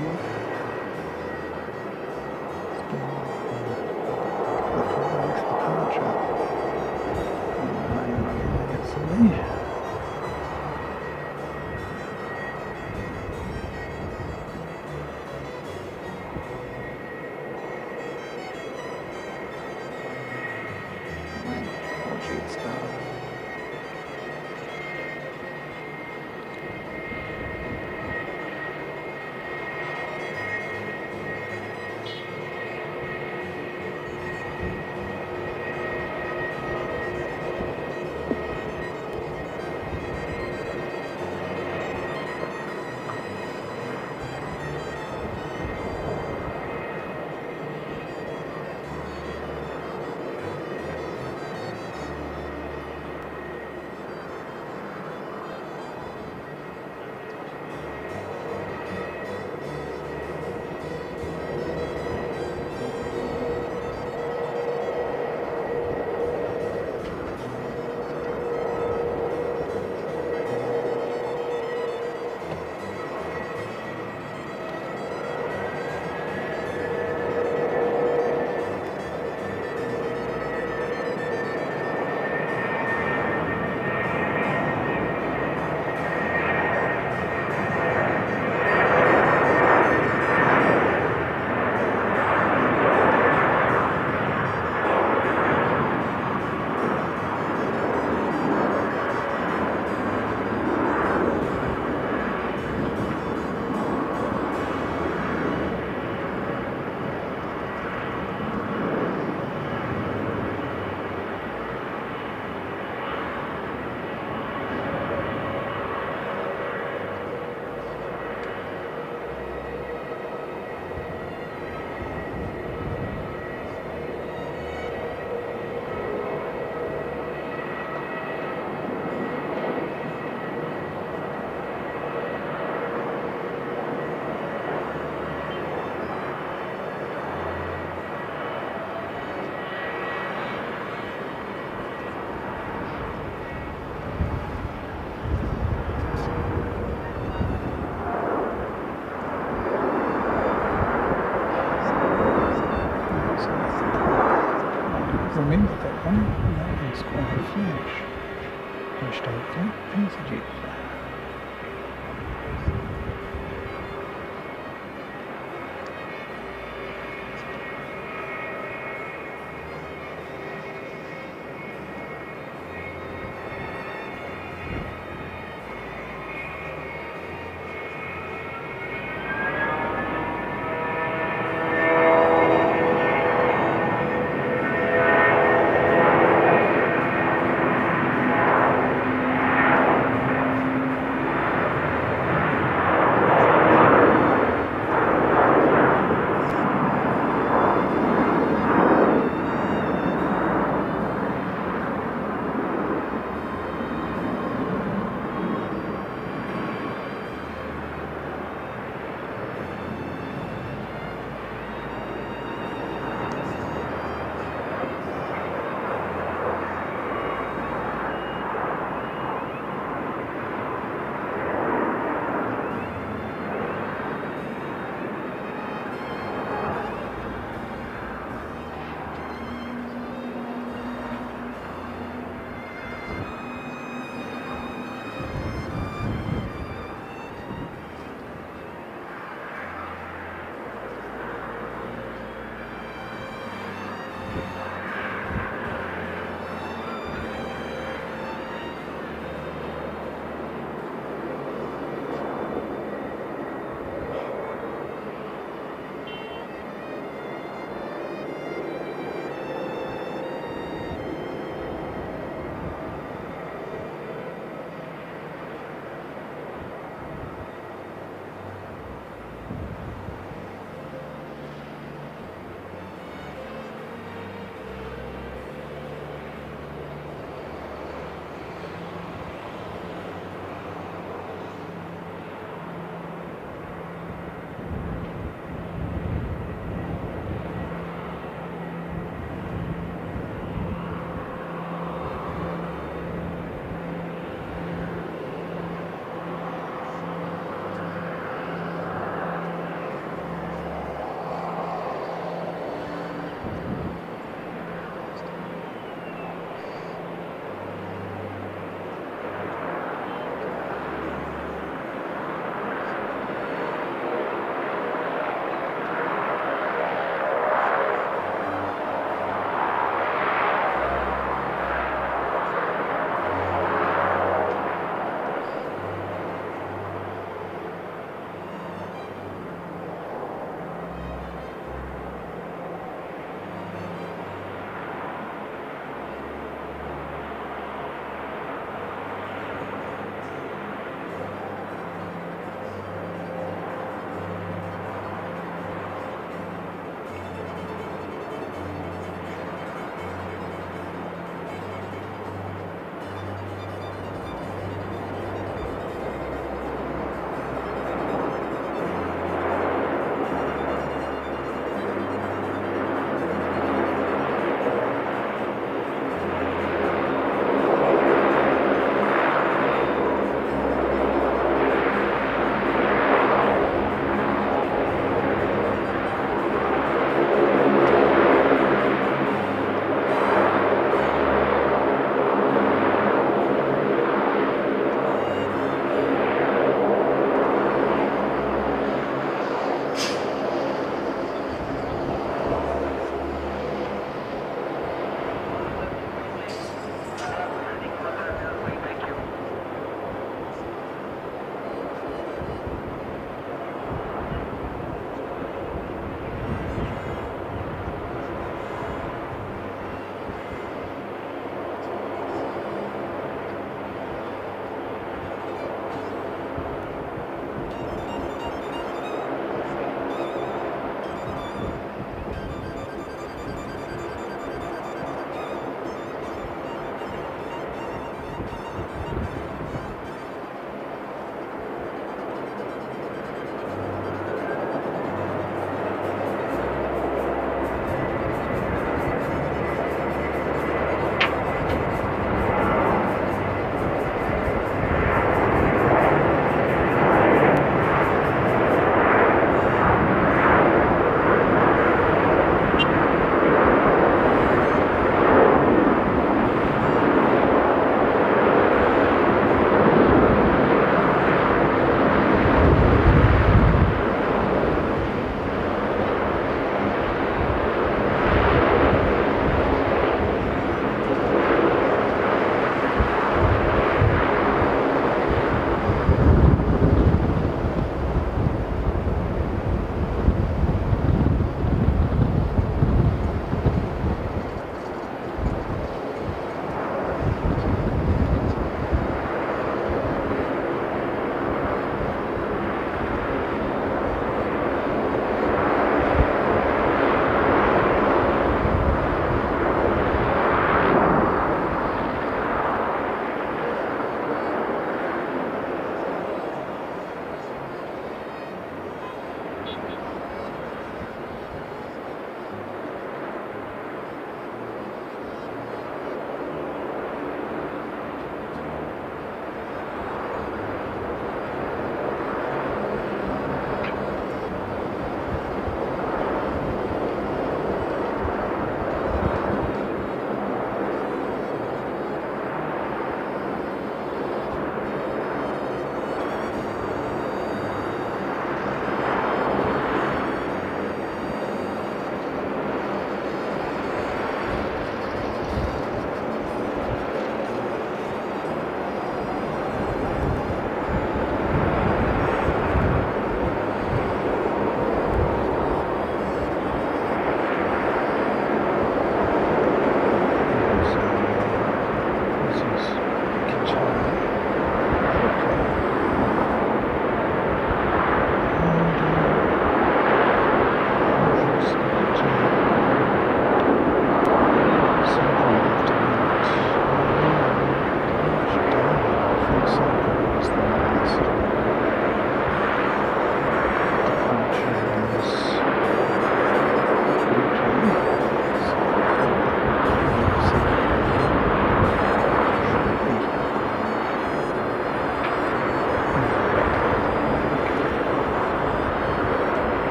Hashtag flight passenger.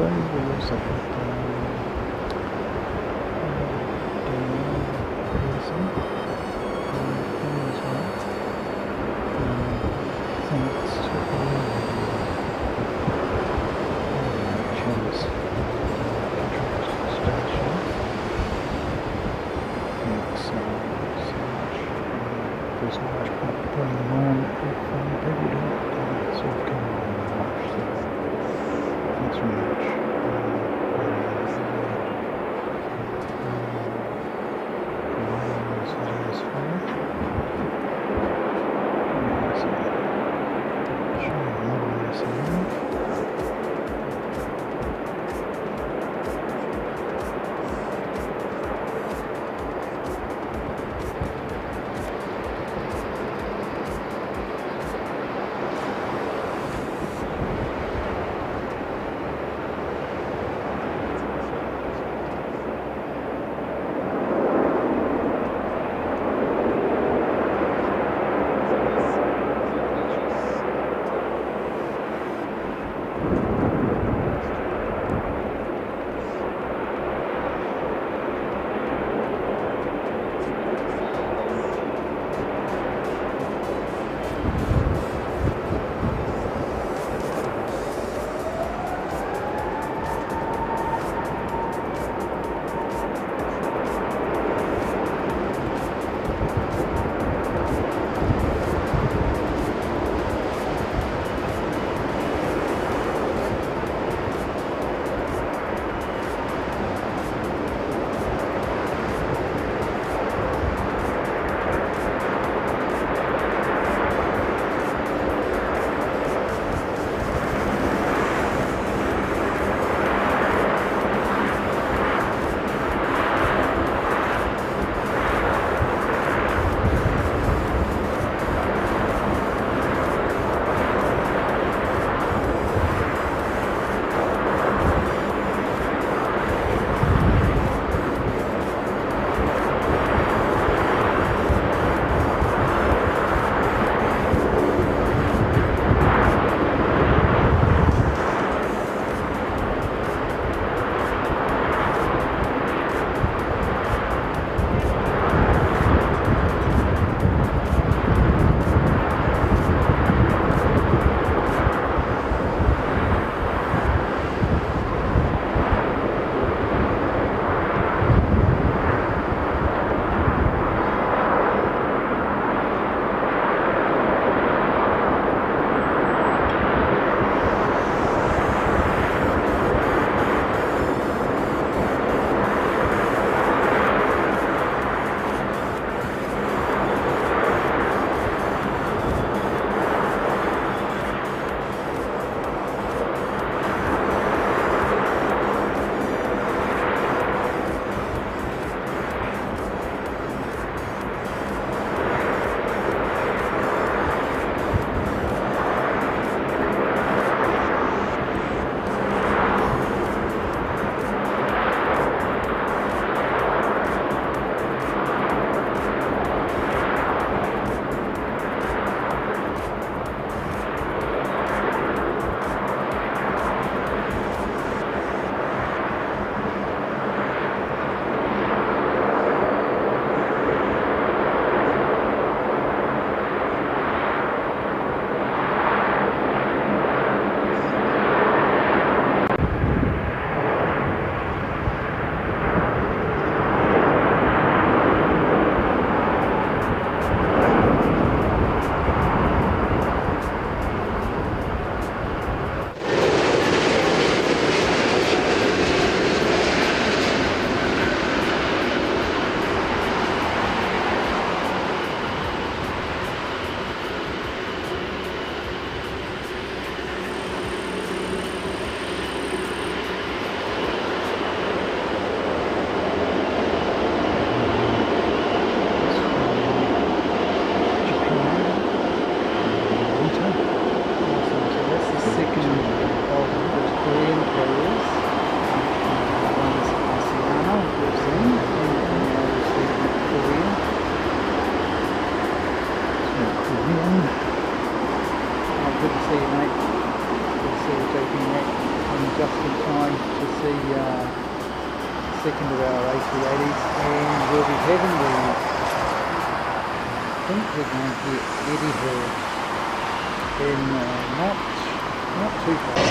we also got Pearson as well. Thanks to Chili's petrol station. Thanks so much. There's not much point putting them on if people don't sort of come on and watch, so thanks very much. just in time to see second of our A380s, and we'll be heading I think we're going to get Eddie Hill in not too far.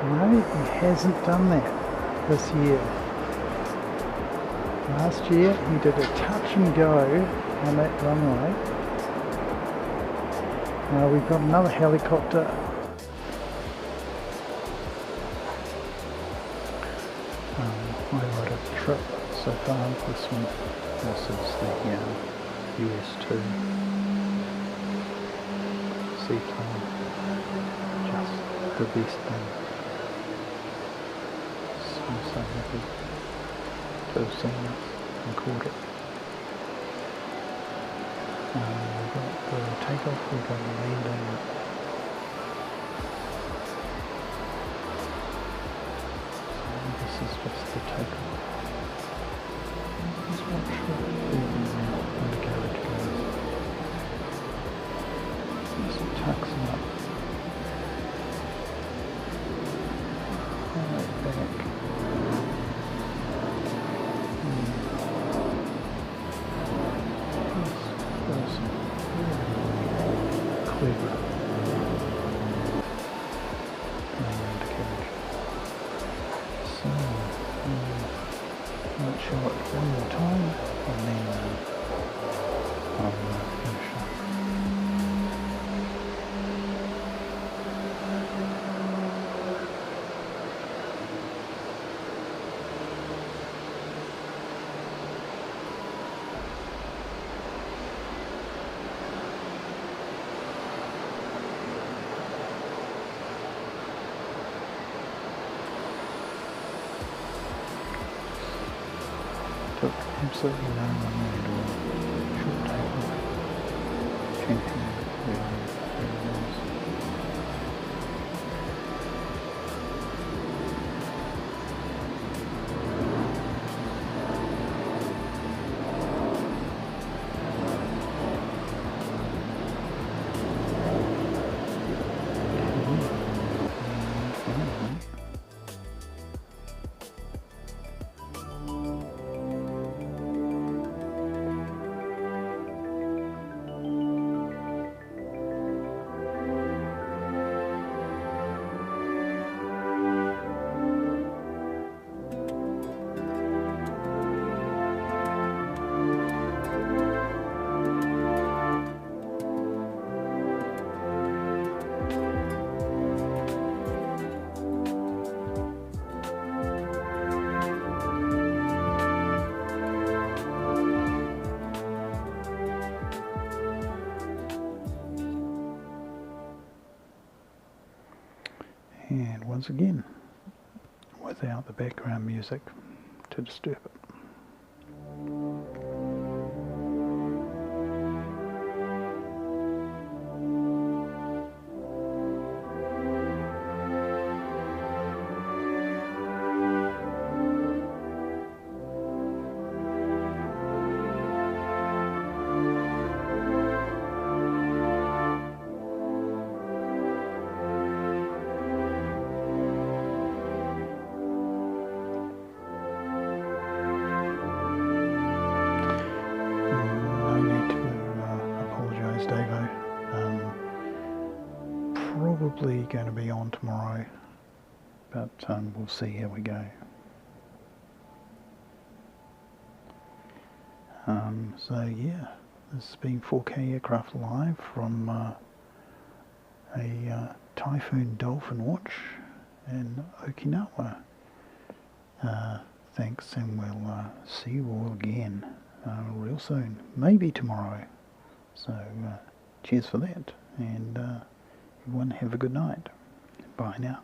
No, he hasn't done that this year. Last year he did a touch and go on that runway. Now we've got another helicopter. Highlight of the trip so far this one. This is the US2 seaplane. Just the best thing. I'm so happy to have seen it and caught it. We've got the takeoff, we've got the landing. So this is just the takeoff. Let's watch what the undercarriage goes. Just tucks them up. Right back. Clever. Undercarriage. So, might show it one more time and then I'll finish up. Took absolutely no runway at all. Short takeoff. Champion. Very nice. once again, without the background music to disturb it. Probably going to be on tomorrow, but we'll see how we go. So yeah, this has been 4K Aircraft Live from a Typhoon Dolphin watch in Okinawa. Thanks, and we'll see you all again real soon, maybe tomorrow. So cheers for that, and everyone have a good night. Bye now.